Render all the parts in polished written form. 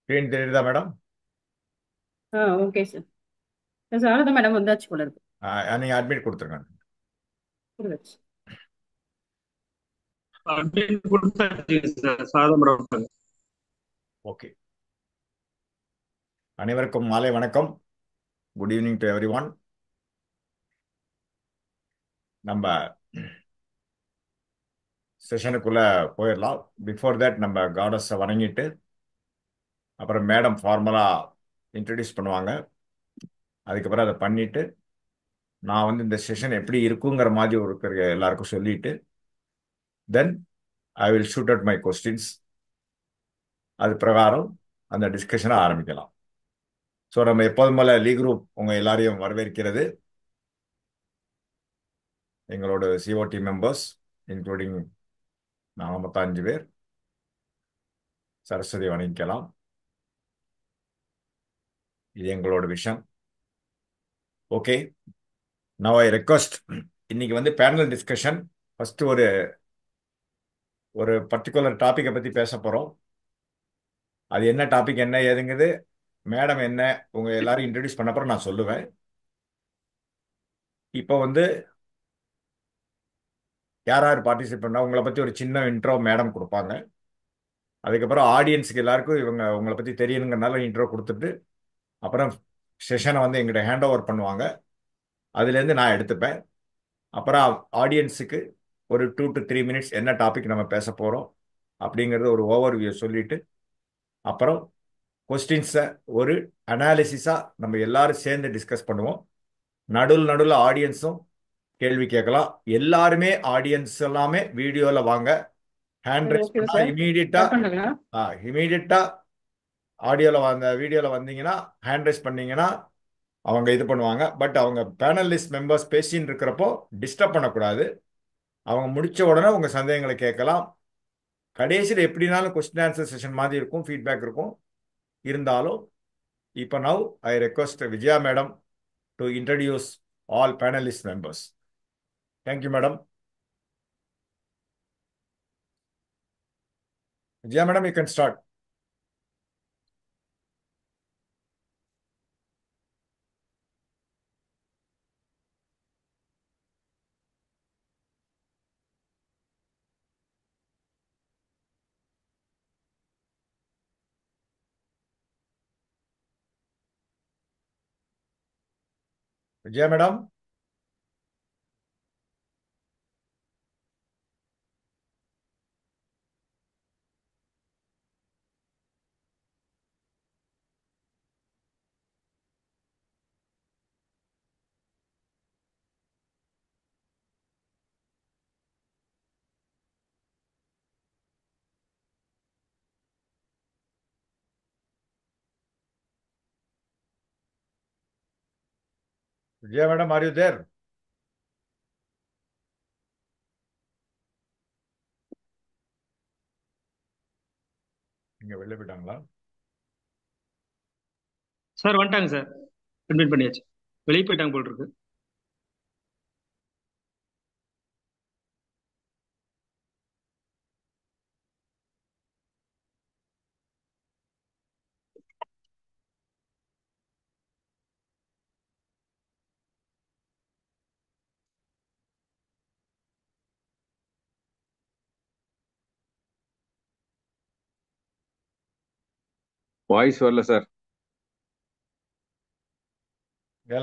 Screen தெரியுதா madam? Okay sir. Sir அவ்வளோதான் madam, வந்தாச்சு போல இருக்கு. நீங்க அட்மிட் கொடுத்துருங்க. புரிஞ்சுச்சு. அப்படின்னு கொடுத்தாச்சு சார். சாதம். ஓகே. அனைவருக்கும் மாலை வணக்கம். Good evening to every one. நம்ம செஷனுக்குள்ள போயிடலாம். பிஃபோர் தட் நம்ம காடஸை வணங்கிட்டு அப்புறம் மேடம் ஃபார்மலா இன்ட்ரடியூஸ் பண்ணுவாங்க. அதுக்கப்புறம் அதை பண்ணிட்டு நான் வந்து இந்த செஷன் எப்படி இருக்குங்கிற மாதிரி ஒரு எல்லாருக்கும் சொல்லிட்டு then I will shoot out my questions. அது பிரகாரம் அந்த டிஸ்கஷனை ஆரம்பிக்கலாம். ஸோ நம்ம எப்போதும் போல லீ குரூப் உங்க எல்லாரையும் வரவேற்கிறது. எங்களோட சிஓடி மெம்பர்ஸ் இன்க்ளூடிங் நாங்கள் மொத்தம் 5 பேர். சரஸ்வதி வணங்கிக்கலாம். இது எங்களோட விஷயம். Okay, now I request. இன்னைக்கு வந்து பேனல் டிஸ்கஷன். ஃபர்ஸ்ட் ஒரு ஒரு பர்டிகுலர் டாப்பிக்கை பத்தி பேச போறோம். அது என்ன டாபிக், என்ன ஏதுங்குது மேடம் என்ன உங்க எல்லாரும் இன்ட்ரடியூஸ் பண்ண அப்புறம் நான் சொல்லுவேன். இப்போ வந்து யார் யார் பார்ட்டிசிபேட் பண்ணா உங்களை பத்தி ஒரு சின்ன இன்ட்ரோ மேடம் கொடுப்பாங்க. அதுக்கப்புறம் ஆடியன்ஸுக்கு எல்லாருக்கும் இவங்க உங்களை பத்தி தெரியணுங்கிறனால இன்ட்ரோ கொடுத்துட்டு அப்புறம் செஷனை வந்து எங்கிட்ட ஹேண்ட் ஓவர் பண்ணுவாங்க. அதுலேருந்து நான் எடுத்துப்பேன். அப்புறம் ஆடியன்ஸுக்கு ஒரு 2 to 3 minutes என்ன டாபிக் நம்ம பேச போகிறோம் அப்படிங்கிறது ஒரு ஓவர்வியூ சொல்லிட்டு அப்புறம் கொஸ்டின்ஸை ஒரு அனாலிசிஸாக நம்ம எல்லாரும் சேர்ந்து டிஸ்கஸ் பண்ணுவோம். நடுவில் நடுவில் ஆடியன்ஸும் கேள்வி கேட்கலாம். எல்லாருமே ஆடியன்ஸ் எல்லாமே வீடியோவில் வாங்க. ஹேண்ட் ரைஸ் ஓகே பண்ணால் சார், இமீடியட்டாக ஸ்டார்ட் பண்ணுங்களா? இமீடியட்டாக ஆடியோவில் வந்த வீடியோவில் வந்தீங்கன்னா ஹேண்ட் ரைஸ் பண்ணீங்கன்னா அவங்க இது பண்ணுவாங்க. பட் அவங்க பேனலிஸ்ட் மெம்பர்ஸ் பேசின்னு இருக்கிறப்போ டிஸ்டர்ப் பண்ணக்கூடாது. அவங்க முடிச்ச உடனே உங்க சந்தேகங்களை கேட்கலாம். கடைசியில் எப்படினாலும் கொஸ்டின் ஆன்சர் செஷன் மாதிரி இருக்கும், ஃபீட்பேக் இருக்கும். இருந்தாலும் இப்போ now I request Vijaya madam to introduce all panelist members. Thank you madam. Vijaya madam, you can start. Vijaya madam, Vijaya madam, are you there? நீங்க வெளில போயிட்டாங்களா? சார் வந்துட்டாங்க சார். அட்மிட் பண்ணியாச்சு. வெளியே போயிட்டாங்க போல் இருக்கு. வாய்ஸ் வரல சார்.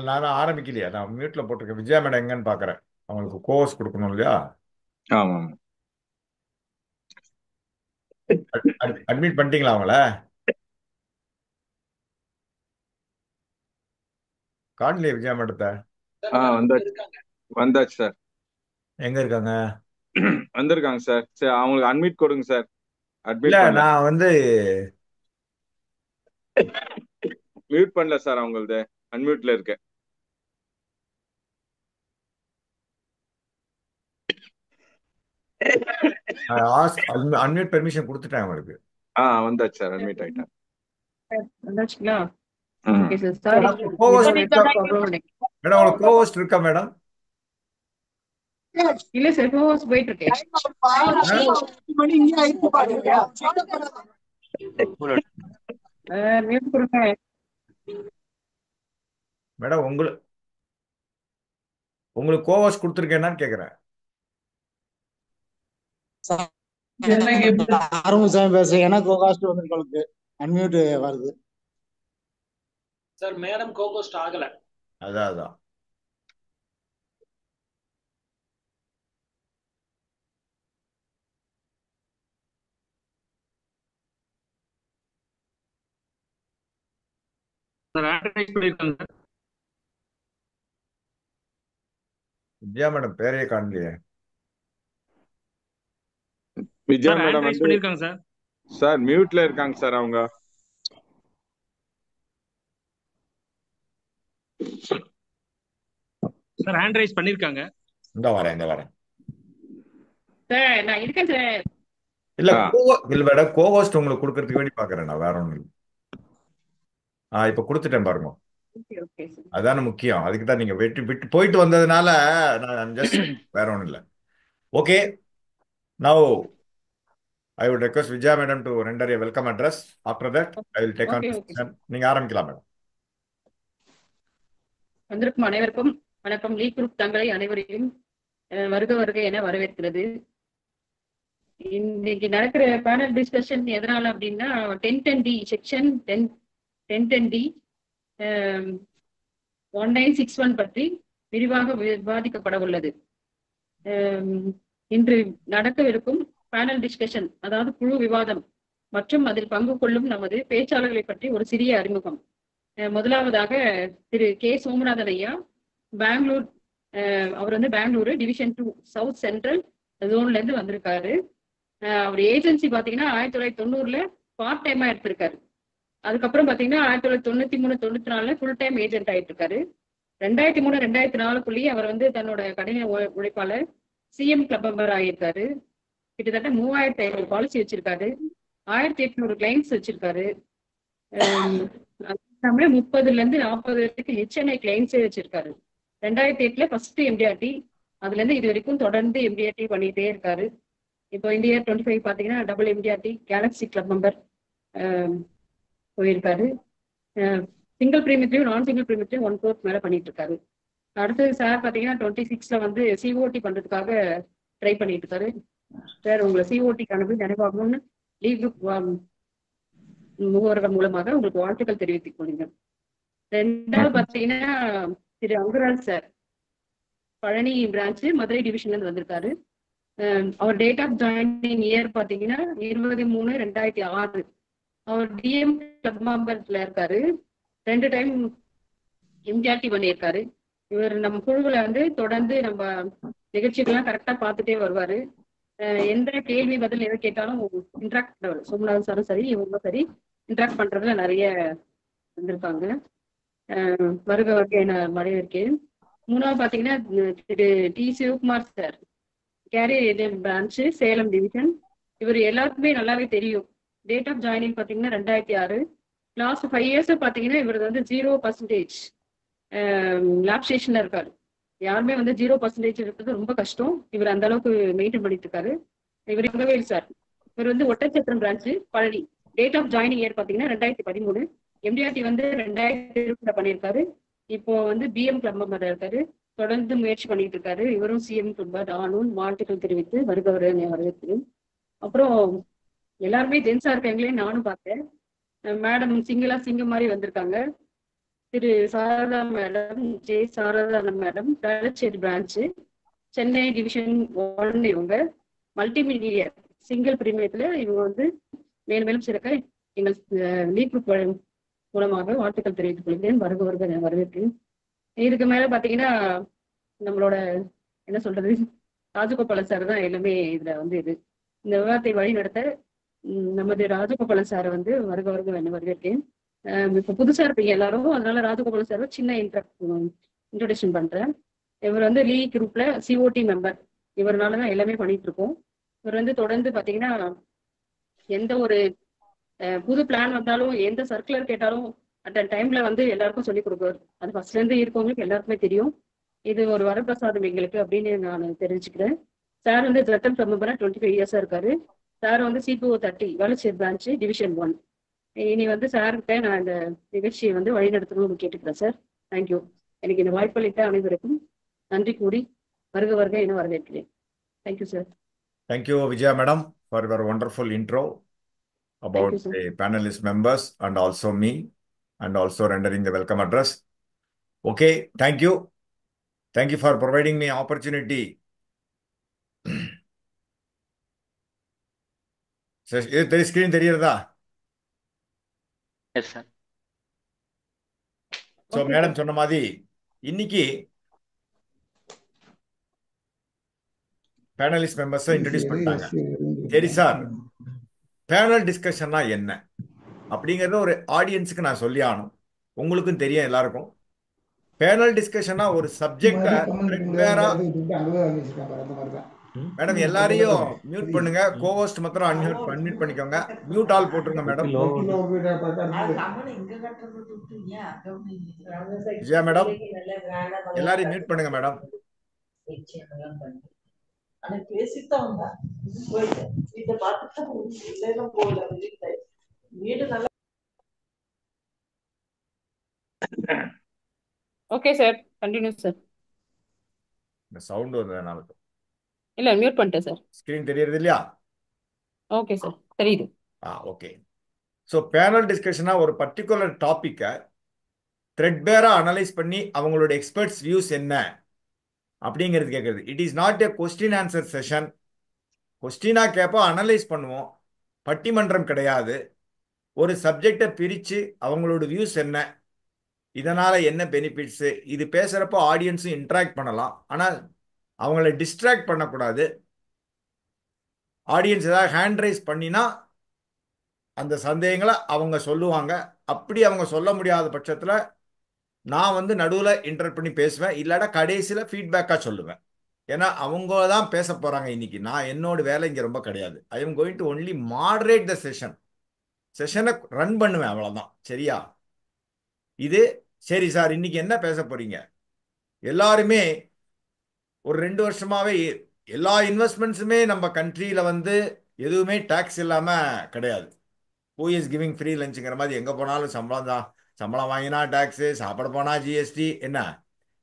நானும் ஆரம்பிக்கலையா? நான் மியூட்ல போட்டிருக்கேன். விஜயா மேடம் எங்கன்னு பார்க்குறேன். அவங்களுக்கு கோர்ஸ் கொடுக்கணும் இல்லையா? ஆமாம். அட்மிட் பண்ணிட்டீங்களா அவங்கள? காணலையே விஜயா மேடத்தை. வந்தாச்சு. வந்தாச்சு சார். எங்க இருக்காங்க? வந்திருக்காங்க சார். சரி, அவங்களுக்கு அட்மிட் கொடுங்க சார். இல்ல, அட்மிட் பண்ணல. நான் வந்து மியூட் பண்ணல சார். அவங்களது அன்மியூட்ல இருக்கு. அன்மியூட் பெர்மிஷன் கொடுத்துட்டேன் அவங்களுக்கு. வந்தாச்சு சார். அட்மிட் ஆயிட்டேன். வந்தாச்சுங்களா? ம். Okay sir, sorry. Cohost network problem நினைக்கிறேன். மேடம், உங்களுக்கு கோவஸ்ட் இருக்கா மேடம்? இல்ல சார், டூ ஹவர்ஸ் போயிட்டு இருக்கேன். மியூட் கொடுங்க. மேடம் உங்களுக்கு கோவஸ் கொடுத்துருக்கேன்னு கேட்குறேன். எனக்கு இப்ப ஆரம்பம் பேசுறேன். எனக்கு கோகாஸ்ட் வந்து உங்களுக்கு அன்மியூட் வருது சார். மேடம் கோகோஸ்ட் ஆகல. அதான் சார் ஹேண்ட் ரைஸ் பண்ணிருக்காங்க சார். விஜயா மேடம் பேரையே காணலையே. Vijaya sir madam hand raise வந்து பண்ணிருக்காங்க சார். சார் மியூட்ல இருக்காங்க சார் அவங்க. சார் ஹேண்ட் ரைஸ் பண்ணிருக்காங்க. இந்த வரேன். சார் நான் இருக்கேன் சார். இல்ல மேடம் கோஹோஸ்ட் உங்களுக்கு கொடுக்கறதுக்கு வேண்டி பாக்குறேன் நான், வேற ஒண்ணும் இல்லை. இப்ப கொடுத்துட்டேன் பாருங்க. Okay okay sir. அதான முக்கியம். அதுக்கு தான் நீங்க விட்டு போயிட்டு வந்ததுனால நான் ஜஸ்ட் வேற ஒண்ணும் இல்லை. Okay, now I would request Vijaya madam to render a welcome address. After that, I will take on okay the okay session. Sir. நீங்க ஆரம்பிக்கலாம் மேடம். வந்திருக்கும் அனைவருக்கும் வணக்கம். லீக் குரூப் தங்களை அனைவரையும் வருக வருக என வரவேற்கிறது. இன்னைக்கு நடக்கிற பேனல் டிஸ்கஷன் எதனால அப்படின்னா 1010D செக்ஷன் 1010D 1961 பற்றி விரிவாக விவாதிக்கப்பட உள்ளது. இன்று நடக்கவிருக்கும் பேனல் டிஸ்கஷன், அதாவது குழு விவாதம் மற்றும் அதில் பங்கு கொள்ளும் நமது பேச்சாளர்களை பற்றி ஒரு சிறிய அறிமுகம். முதலாவதாக திரு கே சோமநாதன் ஐயா, பெங்களூர். அவர் வந்து பெங்களூரு டிவிஷன் 2 சவுத் சென்ட்ரல் ஜோன்ல இருந்து வந்திருக்காரு. அவர் ஏஜென்சி பாத்தீங்கன்னா 1990 பார்ட் டைமா எடுத்திருக்காரு. அதுக்கப்புறம் பாத்தீங்கன்னா 1993-94 ஃபுல் டைம் ஏஜென்ட் ஆயிட்டு இருக்காரு. 2003-2004 அவர் வந்து தன்னோட கடின உழைப்பால சிஎம் கிளப் மெம்பர் ஆகியிருக்காரு. கிட்டத்தட்ட 3500 பாலிசி வச்சிருக்காரு. 1800 கிளைண்ட்ஸ் வச்சிருக்காரு. 30-40 வரைக்கும் HNI கிளைண்ட்ஸே வச்சிருக்காரு. 2008 ஃபர்ஸ்ட் MDRT, அதுல இருந்து இது வரைக்கும் தொடர்ந்து MDRT பண்ணிட்டே இருக்காரு. இப்போ இந்த இயர் 25 பாத்தீங்கன்னா double MDRT Galaxy club member போயிருக்காரு. சிங்கிள் பிரீமியத்தையும் நான் சிங்கிள் பிரீமியத்தையும் 1 crore மேல பண்ணிட்டு இருக்காரு. அடுத்தது சார் பாத்தீங்கன்னா 26 வந்து COT பண்றதுக்காக ட்ரை பண்ணிட்டு இருக்காரு. சார் உங்களை COT-க்கான நினைவாகணும்னு லீக் குரூப் முகவர்கள் மூலமாக உங்களுக்கு வாழ்த்துக்கள் தெரிவித்துக் கொள்ளுங்க. ரெண்டாவது பாத்தீங்கன்னா திரு அங்குராஜ் சார், பழனி பிரான்ச் மதுரை டிவிஷன்ல இருந்து வந்திருக்காரு. அவர் டேட் ஆஃப் ஜாயினிங் இயர் பாத்தீங்கன்னா 23-2006. அவர் டிஎம் கிளப் மெம்பர்ல இருக்காரு. 2 டைம் MDRT பண்ணியிருக்காரு. இவர் நம்ம குழுவுல வந்து தொடர்ந்து நம்ம நிகழ்ச்சிகள்லாம் கரெக்டா பார்த்துட்டே வருவாரு. எந்த கேள்வி பதில் எதை கேட்டாலும் இன்ட்ராக்ட், சோமநாதன் சாரும் சரி இவங்களும் சரி இன்ட்ராக்ட் பண்றதுல நிறைய வந்திருக்காங்க. வருக வருகை என வரவேற்கிறேன். மூணாவது பாத்தீங்கன்னா திரு T Sivakumar sir, career agent branch Salem division. இவர் எல்லாருக்குமே நல்லாவே தெரியும். டேட் ஆஃப் ஜாயினிங் பாத்தீங்கன்னா 2006. லாஸ்ட் 5 இயர்ஸ் பாத்தீங்கன்னா இவர் வந்து 0% லேப் ஸ்டேஷன்ல இருக்காரு. யாருமே வந்து 0% இருக்கிறது ரொம்ப கஷ்டம். இவர் அந்த அளவுக்கு மெயின்டைன் பண்ணிட்டு இருக்காரு. இவர் இங்கவேல் சார், இவர் வந்து Ottanchatram branch Palani. Date of joining year பாத்தீங்கன்னா 2013. MDRT வந்து 2020 பண்ணியிருக்காரு. இப்போ வந்து BM கிளப் மெம்பர் இருக்காரு. தொடர்ந்து முயற்சி பண்ணிட்டு இருக்காரு. இவரும் சிஎம் கிளப் ஆனும் வாழ்த்துக்கள் தெரிவித்து வருகவரை வரவேற்கிறேன். அப்புறம் எல்லாருமே ஜென்ஸா இருக்காங்களே நானும் பார்த்தேன். மேடம் சிங்கம் மாதிரி வந்திருக்காங்க. திரு Sarada madam, Sarada madam, Velachery branch Chennai division 1. இவங்க மல்டிமீடியா சிங்கிள் பிரீமியத்துல இவங்க வந்து மேலும் மேலும் சிறக்க எங்கள் லீக் குரூப் மூலமாக வாழ்த்துக்கள் தெரிவித்துக் கொள்கிறேன். வருக வரவேற்கிறேன். இதுக்கு மேல பாத்தீங்கன்னா நம்மளோட என்ன சொல்றது, ராஜகோபாலன் சார் தான் எல்லாமே இதுல வந்து இந்த விவாதத்தை வழி நடத்த நமது ராஜகோபாலன் சாரை வந்து வருக வரவேற்கிறேன். இப்ப புதுசா இருப்பீங்க எல்லாரும், அதனால ராஜகோபாலன் சார் சின்ன இன்ட்ரோடக்ஷன் பண்றேன். இவர் வந்து லீக் குரூப்ல COT மெம்பர். இவராலதான் எல்லாமே பண்ணிட்டு இருக்கோம். இவர் வந்து தொடர்ந்து பாத்தீங்கன்னா எந்த ஒரு புது பிளான் வந்தாலும் எந்த சர்க்குலர் கேட்டாலும் அட் டைம்ல வந்து எல்லாருக்கும் சொல்லிக் கொடுக்குவார். அது ஃபர்ஸ்ட்ல இருந்து இருக்கவங்களுக்கு எல்லாருக்குமே தெரியும். இது ஒரு வரப்பிரசாதம் எங்களுக்கு அப்படின்னு நான் தெரிவிச்சுக்கிறேன். சார் வந்து ஜட்டம் மெம்பரா 25 இயர்ஸா இருக்காரு. சார் வந்து CPO 30 வேளச்சேரி பிரான்ச் டிவிஷன் 1. இனி வந்து சார்கிட்ட நான் இந்த நிகழ்ச்சியை வந்து வழிநடத்தணும்னு கேட்டுக்கிறேன் சார். தேங்க்யூ. எனக்கு இந்த வாய்ப்பளித்த அனைவருக்கும் நன்றி கூறி வருக வருக என வரவேற்கிறேன். Thank you sir. Thank you, Vijaya Madam, for your wonderful intro about thank you sir. the panelist members and also me, and also rendering the welcome address. Okay, thank you. Thank you for providing me opportunity. இது screen தெரியுறதா? Yes sir. So okay madam sir. சொன்ன மாதிரி இன்னைக்கு panellist மெம்பர்ஸை introduce பண்ணிட்டாங்க. சரி sir, panel டிஸ்கஷன்னா என்ன அப்படிங்கறத ஒரு ஆடியன்ஸுக்கு நான் சொல்லி ஆகணும். உங்களுக்கும் தெரியும் எல்லாருக்கும். பேனல் டிஸ்கஷனா ஒரு சப்ஜெக்டை த்ரெட்பேரா. மேடம் எல்லாரையும் மியூட் பண்ணுங்க. கோஹோஸ்ட் மாத்திரம் அன்மியூட் பண்ணிக்கோங்க. மியூட் ஆல் போட்டுருங்க மேடம். விஜயா மேடம் எல்லாரையும் மியூட் பண்ணுங்க madam. Okay sir, continue sir. இந்த சவுண்ட் வந்ததுனால இல்ல மியூட் பண்ணிட்டேன் சார். ஸ்கிரீன் தெரியறது இல்லையா? ஓகே சார், தெரியுது. ஓகே. ஸோ பேனல் டிஸ்கஷனா ஒரு பர்டிகுலர் டாபிக்கை த்ரெட்பேரா அனலைஸ் பண்ணி அவங்களோட எக்ஸ்பர்ட்ஸ் வியூஸ் என்ன அப்படிங்கிறது கேட்கறது. It is not a question answer session. கொஸ்டினா கேட்போம், அனலைஸ் பண்ணுவோம். பட்டிமன்றம் கிடையாது. ஒரு சப்ஜெக்டை பிரித்து அவங்களோட வியூஸ் என்ன, இதனால என்ன பெனிஃபிட்ஸு, இது பேசுகிறப்போ ஆடியன்ஸும் இன்ட்ராக்ட் பண்ணலாம். ஆனால் அவங்கள டிஸ்ட்ராக்ட் பண்ணக்கூடாது. ஆடியன்ஸ் ஏதாவது ஹேண்ட் ரைஸ் பண்ணினா அந்த சந்தேகங்களை அவங்க சொல்லுவாங்க. அப்படி அவங்க சொல்ல முடியாத பட்சத்தில் நான் வந்து நடுவில் இன்டர் பண்ணி பேசுவேன். இல்லாட்டா கடைசியில் ஃபீட்பேக்காக சொல்லுவேன். ஏன்னா அவங்க தான் பேச போகிறாங்க இன்னைக்கு. நான் என்னோட வேலை இங்கே ரொம்ப கிடையாது. I am going to only moderate the செஷனை ரன் பண்ணுவேன், அவ்வளோதான். சரியா? இது சரி சார், இன்னைக்கு என்ன பேச போறீங்க? எல்லாருமே ஒரு 2 வருஷமாவே எல்லா இன்வெஸ்ட்மெண்ட்ஸுமே நம்ம கண்ட்ரியில் வந்து எதுவுமே டேக்ஸ் இல்லாமல் கிடையாது. ஹூ இஸ் கிவிங் ஃப்ரீ லஞ்சுங்கிற மாதிரி எங்கே போனாலும் சம்பளம் தான். சம்பளம் வாங்கினா டேக்ஸு, சாப்பிட போனால் ஜிஎஸ்டி, என்ன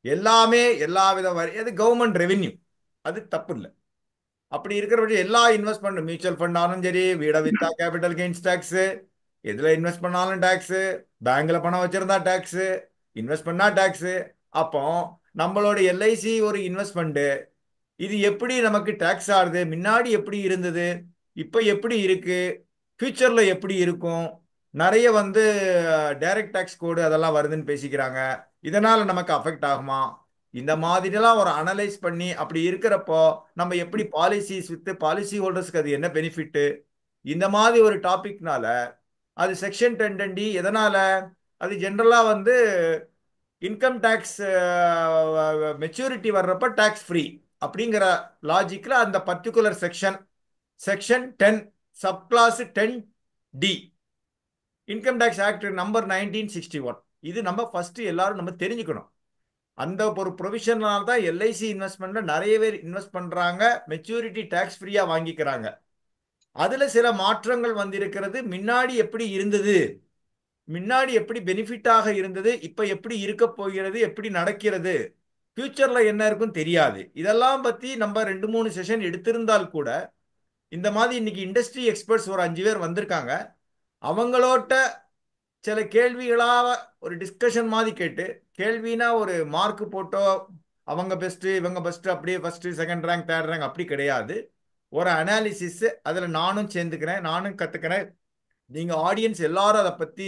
எல்லாமே எல்லா வித வரி, அது கவர்மெண்ட் ரெவென்யூ, அது தப்பு இல்லை. அப்படி இருக்கிற எல்லா இன்வெஸ்ட்மெண்ட், மியூச்சுவல் ஃபண்ட் ஆனாலும் சரி, வீடை வித்தா கேபிட்டல் கெயின்ஸ் டேக்ஸு, எதில் இன்வெஸ்ட் பண்ணாலும் டேக்ஸு, பேங்க்கில் பணம் வச்சுருந்தா டேக்ஸு, இன்வெஸ்ட் பண்ணால் டேக்ஸு. அப்போ நம்மளோட எல்ஐசி ஒரு இன்வெஸ்ட்மெண்ட்டு, இது எப்படி நமக்கு டேக்ஸ் ஆகுது? முன்னாடி எப்படி இருந்தது, இப்போ எப்படி இருக்கு, ஃபியூச்சரில் எப்படி இருக்கும்? நிறைய வந்து டைரக்ட் டேக்ஸ் கோடு அதெல்லாம் வருதுன்னு பேசிக்கிறாங்க. இதனால் நமக்கு அஃபெக்ட் ஆகுமா? இந்த மாதிரிலாம் ஒரு அனலைஸ் பண்ணி அப்படி இருக்கிறப்போ நம்ம எப்படி பாலிசிஸ் வித்து பாலிசி ஹோல்டர்ஸ்க்கு அது என்ன பெனிஃபிட்டு, இந்த மாதிரி ஒரு டாபிக்னால அது செக்ஷன் 10(10D. எதனால? அது ஜென்ரலாக வந்து இன்கம் டேக்ஸ் மெச்சூரிட்டி வர்றப்ப டேக்ஸ் ஃப்ரீ அப்படிங்கிற லாஜிக்கில் அந்த particular section 10 subclause 10D income tax act number 1961. இது நம்ம ஃபர்ஸ்ட் எல்லாரும் நம்ம தெரிஞ்சுக்கணும். அந்த ஒரு ப்ரொவிஷனால தான் எல்ஐசி இன்வெஸ்ட்மெண்ட்ல நிறைய பேர் இன்வெஸ்ட் பண்றாங்க, மெச்சூரிட்டி டேக்ஸ் ஃப்ரீயா வாங்கிக்கிறாங்க. அதுல சில மாற்றங்கள் வந்திருக்கிறது. முன்னாடி எப்படி இருந்தது, முன்னாடி எப்படி பெனிஃபிட்டாக இருந்தது, இப்ப எப்படி இருக்க போகிறது, எப்படி நடக்கிறது, ஃபியூச்சர்ல என்ன இருக்கும் தெரியாது. இதெல்லாம் பத்தி நம்ம 2-3 செஷன் எடுத்திருந்தால் கூட, இந்த மாதிரி இன்னைக்கு இண்டஸ்ட்ரி எக்ஸ்பர்ட்ஸ் ஒரு 5 பேர் வந்திருக்காங்க. அவங்களோட்ட சில கேள்விகளாக ஒரு டிஸ்கஷன் மாதிரி கேட்டு, கேள்வினா ஒரு மார்க் போட்டோ அவங்க பெஸ்ட்டு இவங்க பெஸ்ட்டு அப்படியே first second rank third rank அப்படி கிடையாது. ஒரு அனாலிசிஸ், அதில் நானும் சேர்ந்துக்கிறேன், நானும் கற்றுக்கிறேன். நீங்கள் ஆடியன்ஸ் எல்லாரும் அதை பற்றி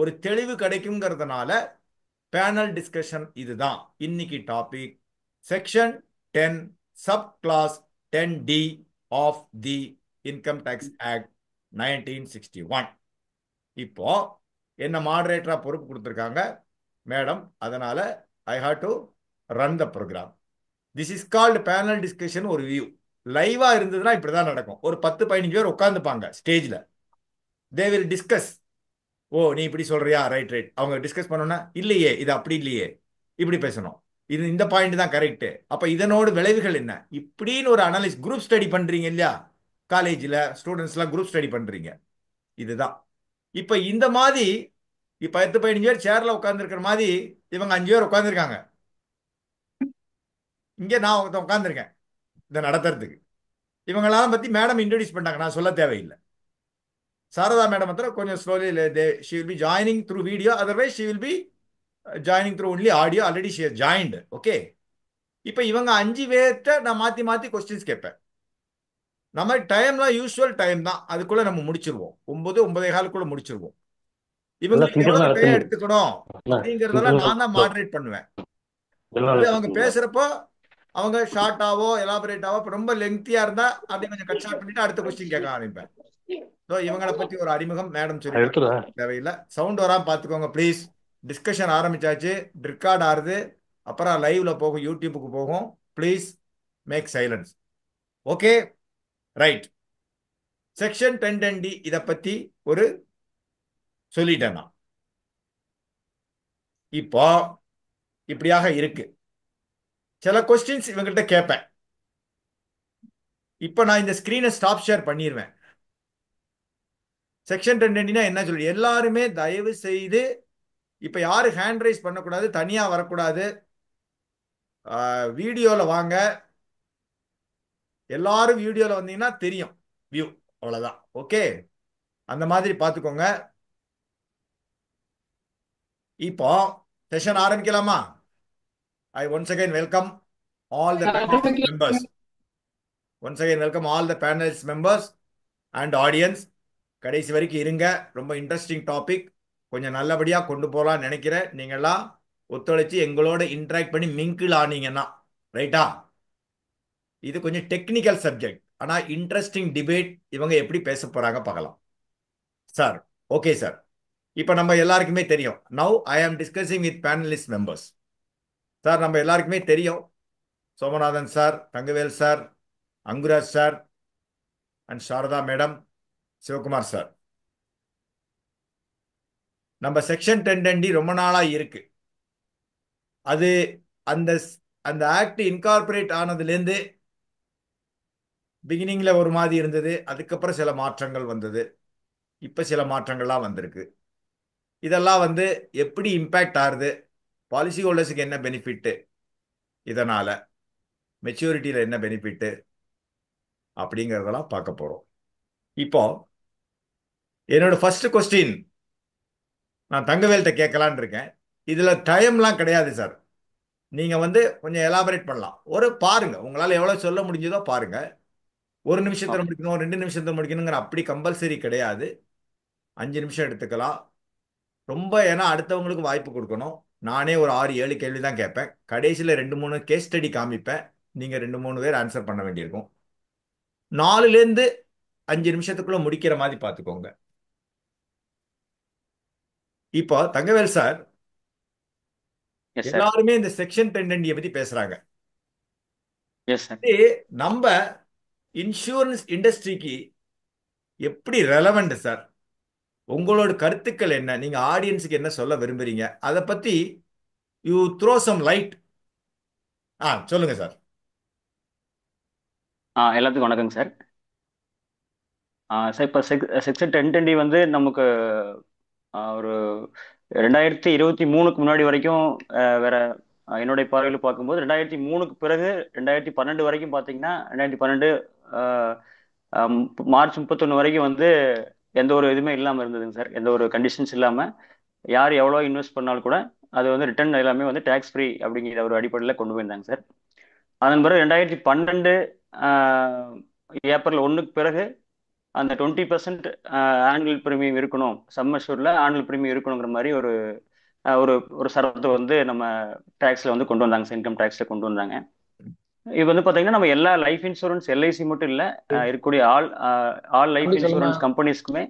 ஒரு தெளிவு கிடைக்குங்கிறதுனால பேனல் டிஸ்கஷன் இதுதான் இன்னைக்கு topic. Section 10 sub clause 10D of the income tax act 1961. இப்போ என்ன மாடரேட்டரா பொறுப்பு கொடுத்துருக்காங்க மேடம். அதனால I have to run the program. This is called panel discussion. ஒரு வியூ லைவா இருந்ததுன்னா இப்படிதான் நடக்கும். ஒரு 10-15 பேர் உட்காந்துப்பாங்க ஸ்டேஜ்ல. They will discuss. ஓ நீ இப்படி சொல்றியா, ரைட். அவங்க டிஸ்கஸ் பண்ணோன்னா, இல்லையே இது அப்படி இல்லையே, இப்படி பேசணும், இது இந்த பாயிண்ட் தான் கரெக்ட், அப்ப இதனோட விளைவுகள் என்ன, இப்படின்னு ஒரு அனலைஸ். குரூப் ஸ்டடி பண்றீங்க இல்லையா, காலேஜில் ஸ்டூடெண்ட்ஸ்லாம் குரூப் ஸ்டடி பண்றீங்க. இதுதான் இப்ப இந்த மாதிரி இப்ப 10 15 பேர் சேர்ல உட்கார்ந்துருக்கிற மாதிரி இவங்க 5 பேர் உட்கார்ந்துருக்காங்க. இங்க நான் ஒருத்தன் உட்கார்ந்துருக்கேன் இதை நடத்துறதுக்கு. இவங்களாம் பத்தி மேடம் இன்ட்ரோடியூஸ் பண்ணாங்க, நான் சொல்ல தேவையில்லை. சாரதா மேடம் மாத்திரம் கொஞ்சம் slowly she will be joining through video, otherwise she will be joining through only audio. Already she has joined. Okay. இப்போ இவங்க 5 பேர்கிட்ட நான் மாத்தி மாத்தி கொஸ்டின்ஸ் கேட்பேன். நம்ம டைம்லாம் யூஸ்வல் டைம் தான், அதுக்குள்ள நம்ம முடிச்சிருவோம். 9 9:15 முடிச்சிருவோம். இவங்களுக்கு எவ்வளவு டைம் எடுத்துக்கணும் அப்படிங்கறதெல்லாம் நான் தான் மாடரேட் பண்ணுவேன். அது அவங்க பேசுறப்போ அவங்க ஷார்ட்டாவோ எலாபரேட்டாவோ ரொம்ப லெங்க்தியா இருந்தா அப்படியே கொஞ்சம் கட் ஷார்ட் பண்ணிட்டு அடுத்த கொஸ்டின் கேட்க ஆரம்பிப்பேன். ஸோ இவங்களை பத்தி ஒரு அறிமுகம் மேடம் சொல்லி தேவையில்லை. சவுண்ட் வராம பார்த்துக்கோங்க ப்ளீஸ். டிஸ்கஷன் ஆரம்பிச்சாச்சு, ரெக்கார்ட் ஆறுது, அப்புறம் லைவ்ல போகும், யூடியூபுக்கு போகும். Please make silence. Okay, right. Section 1010D இதை பத்தி ஒரு சொல்லிட்டேன் நான். இப்போ இப்படியாக இருக்கு. சில கொஸ்டின்ஸ் இவங்ககிட்ட கேட்பேன். இப்போ நான் இந்த ஸ்கிரீனை ஸ்டாப் ஷேர் பண்ணிடுவேன். செக்ஷன் 1010 என்ன சொல்லி எல்லாருமே தயவு செய்து இப்ப யாரு ஹேண்ட் ரைஸ் பண்ணக்கூடாது, தனியா வரக்கூடாது, வீடியோல வாங்க. எல்லாரும் வீடியோல வந்தீங்கன்னா தெரியும் வியூ, அவ்வளவுதான். ஓகே, அந்த மாதிரி பார்த்துக்கோங்க. இப்போ செஷன் ஆரம்பிக்கலாமா? ஐ once again welcome all the members. Once again welcome all the panels members and audience. கடைசி வரைக்கும் இருங்க, ரொம்ப இன்ட்ரெஸ்டிங் டாபிக். கொஞ்சம் நல்லபடியா கொண்டு போகலாம்னு நினைக்கிறேன். நீங்கள்லாம் ஒத்துழைச்சு எங்களோட இன்டராக்ட் பண்ணி மிங்கிள் ஆனீங்கன்னா ரைட்டா. இது கொஞ்சம் டெக்னிக்கல் சப்ஜெக்ட், ஆனா இன்ட்ரெஸ்டிங் டிபேட். இவங்க எப்படி பேச போறாங்க பார்க்கலாம் சார். Okay sir. இப்போ நம்ம எல்லாருக்குமே தெரியும், now I am discussing with panelist members. Sir நம்ம எல்லாருக்குமே தெரியும், Somanathan sir, Thangavel sir, Anguraj sir and Saradha madam, Sivakumar sir. நம்ம செக்ஷன் 1010D ரொம்ப நாளா இருக்கு. அது அந்த அந்த ஆக்ட் இன்கார்பரேட் ஆனதுலேருந்து பிகினிங்ல ஒரு மாதிரி இருந்தது, அதுக்கப்புறம் சில மாற்றங்கள் வந்தது, இப்ப சில மாற்றங்கள்லாம் வந்திருக்கு. இதெல்லாம் எப்படி இம்பேக்ட் ஆகுது, பாலிசி ஹோல்டர்ஸுக்கு என்ன பெனிஃபிட், இதனால மெச்சூரிட்டியில என்ன பெனிஃபிட் அப்படிங்கிறதெல்லாம் பார்க்க போறோம். இப்போ என்னோட ஃபர்ஸ்ட் கொஸ்டின் நான் தங்கவேல்கிட்ட கேட்கலான் இருக்கேன். இதுல டைம்லாம் கிடையாது சார். நீங்க கொஞ்சம் எலாபரேட் பண்ணலாம். ஒரு பாருங்க, உங்களால எவ்வளவு சொல்ல முடிஞ்சதோ பாருங்க. 1 நிமிஷத்துல முடிக்கணும், 2 நிமிஷத்துல முடிக்கணுங்கிற அப்படி கம்பல்சரி கிடையாது. 5 நிமிஷம் எடுத்துக்கலாம். ரொம்ப ஏன்னா அடுத்தவங்களுக்கு வாய்ப்பு கொடுக்கணும். நானே ஒரு 6 7 கேள்வி தான் கேட்பேன். கடைசியில் 2 3 கேஸ் ஸ்டடி காமிப்பேன். நீங்க 2 3 பேர் ஆன்சர் பண்ண வேண்டியிருக்கும். 4லேருந்து 5 நிமிஷத்துக்குள்ள முடிக்கிற மாதிரி பார்த்துக்கோங்க. இப்போ தங்கவேல் சார், எல்லாருமே இந்த செக்ஷன் 1010 பத்தி பேசுறாங்க. நம்ம இன்சூரன்ஸ் இண்டஸ்ட்ரிக்கு எப்படி ரெலவெண்ட் சார்? உங்களோட கருத்துக்கள் என்ன? நீங்க ஆடியன்ஸுக்கு என்ன சொல்ல விரும்புறீங்க? அதை பத்தி யூ த்ரோ சம் லைட். சொல்லுங்க சார். எல்லாத்துக்கும் வணக்கங்க சார். சார் இப்போ செக்ஷன் 1010 நமக்கு ஒரு 2023க்கு முன்னாடி வரைக்கும் வேற என்னுடைய பார்வையில் பார்க்கும்போது 2003க்கு பிறகு 2012 வரைக்கும் பார்த்தீங்கன்னா 2012 மார்ச் 31 வரைக்கும் எந்த ஒரு இதுவுமே இல்லாமல் இருந்ததுங்க சார். எந்த ஒரு கண்டிஷன்ஸ் இல்லாமல் யார் எவ்வளோ இன்வெஸ்ட் பண்ணாலும் கூட அது ரிட்டர்ன் எல்லாமே டேக்ஸ் ஃப்ரீ அப்படிங்கிற ஒரு அடிப்படையில் கொண்டு போயிருந்தாங்க சார். அதன் பிறகு 2012 ஏப்ரல் 1க்கு பிறகு அந்த 20% ஆனுவல் பிரீமியம் இருக்கணும், சம் அஷ்யூர்ல ஆனுவல் பிரீமியம் இருக்கணுங்கிற மாதிரி ஒரு ஒரு ஒரு சரத்தை நம்ம டேக்ஸ்ல கொண்டு வந்தாங்க சார். இன்கம் டேக்ஸ்ல கொண்டு வந்தாங்க. இது பார்த்தீங்கன்னா நம்ம எல்லா லைஃப் இன்சூரன்ஸ் எல்ஐசி மட்டும் இல்லை, இருக்கக்கூடிய ஆல் லைஃப் இன்சூரன்ஸ் கம்பெனிஸ்க்குமே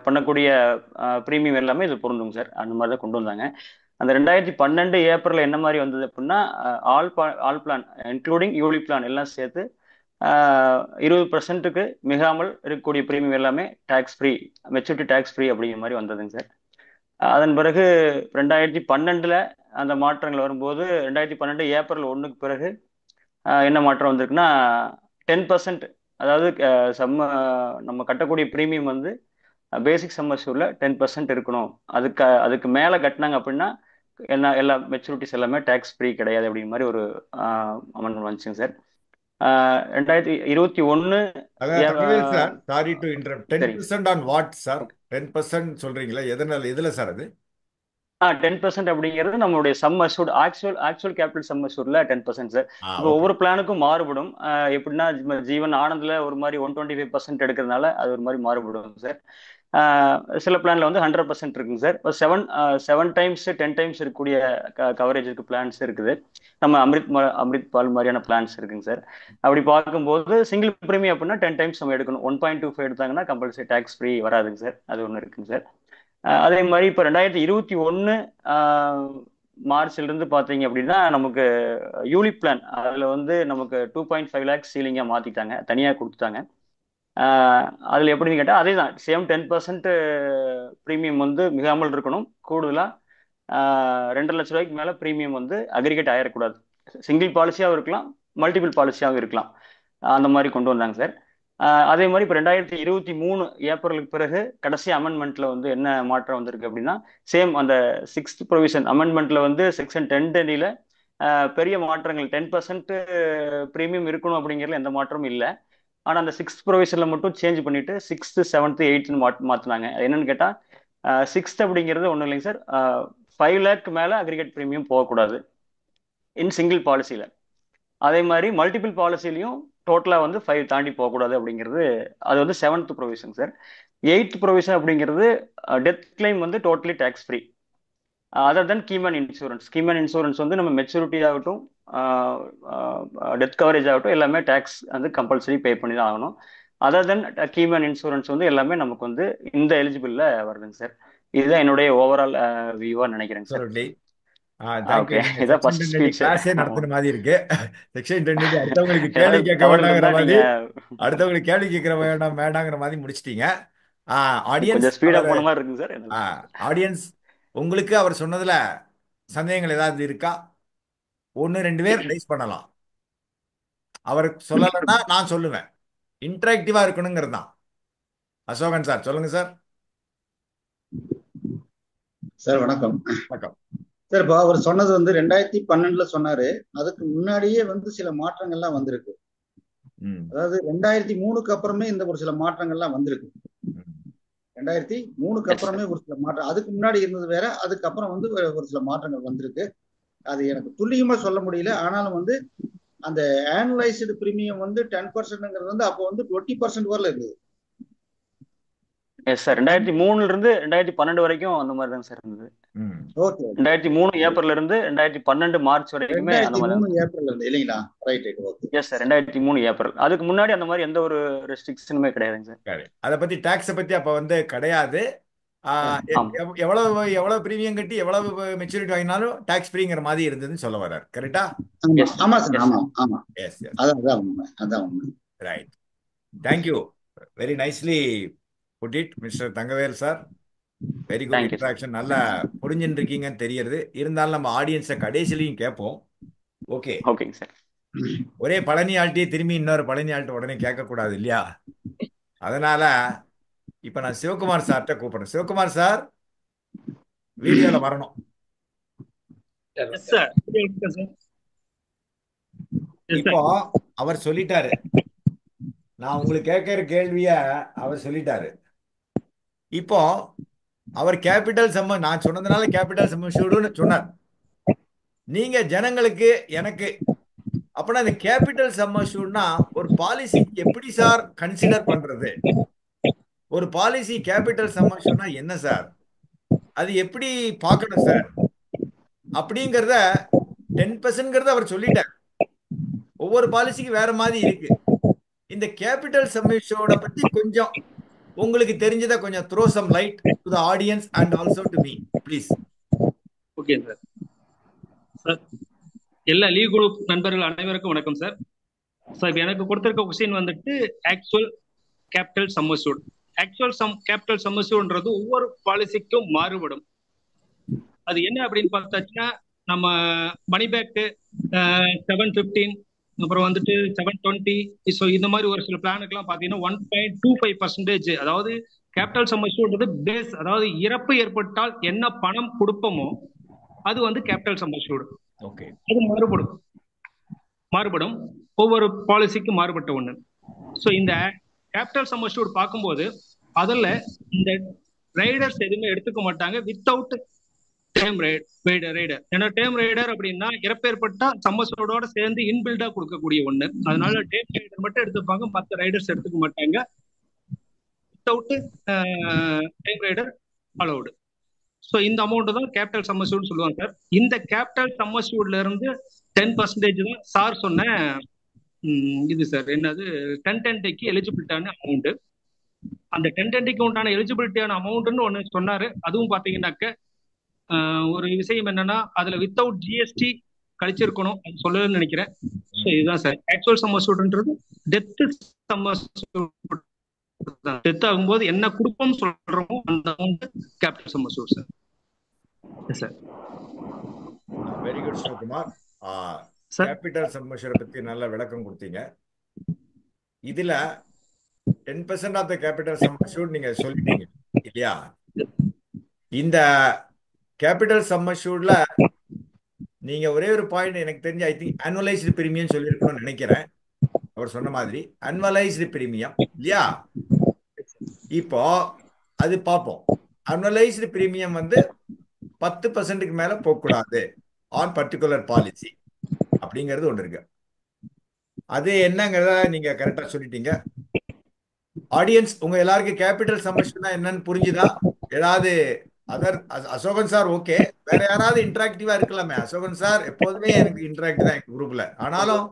பண்ணக்கூடிய ப்ரீமியம் எல்லாமே இது பொருந்துங்க சார். அந்த மாதிரி தான் கொண்டு வந்தாங்க. அந்த 2012 ஏப்ரல் என்ன மாதிரி வந்தது அப்படின்னா, all plan including ULIP plan எல்லாம் சேர்த்து 20%க்கு மிகாமல் இருக்கக்கூடிய ப்ரீமியம் எல்லாமே tax free, maturity tax free அப்படிங்கிற மாதிரி வந்ததுங்க சார். அதன் பிறகு 2012 அந்த மாற்றங்கள் வரும்போது 2012 ஏப்ரல் 1க்கு பிறகு என்ன மாற்றம் வந்திருக்குன்னா 10%, அதாவது நம்ம கட்டக்கூடிய ப்ரீமியம் பேசிக் சம் அஷ்யூர்ல 10% இருக்கணும். அதுக்கு மேல கட்டினாங்க அப்படின்னா எல்லா மெச்சூரிட்டிஸ் எல்லாமே டேக்ஸ் ஃப்ரீ கிடையாது அப்படிங்கிற மாதிரி ஒரு அமெண்ட்மெண்ட் வந்துச்சுங்க sir. 2021 Thangavel sir, sorry to interrupt. சரி 10% ஆன் வாட் சார்? 10% சொல்றீங்களா? எதுல சார் அது? 10% அப்படிங்கிறது நம்மளுடைய sum assured actual capital sum அஷ்யூர்ட்ல 10% சார். இப்போ ஓகே. ஒவ்வொரு பிளானுக்கும் மாறுபடும். எப்படின்னா ஜீவன் ஆனந்த்ல ஒரு மாதிரி 125% எடுக்கிறதுனால அது ஒரு மாதிரி மாறுபடும் சார். சில பிளான்ல வந்து 100% இருக்குங்க சார். இப்போ 7 டைம்ஸ் 10 டைம்ஸ் இருக்கக்கூடிய கவரேஜ் இருக்கு பிளான்ஸ் இருக்குது. நம்ம அம்ரித் பால் மாதிரியான பிளான்ஸ் இருக்குங்க சார். அப்படி பார்க்கும்போது சிங்கிள் பிரீமியம் அப்படின்னா 10 டைம்ஸ் நம்ம எடுக்கணும். 1.25 எடுத்தாங்கன்னா கம்பல்சரி டேக்ஸ் ஃப்ரீ வராதுங்க சார். அது ஒன்று இருக்குங்க சார். அதே மாதிரி இப்போ 2021 மார்ச்ல இருந்து பார்த்தீங்க அப்படின்னா நமக்கு யூலிப் பிளான் அதில் வந்து நமக்கு 2.5 lakhs சீலிங்காக மாற்றிட்டாங்க, தனியாக கொடுத்துட்டாங்க. அதில் எப்படின்னு கேட்டால் அதே தான், சேம் 10% ப்ரீமியம் வந்து மிகாமல் இருக்கணும். கூடுதலாக 2.5 லட்ச ரூபாய்க்கு மேலே ப்ரீமியம் வந்து அக்ரிகேட் ஆகிடக்கூடாது. சிங்கிள் பாலிசியாகவும் இருக்கலாம், மல்டிபிள் பாலிசியாகவும் இருக்கலாம். அந்த மாதிரி கொண்டு வந்தாங்க சார். அதே மாதிரி இப்போ 2023 ஏப்ரலுக்கு பிறகு கடைசி அமெண்ட்மெண்ட்ல வந்து என்ன மாற்றம் வந்திருக்கு அப்படின்னா, சேம் அந்த 6th ப்ரொவிஷன் அமெண்ட்மெண்ட்ல வந்து செக்ஷன் 10(10)ல பெரிய மாற்றங்கள் 10% ப்ரீமியம் இருக்கணும் அப்படிங்கிறதுல எந்த மாற்றமும் இல்லை. ஆனால் அந்த 6th ப்ரொவிஷன்ல மட்டும் சேஞ்ச் பண்ணிட்டு 6th 7th 8th மாற்றினாங்க. என்னன்னு கேட்டால் 6th அப்படிங்கிறது ஒன்றும் இல்லைங்க சார், 5 lakh மேலே அக்ரிகேட் ப்ரீமியம் போகக்கூடாது இன் சிங்கிள் பாலிசியில். அதே மாதிரி மல்டிபிள் பாலிசிலையும் டோட்டலாக வந்து 5 தாண்டி போகக்கூடாது அப்படிங்கிறது அது வந்து 7th provision sir. 8th provision அப்படிங்கிறது டெத் கிளைம் வந்து டோட்டலி டேக்ஸ் ஃப்ரீ அதர் தென் கீமேன் இன்சூரன்ஸ். கீமேன் இன்சூரன்ஸ் வந்து நம்ம மெச்சூரிட்டி ஆகட்டும் டெத் கவரேஜ் ஆகட்டும் எல்லாமே டேக்ஸ் வந்து கம்பல்சரி பே பண்ணி தான் ஆகணும். அதர் தென் கீமேன் இன்சூரன்ஸ் வந்து எல்லாமே நமக்கு வந்து இந்த எலிஜிபிள்ல வருதுங்க சார். இதுதான் என்னுடைய ஓவரால் வியூவா நினைக்கிறேங்க சார். தேங்க்யூ. ஓகே, நீங்க இதான் செக்ஷன் ஃபர்ஸ்ட் 10 ஸ்பீச். கிளாஸே நடத்துன மாதிரி இருக்கு. செக்ஷன் 10 அடுத்தவங்களுக்கு கேள்வி கேட்க வேண்டாங்கிற மாதிரி, அடுத்தவங்களுக்கு கேள்வி கேட்கிற வேண்டாங்கிற மாதிரி முடிச்சிட்டீங்க. ஆடியன்ஸ் கொஞ்சம் ஸ்பீடா போன மாதிரி இருக்குங்க சார். ஆடியன்ஸ் உங்களுக்கு அவர் சொன்னதுல சந்தேகங்கள் ஏதாவது இருக்கா? 1-2 பேர் ரைஸ் பண்ணலாம். அவர் சொல்லலைன்னா நான் சொல்லுவேன். இன்டராக்டிவா இருக்கணுங்கிறது தான். அசோகன் சார் சொல்லுங்க சார். சார் வணக்கம். வணக்கம் சார். இப்போ அவர் சொன்னது வந்து 2012 சொன்னாரு. அதுக்கு முன்னாடியே வந்து சில மாற்றங்கள்லாம் வந்திருக்கு. அதாவது 2003க்கு அப்புறமே இந்த ஒரு சில மாற்றங்கள்லாம் வந்திருக்கு. 2003க்கு அப்புறமே ஒரு சில மாற்றம், அதுக்கு முன்னாடி இருந்தது வேற, அதுக்கப்புறம் வந்து ஒரு சில மாற்றங்கள் வந்திருக்கு. அது எனக்கு துல்லியமா சொல்ல முடியல. ஆனாலும் வந்து அந்த ஆனுவலைஸ்டு பிரீமியம் வந்து 10%ங்கிறது வந்து அப்போ வந்து 20% வரல இருக்குது. எஸ் சார், 2003ல இருந்து 2012 வரைக்கும் அந்த மாதிரி தான் சார் இருந்தது. ஓகே. 2003 ஏப்ரல் இருந்து 2012 மார்ச் வரைக்குமே அந்த மாதிரி 2003 ஏப்ரல் இருந்து இல்லைங்களா? Right right. Okay. Yes sir, 2003 April. அதுக்கு முன்னாடி அந்த மாதிரி எந்த ஒரு ரெஸ்ட்ரிக்ஷனுமே கிடையாதுங்க சார். அதை பத்தி டாக்ஸை பத்தி அப்ப வந்து கிடையாது. எவ்வளவு பிரீமியம் கட்டி எவ்வளவு மெச்சூரிட்டி வாங்கினாலும் டாக்ஸ் ஃப்ரீங்கிற மாதிரி இருந்ததுன்னு சொல்ல வர்றாரு. கரெக்டா? ஆமா சார். ஆமா ஆமா. Yes yes. அதான் உண்மை. அதான் உண்மை. Right. Thank you. Very nicely put it mister Thangavel sir. Very good interaction. நல்லா புரிஞ்சுட்டு இருக்கீங்கன்னு தெரியுது. இருந்தாலும் நம்ம ஆடியன்ஸை கடைசிலையும் கேட்போம். ஓகே ஓகேங்க சார். ஒரே பழனி ஆள்கிட்டயே திரும்பி இன்னொரு பழனி ஆள்கிட்ட உடனே கேட்கக்கூடாது இல்லையா? அதனால இப்ப நான் சிவகுமார் சார்கிட்ட கூப்பிடுறேன். சிவகுமார் சார் வீடியோல வரணும். இப்போ அவர் சொல்லிட்டாரு, நான் உங்களுக்கு கேட்கிற கேள்விய அவர் சொல்லிட்டாரு. இப்போ அவர் கேபிட்டல் சம்ம நான் சொன்னதுனால கேபிட்டல் சம்ம ஷூடுன்னு சொன்னார். நீங்க ஜனங்களுக்கு எனக்கு அப்படின்னா இந்த கேபிட்டல் சம்ம ஷூட்னா ஒரு பாலிசி எப்படி சார் கன்சிடர் பண்றது? ஒரு பாலிசி கேபிட்டல் சம்ம ஷூட்னா என்ன சார்? அது எப்படி பார்க்கணும் சார் அப்படிங்கிறத 10%ங்கிறத அவர் சொல்லிட்டார். ஒவ்வொரு பாலிசிக்கு வேற மாதிரி இருக்கு. இந்த கேபிட்டல் சம்மேஷனோட பத்தி கொஞ்சம் உங்களுக்கு தெரிஞ்சதை கொஞ்சம் throw some light to the audience and also to me please. Okay sir. Sir எல்லா லீக் குரூப் நண்பர்கள் அனைவருக்கும் வணக்கம் சார். சார் எனக்கு கொடுத்திருக்க கொஸ்டின் வந்துட்டு actual capital sum assured. Actual capital sum அஷ்யூர்ட்ன்றது ஒவ்வொரு பாலிசிக்கும் மாறுபடும். அது என்ன அப்படின்னு பார்த்தாச்சுன்னா நம்ம மணி பேக்கு 715 அப்புறம் வந்துட்டு 720 ஸோ இந்த மாதிரி ஒரு சில பிளானுக்குலாம் பார்த்தீங்கன்னா 1.25%, அதாவது கேபிட்டல் சம் அஷ்யூர்டு பேஸ், அதாவது இறப்பு ஏற்பட்டால் என்ன பணம் கொடுப்போமோ அது வந்து கேபிட்டல் சம் அஷ்யூர்டு. ஓகே. அது மாறுபடும் ஒவ்வொரு பாலிசிக்கும் மாறுபட்ட ஒண்ணு. ஸோ இந்த கேபிட்டல் சம் அஷ்யூர்டு பார்க்கும்போது அதில் இந்த ரைடர்ஸ் எதுவுமே எடுத்துக்க மாட்டாங்க வித்தவுட் டேர்ம் ரைடர். ஏன்னா டேர்ம் ரைடர் அப்படின்னா இறப்பேற்பட்டா சம்மசோடோட சேர்ந்து இன்பில்டா கொடுக்கக்கூடிய ஒண்ணு. அதனால டேர்ம் ரைடர் மட்டும் எடுத்துப்பாங்க, மற்ற ரைடர்ஸ் எடுத்துக்க மாட்டாங்க. Without term rider allowed. So இந்த அமௌண்ட் தான் கேபிட்டல் சம்மஸ்யூர்டு சொல்லுவாங்க சார். இந்த கேபிட்டல் சம்மஸ்யூர்ட்ல இருந்து 10% தான் சார் சொன்ன இது சார் என்னது 1010க்கு எலிஜிபிலிட்டான அமௌண்ட். அந்த 1010க்கு உண்டான எலிஜிபிலிட்டியான அமௌண்ட்னு ஒன்று சொன்னாரு. அதுவும் பார்த்தீங்கன்னாக்க ஒரு விஷயம் என்னன்னா அதுல வித்தவுட் ஜிஎஸ்டி கழிச்சிருக்கணும், அது சொல்லலன்னு நினைக்கிறேன். ஸோ இதுதான் சார் ஆக்சுவல் சம்மஸ்யூர்டுன்றது. டெத் சம்மஸ்யூர்டு, டெத் ஆகும்போது என்ன கொடுப்போம்னு சொல்றோமோ அந்த amount capital sum assured sir. Sir very good Sivakumar. Sir capital சம்மஸ்யூர்டை பத்தி நல்ல விளக்கம் கொடுத்தீங்க. இதுல 10% of the capital sum assured நீங்க சொல்லிட்டீங்க இல்லையா? இந்த கேபிட்டல் சம் அஷ்யூர்ட்ல நீங்க ஒரே ஒரு பாயிண்ட் எனக்கு தெரிஞ்சு ஐ திங்க் அனுவலைஸ்டு பிரீமியம் சொல்லியிருக்கணும்னு நினைக்கிறேன். அவர் சொன்ன மாதிரி அனுவலைஸ்டு பிரீமியம் இல்லையா? இப்போ அது பார்ப்போம். அனுவலைஸ்டு பிரீமியம் வந்து 10%க்கு மேல போகக்கூடாது ஆன் பர்டிகுலர் பாலிசி அப்படிங்கிறது ஒன்று இருக்கு. அது என்னங்கிறத நீங்க கரெக்டா சொல்லிட்டீங்க. ஆடியன்ஸ் உங்க எல்லாருக்கும் கேபிட்டல் சம்மர்ஷன் என்னன்னு புரிஞ்சுதா? ஏதாவது அதர் அசோகன் சார் ஓகே, வேற யாராவது இன்டராக்டிவா இருக்கலாமே? அசோகன் சார் எப்போதுமே எனக்கு இன்டராக்டிவ் தான் எங்க குரூப்ல. ஆனாலும்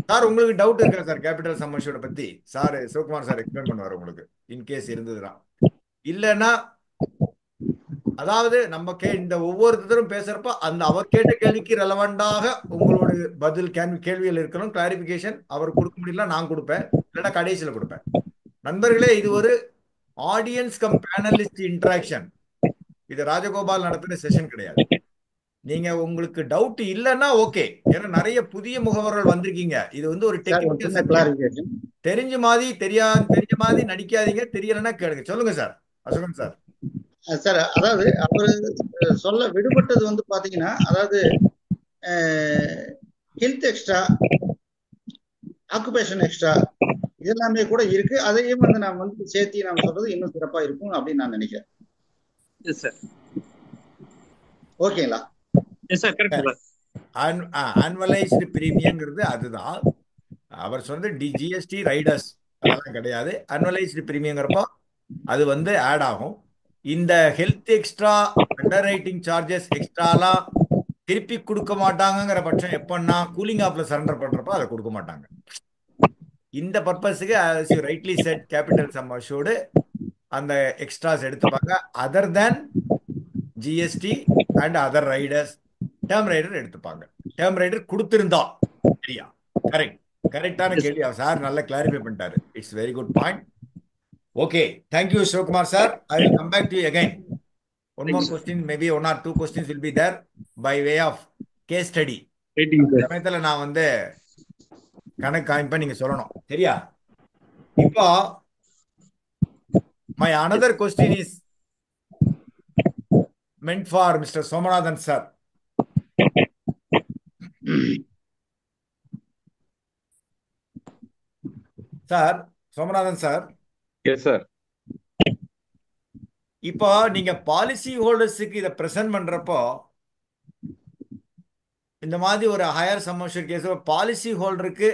சார் உங்களுக்கு டவுட் இருக்கா சார் கேபிட்டல் சம்மர்ஷோட பத்தி? சார் சிவகுமார் சார் எக்ஸ்பிளைன் பண்ணுவார் உங்களுக்கு இன்கேஸ் இருந்ததுன்னா. இல்லைன்னா அதாவது நம்ம இந்த ஒவ்வொருத்தரும் பேசுறப்ப அந்த அவர் கேட்ட கேள்விக்கு ரெலவெண்டாக உங்களோட பதில் கேள்விகள் இருக்கணும், கிளாரிபிகேஷன் அவர் கொடுக்க முடியல நான் கொடுப்பேன், இல்லைன்னா கடைசியில் கொடுப்பேன். நண்பர்களே, இது ஒரு ஆடியன்ஸ் கம் பேனலிஸ்ட் இன்டராக்ஷன். இது ராஜகோபால் நடத்துற செஷன் கிடையாது. நீங்க உங்களுக்கு டவுட் இல்லைன்னா ஓகே, ஏன்னா நிறைய புதிய முகவர்கள் வந்திருக்கீங்க. இது வந்து ஒரு டெக்னிக்கல் தெரிஞ்ச மாதிரி தெரிஞ்ச மாதிரி நடிக்காதீங்க, தெரியலன்னா கேளுங்க. சொல்லுங்க சார் அசோகன் சார். சார் அதாவது அவரு சொல்ல விடுபட்டது வந்து பாத்தீங்கன்னா, அதாவது ஹெல்த் எக்ஸ்ட்ரா, ஆக்குபேஷன் எக்ஸ்ட்ரா இதெல்லாமே கூட இருக்கு. அதையும் வந்து நாம் வந்து சேர்த்து நாம் சொல்றது இன்னும் சிறப்பா இருக்கும் அப்படின்னு நான் நினைக்கிறேன். ஓகேங்களா? ஆனுவலைஸ்டு பிரீமியம்ங்கிறது அதுதான் அவர் சொன்னது. ஜிஎஸ்டி ரைடர்ஸ் அதெல்லாம் கிடையாது. ஆனுவலைஸ்டு பிரீமியங்கிறப்போ அது வந்து ஆட் ஆகும். இந்த health extra, underwriting charges எக்ஸ்ட்ராலாம் திருப்பி கொடுக்க மாட்டாங்கிற பட்சம் எப்பன்னா கூலிங் ஆஃப்ல சரண்டர் பண்றப்போ அதை கொடுக்க மாட்டாங்க. இந்த பர்பஸுக்கு rightly set capital sum assured அந்த எக்ஸ்ட்ராஸ் எடுத்துப்பாங்க. Other than GST and other riders term rider எடுத்துப்பாங்க. டேர்ம் ரைடர் கொடுத்திருந்தா சரியா? கரெக்டான கேள்வி சார் நல்லா கிளாரிஃபை பண்ணிட்டாரு. It's very good point. Okay, thank you Sivakumar sir. I will come back to you again. One more question, maybe 1 or 2 questions will be there by way of case study. சமயத்துல நான் வந்து கணக்கு காமிப்பேன், நீங்க சொல்லணும் சரியா? இப்போ my another question is meant for Mr. Somanathan sir. Sir Somanathan sir. Yes sir. இப்போ நீங்க பாலிசி ஹோல்டர்ஸுக்கு இதை பிரசன்ட் பண்றப்போ இந்த மாதிரி ஒரு ஹையர் சம்மர்ஷியல் கேஸ் பாலிசி ஹோல்டருக்கு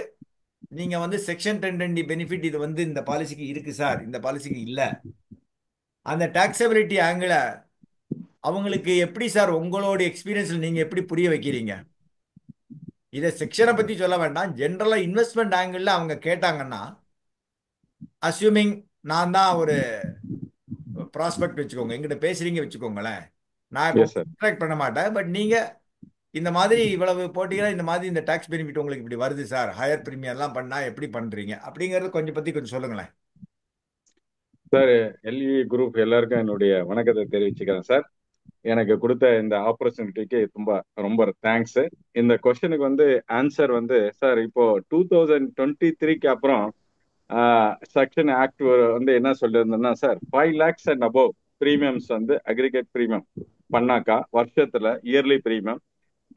நீங்க வந்து செக்ஷன் 1020 பெனிஃபிட் இது வந்து இந்த பாலிசிக்கு இருக்கு சார், இந்த பாலிசிக்கு இல்ல, அந்த டாக்ஸபிலிட்டி ஆங்கிள அவங்களுக்கு எப்படி சார் உங்களோட எக்ஸ்பீரியன்ஸ்ல நீங்க எப்படி புரிய வைக்கிறீங்க? இதை செக்ஷனை பத்தி சொல்ல வேண்டாம், ஜென்ரலா இன்வெஸ்ட்மெண்ட் ஆங்கிள் அவங்க கேட்டாங்கன்னா, அஸ்யூமிங் நான் தான் ஒரு ப்ராஸ்பெக்ட் வச்சுக்கோங்க, எங்கிட்ட பேசுறீங்க வச்சுக்கோங்களேன், நான் இப்போ கான்ட்ராக்ட் பண்ண மாட்டேன், பட் நீங்க இந்த மாதிரி இவ்வளவு போட்டீங்கன்னா இந்த மாதிரி இந்த டாக்ஸ் பெனிஃபிட் உங்களுக்கு இப்படி வருது சார், ஹையர் பிரீமியம் எல்லாம் பண்ணா எப்படி பண்றீங்க அப்படிங்கறது கொஞ்சம் சொல்லுங்களேன் சார். எல்இ குரூப் எல்லாருக்கும் என்னுடைய வணக்கத்தை தெரிவிச்சுக்கிறேன் சார். எனக்கு கொடுத்த இந்த ஆப்பர்ச்சுனிட்டிக்கு ரொம்ப தேங்க்ஸ். இந்த கொஸ்டினுக்கு வந்து ஆன்சர் வந்து சார், இப்போ 2023க்கு அப்புறம் செக்ஷன் ஆக்ட் வந்து என்ன சொல்லியிருந்தேன்னா sir 5 lakhs and above premiums வந்து அக்ரிகேட் ப்ரீமியம் பண்ணாக்கா வருஷத்துல இயர்லி ப்ரீமியம்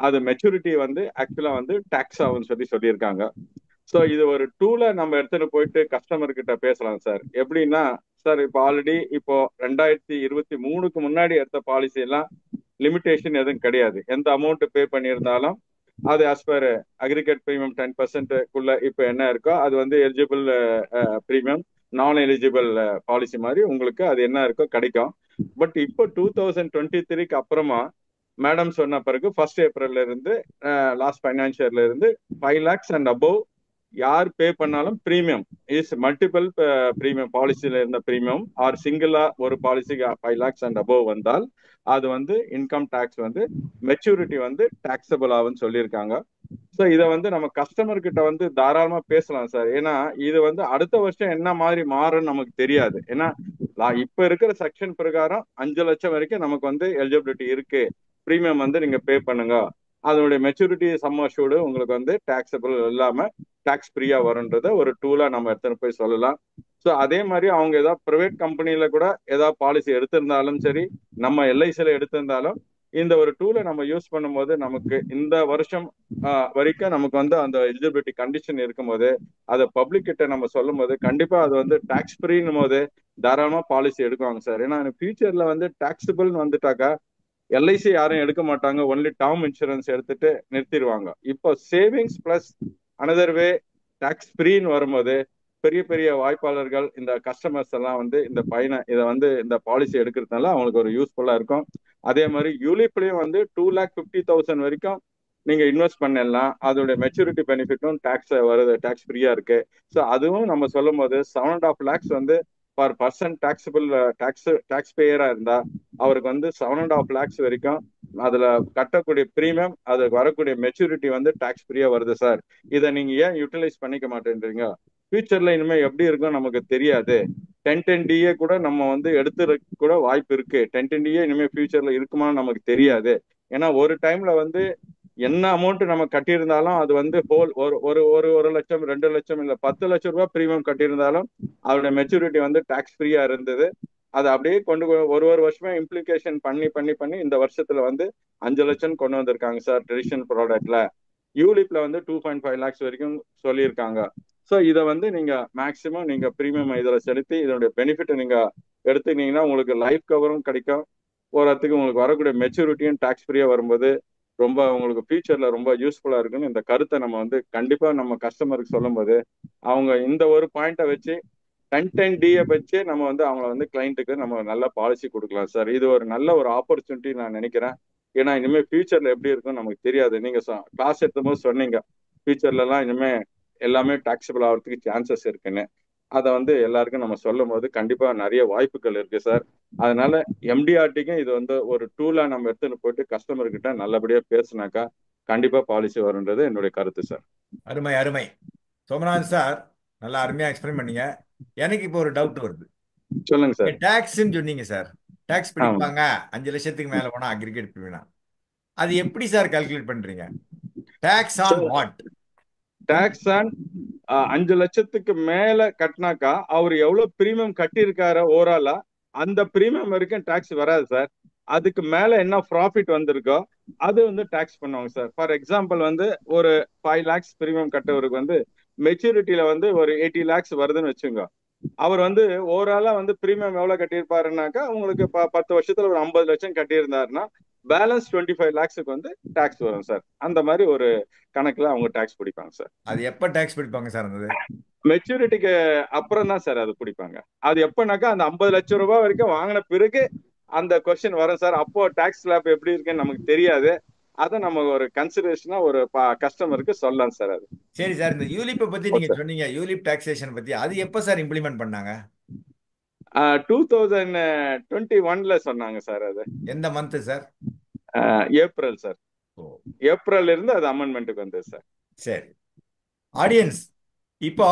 அது மெச்சூரிட்டி வந்து ஆக்சுவலா வந்து டாக்ஸ் ஆகும்னு சொல்லியிருக்காங்க. ஸோ இது ஒரு டூல நம்ம எடுத்துட்டு போயிட்டு கஸ்டமர் கிட்ட பேசலாம் சார். எப்படின்னா சார் இப்போ ஆல்ரெடி இப்போ 2023க்கு முன்னாடி எடுத்த பாலிசி எல்லாம் லிமிடேஷன் எதுவும் கிடையாது. எந்த அமௌண்ட் பே பண்ணியிருந்தாலும் அது as per அக்ரிகேட் ப்ரீமியம் 10%க்குள்ள இப்போ என்ன இருக்கோ அது வந்து எலிஜிபிள் ப்ரீமியம், நான் எலிஜிபிள் பாலிசி மாதிரி உங்களுக்கு அது என்ன இருக்கோ கிடைக்கும். பட் இப்போ 2023க்கு அப்புறமா மேடம் சொன்ன பிறகு 1st ஏப்ரல்ல இருந்து லாஸ்ட் ஃபைனான்சியர்ல இருந்து 5 lakhs அண்ட் above யார் பே பண்ணாலும் ப்ரீமியம் இஸ் மல்டிபிள் ப்ரீமியம் பாலிசியில இருந்த ப்ரீமியம் ஆர் சிங்கிளா ஒரு பாலிசிக்கு 5 lakhs அண்ட் above வந்தால் அது வந்து இன்கம் டேக்ஸ் வந்து மெச்சூரிட்டி வந்து டாக்ஸபிள் ஆகும்னு சொல்லியிருக்காங்க. ஸோ இதை வந்து நம்ம கஸ்டமர் கிட்ட வந்து தாராளமா பேசலாம் சார். ஏன்னா இது வந்து அடுத்த வருஷம் என்ன மாதிரி மாறும்னு நமக்கு தெரியாது. ஏன்னா இப்ப இருக்கிற செக்ஷன் பிரகாரம் 5 லட்சம் வரைக்கும் நமக்கு வந்து எலிஜிபிலிட்டி இருக்கு. ப்ரீமியம் வந்து நீங்க பே பண்ணுங்க, அதனுடைய மெச்சூரிட்டி சம் அஷ்யூர்டு உங்களுக்கு வந்து டாக்ஸபிள் இல்லாம டாக்ஸ் ஃப்ரீயா வரும்ன்றத ஒரு டூலா நம்ம எடுத்துன்னு போய் சொல்லலாம். ஸோ அதே மாதிரி அவங்க ஏதாவது ப்ரைவேட் கம்பெனில கூட ஏதாவது பாலிசி எடுத்திருந்தாலும் சரி, நம்ம எல்ஐசியில எடுத்திருந்தாலும் இந்த ஒரு டூலை நம்ம யூஸ் பண்ணும்போது நமக்கு இந்த வருஷம் வரைக்கும் நமக்கு வந்து அந்த எலிஜிபிலிட்டி கண்டிஷன் இருக்கும்போது அதை பப்ளிக் கிட்ட நம்ம சொல்லும் போது கண்டிப்பா அது வந்து டாக்ஸ் ஃப்ரீன்னும் போது தாராளமா பாலிசி எடுக்குவாங்க சார். ஏன்னா ஃபியூச்சர்ல வந்து டாக்ஸபிள்னு வந்துட்டாக்கா எல்ஐசி யாரும் எடுக்க மாட்டாங்க, ஒன்லி டேர்ம் இன்சூரன்ஸ் எடுத்துட்டு நிறுத்திடுவாங்க. இப்போ savings plus another way tax ஃப்ரீன்னு வரும்போது பெரிய பெரிய வாய்ப்பாளர்கள் இந்த கஸ்டமர்ஸ் எல்லாம் வந்து இந்த பயனை இதை வந்து இந்த பாலிசி எடுக்கிறதுனால அவங்களுக்கு ஒரு யூஸ்ஃபுல்லா இருக்கும். அதே மாதிரி யூலிப்லயும் வந்து 2,50,000 வரைக்கும் நீங்க இன்வெஸ்ட் பண்ணலாம். அதோட மெச்சூரிட்டி பெனிஃபிட்டும் டாக்ஸ் வருது, டாக்ஸ் ஃப்ரீயா இருக்கு. ஸோ அதுவும் நம்ம சொல்லும் போது 7.5 lakhs வந்து பர் பர்சன் டாக்ஸபிள் டாக்ஸ் பேயரா இருந்தா அவருக்கு வந்து 7.5 lakhs வரைக்கும் அதுல கட்டக்கூடிய ப்ரீமியம் அதுக்கு வரக்கூடிய மெச்சூரிட்டி வந்து டாக்ஸ் ஃப்ரீயா வருது சார். இதை நீங்க ஏன் யூட்டிலைஸ் பண்ணிக்க மாட்டேன்றீங்க? ஃபியூச்சர்ல இனிமே எப்படி இருக்கும் நமக்கு தெரியாது. 1010DA கூட நம்ம வந்து எடுத்துறதுக்கு கூட வாய்ப்பு இருக்கு. 1010DA இனிமே ஃபியூச்சர்ல இருக்குமான்னு நமக்கு தெரியாது. ஏன்னா ஒரு டைம்ல வந்து என்ன அமௌண்ட் நம்ம கட்டியிருந்தாலும் அது வந்து ஹோல் ஒரு ஒரு ஒரு 1 லட்சம் 2 லட்சம் இல்ல 10 லட்சம் ரூபாய் ப்ரீமியம் கட்டியிருந்தாலும் அதோட மெச்சூரிட்டி வந்து டாக்ஸ் ஃப்ரீயா இருந்தது. அதை அப்படியே ஒரு வருஷமா இம்ப்ளிகேஷன் பண்ணி பண்ணி பண்ணி இந்த வருஷத்துல வந்து 5 லட்சம் கொண்டு வந்திருக்காங்க சார். ட்ரெடிஷனல் ப்ராடக்ட்ல யூலிப்ல வந்து 2.5 lakhs வரைக்கும் சொல்லியிருக்காங்க. ஸோ இதை வந்து நீங்க மேக்சிமம் நீங்க ப்ரீமியம் இதில் செலுத்தி இதனுடைய பெனிஃபிட்டை நீங்க எடுத்துக்கிட்டீங்கன்னா உங்களுக்கு லைஃப் கவரும் கிடைக்கும். போறதுக்கு உங்களுக்கு வரக்கூடிய மெச்சூரிட்டியும் டாக்ஸ் ஃப்ரீயா வரும்போது ரொம்ப உங்களுக்கு ஃபியூச்சர்ல ரொம்ப யூஸ்ஃபுல்லா இருக்குன்னு இந்த கருத்தை நம்ம வந்து கண்டிப்பா நம்ம கஸ்டமருக்கு சொல்லும் போது அவங்க இந்த ஒரு பாயிண்ட்டை வச்சு 1010DA வச்சு நம்ம வந்து அவங்களை வந்து கிளைண்ட்டுக்கு நம்ம நல்ல பாலிசி கொடுக்கலாம் சார். இது ஒரு நல்ல ஒரு ஆப்பர்ச்சுனிட்டி நான் நினைக்கிறேன். ஏன்னா இனிமே ஃபியூச்சர்ல எப்படி இருக்குன்னு நமக்கு தெரியாது. நீங்க கிளாஸ் எடுத்தும் போது சொன்னீங்க ஃபியூச்சர்ல எல்லாம் இனிமே எல்லாமே டாக்ஸபிள் ஆகிறதுக்கு சான்சஸ் இருக்குன்னு. அதை வந்து எல்லாருக்கும் நம்ம சொல்லும் போது கண்டிப்பா நிறைய வாய்ப்புகள் இருக்கு சார். அதனால எம்டிஆர்டிக்கும் இது வந்து ஒரு டூலா நம்ம எடுத்துன்னு போயிட்டு கஸ்டமர் கிட்ட நல்லபடியா பேசினாக்கா கண்டிப்பா பாலிசி வரும்ன்றது என்னுடைய கருத்து சார். அருமை அருமை. சோமநாதன் சார் நல்லா அருமையா எக்ஸ்பிளைன் பண்ணீங்க. எனக்கு இப்போ ஒரு டவுட் வருது. சொல்லுங்க சார். டாக்ஸ்ன்னு சொன்னீங்க சார், டாக்ஸ் பிடிப்பாங்க 5 லட்சத்துக்கு மேல போனா அக்ரிகேட் பிரிவினா, அது எப்படி சார் கால்குலேட் பண்றீங்க? Tax on what? Tax on 5 லட்சத்துக்கு மேல கட்டினாக்கா அவர் எவ்வளவு பிரீமியம் கட்டியிருக்காரு ஓவராலா அந்த பிரீமியம் வரைக்கும் டாக்ஸ் வராது சார். அதுக்கு மேல என்ன ப்ராஃபிட் வந்திருக்கோ அது வந்து டாக்ஸ் பண்ணுவாங்க சார். ஃபார் எக்ஸாம்பிள் வந்து ஒரு 5 lakhs பிரீமியம் கட்டவருக்கு வந்து மெச்சூரிட்டியில வந்து ஒரு 80 lakhs வருதுன்னு வச்சுங்க. அவர் வந்து ஓவராலா வந்து பிரீமியம் எவ்வளவு கட்டியிருப்பாருனாக்கா உங்களுக்கு 10 வருஷத்துல ஒரு 50 லட்சம் கட்டியிருந்தாருன்னா பேலன்ஸ் 25 lakhsக்கு வந்து டாக்ஸ் வரும் சார். அந்த மாதிரி ஒரு கணக்குல அவங்க டாக்ஸ் பிடிப்பாங்க சார். அது எப்ப டாக்ஸ் பிடிப்பாங்க சார்? அந்த மெச்சூரிட்டிக்கு அப்புறம் தான் சார் அது பிடிப்பாங்க. அது எப்பனாக்கா அந்த 50 லட்சம் ரூபாய் வரைக்கும் வாங்கின பிறகு அந்த கொஸ்டின் வரும் சார். அப்போ டாக்ஸ் ஸ்லாப் எப்படி இருக்குன்னு நமக்கு தெரியாது. அதை நம்ம ஒரு கன்சிடரேஷனா ஒரு கஸ்டமருக்கு சொல்லலாம் சார். அது சரி சார். இந்த யூலிப்பை பத்தி நீங்க சொன்னீங்க, யூலிப் டாக்ஸேஷன் பத்தி, அது எப்ப சார் இம்ப்ளிமெண்ட் பண்ணாங்க? 2021ல சொன்னாங்க சார். அது எந்த month sir? April sir. April இருந்து அது அமெண்ட்மெண்ட்டுக்கு வந்தது சார். சரி ஆடியன்ஸ், இப்போ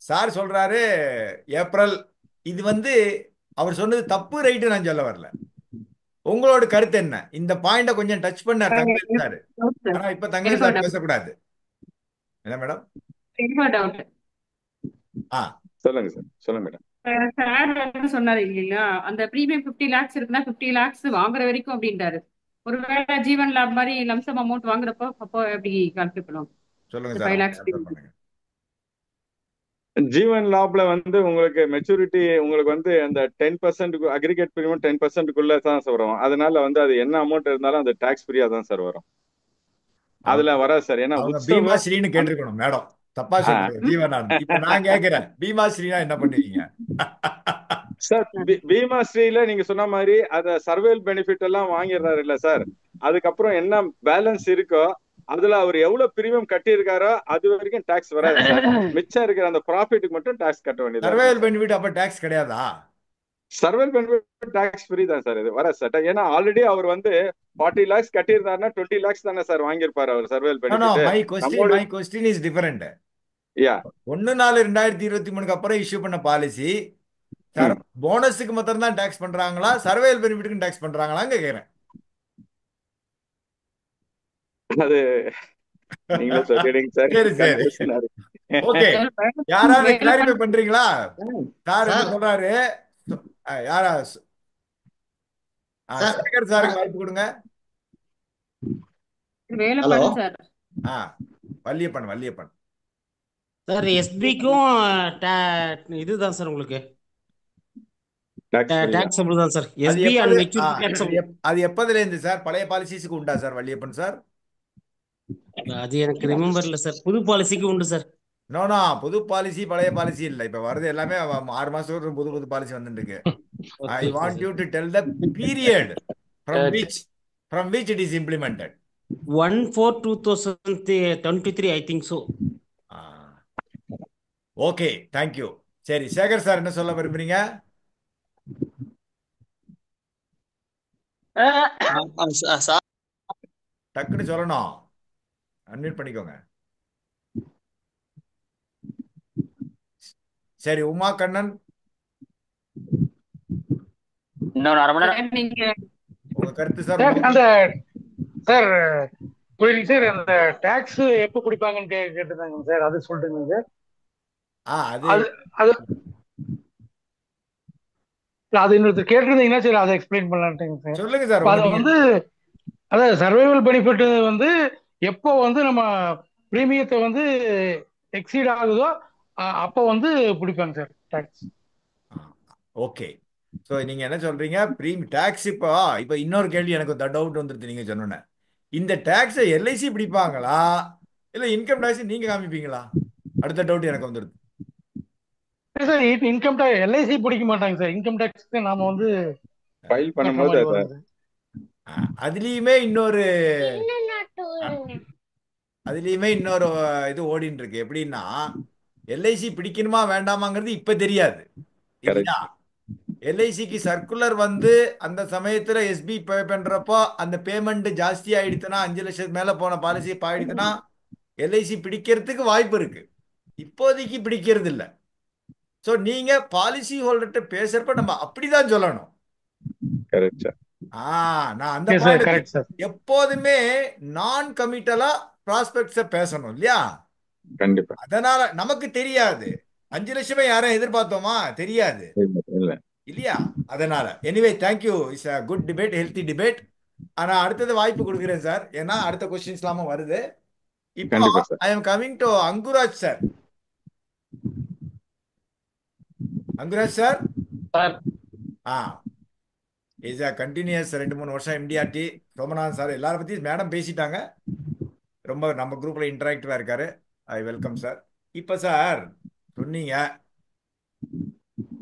சார் சொல்றாரு ஏப்ரல். இது வந்து அவர் சொன்னது தப்பு ரைட்டு நான் சொல்ல வரல. உங்களோட கருத்து என்ன? இந்த பாயிண்ட கொஞ்சம் டச் பண்ணார் தங்கவேல் சார். ஆனா இப்ப தங்கவேல் சார் பேசக்கூடாது. என்ன மேடம்? சொல்லுங்க சார், சொல்லுங்க மேடம். சார் வந்து சொன்னாரு இல்லைங்களா, அந்த பிரீமியம் 50 லேக்ஸ் இருக்குன்னா 50 லேக்ஸ் வாங்குற வரைக்கும் அப்படின்றாரு. ஒருவேளை ஜீவன் லேப் மாதிரி லம்சம் அமௌண்ட் வாங்குறப்போ அப்போ எப்படி கால்குலேட் பண்ணுவாங்க சொல்லுங்க இந்த சார், 5 அவங்க லேக்ஸ் ஆன்சர் பண்ணுங்க. ஜீவன் லாப்ல வந்து உங்களுக்கு மெச்சூரிட்டி உங்களுக்கு வந்து அந்த 10% அக்ரிகேட் பிரீமியம் 10%க்குள்ள தான் சார் வரும். அதனால வந்து அது என்ன அமௌண்ட் இருந்தாலும் அது டாக்ஸ் ஃப்ரீயா தான் சார் வரும். அதுல அவங்க வராது சார். ஏன்னா அவங்க உற்சவ பீமாஸ்ரீன்னு கேட்டிருக்கணும் மேடம். தப்பா ஆ, சொல்றேன் ஜீவனானந்த். இப்ப நான் கேட்கிறேன், பீமாஸ்ரீனா என்ன பண்ணுவீங்க? சார் பீமா ஸ்ரீல நீங்க சொன்ன மாதிரி அத சர்வேல் பெனிஃபிட் எல்லாம் வாங்கிடுறாரு இல்ல சார். அதுக்கப்புறம் என்ன பேலன்ஸ் இருக்கோ அதுல அவர் எவ்வளவு பிரீமியம் கட்டியிருக்காரோ அது வரைக்கும் டாக்ஸ் வராது சார். மிச்சம் இருக்கிற அந்த ப்ராஃபிட்டுக்கு மட்டும் டாக்ஸ் கட்ட வேண்டியதா இருக்கும் சர்வைவல் சார். பெனிஃபிட் அப்ப டாக்ஸ் கிடையாதா? சர்வேல் பெனிஃபிட் டாக்ஸ் ஃப்ரீ தான் சார், இது வராது சார். ஏன்னா ஆல்ரெடி அவர் வந்து 40 லேக்ஸ் கட்டியிருந்தாருன்னா 20 லேக்ஸ் தானே சார் வாங்கியிருப்பாரு அவர் சர்வேல் நோ நோ, பெனிஃபிட். நம்மளுடைய மை கொஸ்டின் இஸ் டிஃபரெண்ட். யா 1/4/2023 அப்புறம் இஷ்யூ பண்ண பாலிசி போனஸுக்கு மாத்திரம் தான் டாக்ஸ் பண்றாங்களா, சர்வைவல் பெனிஃபிட்டுக்கு டாக்ஸ் பண்றாங்களான்னு கேட்கிறேன். அது நீங்களே சொல்லிடுங்க சார். சரி சரி, கன்ஃபியூஷனா இருக்கு. ஓகே. யாராவது கிளாரிஃபை பண்றீங்களா? சார் என்ன சார் சொல்றாரு? யாரா? சார் சேகர் சாருக்கு வாய்ப்பு கொடுங்க. ஹலோ வேலைப்பாடு சார். ஆ, வள்ளியப்பன் வள்ளியப்பன். சார் எஸ்பிக்கும் இதுதான் சார் உங்களுக்கு டாக்ஸ் ஃப்ரீ தான். டாக்ஸபிள் தான் சார். அது எஸ்பி அண்ட் எப்போது மெச்சூரிட்டி டாக்ஸபிள். அது எப்போதுல இருந்து சார்? பழைய பாலிசிஸ்க்கு உண்டா சார் வள்ளியப்பன் சார்? அது எனக்கு ரிமெம்பர் இல்லை சார். புது பாலிசிக்கு உண்டு சார். நோனா, புது பாலிசி பழைய பாலிசி இல்லை. இப்ப வருது எல்லாமே 6 மாசத்துக்கு ஒரு புது புது பாலிசி வந்துட்டு இருக்கு. I okay want sir. You to tell the period from which it is implemented. 1/4/2023 I think so. Okay, thank you. சரி, சேகர் சார் என்ன சொல்ல விரும்புறீங்க? சார் டக்குன்னு சொல்லணும். அன்மியூட் பண்ணிக்கோங்க. சரி, உமா கண்ணன் இன்னொரு அரை மணி நேரம் சார், நீங்க உங்க கருத்து சார். சார் அந்த சார் புரியுது சார். அந்த டாக்ஸ் எப்போ பிடிப்பாங்கன்னு கேட்டுருந்தாங்க சார், அது சொல்லிட்டுங்க சார். அது அது அது அது இன்னொருத்தர் கேட்டிருந்தீங்கன்னா சரி அதை எக்ஸ்பிளைன் பண்ணலான்ட்டுங்க சார். சொல்லுங்க சார். அதை வந்து அதாவது சர்வைவல் பெனிஃபிட் வந்து எப்போ வந்து நம்ம பிரீமியத்தை வந்து எக்ஸீட் ஆகுதோ அப்போ வந்து பிடிப்பாங்க சார் டாக்ஸ். ஓகே. ஸோ நீங்க என்ன சொல்றீங்க? டாக்ஸ் இப்போ இன்னொரு கேள்வி எனக்கு டவுட் வந்துருது. நீங்க சொன்ன இந்த டாக்ஸை எல்ஐசி பிடிப்பாங்களா இல்ல இன்கம் டாக்ஸ் நீங்க காமிப்பீங்களா? அடுத்த டவுட் எனக்கு வந்துருது. சார் இன்கம் டாக்ஸ் எல்ஐசி பிடிக்க மாட்டாங்க சார். இன்கம் டாக்ஸ்க்கு நாம வந்து ஃபைல் பண்ணும்போது அதை அதுலயுமே இன்னொரு இது ஓடின்னு இருக்கு. எப்படின்னா எல்ஐசி பிடிக்கணுமா வேண்டாமாங்கிறது இப்ப தெரியாது இல்லையா? எல்ஐசிக்கு சர்க்குலர் வந்து அந்த சமயத்துல எஸ்பி பே பண்றப்போ அந்த பேமெண்ட் ஜாஸ்தி ஆயிடுச்சுன்னா 5 லட்சத்துக்கு மேல போன பாலிசி ஆயிடுச்சுன்னா எல்ஐசி பிடிக்கிறதுக்கு வாய்ப்பு இருக்கு. இப்போதைக்கு பிடிக்கிறது இல்லை. ஸோ நீங்க பாலிசி ஹோல்டர்கிட்ட பேசுறப்ப நம்ம அப்படிதான் சொல்லணும். நான் அந்த பாயிண்ட் எப்போதுமே நான் கமிட்டலா ப்ராஸ்பெக்ட்ஸ பேசணும் இல்லையா? கண்டிப்பா. அதனால நமக்கு தெரியாது 5 லட்சமே யாரும் எதிர்பார்த்தோமா? தெரியாது இல்லையா? அதனால anyway thank you. It's a good debate, healthy debate. ஆனா அடுத்தது வாய்ப்பு கொடுக்குறேன் சார், ஏன்னா அடுத்த கொஸ்டின்ஸ் எல்லாமே வருது. இப்போ I am coming to Anguraj sir. Anguraj sir is a continuous 2-3 வருஷம் எம்டிஆர்டி. சோமநாதன் சார் எல்லாரும் பத்தி மேடம் பேசிட்டாங்க. ரொம்ப நம்ம குரூப்ல இன்டராக்டிவா இருக்காரு. I welcome sir. இப்ப சார் சொன்னீங்க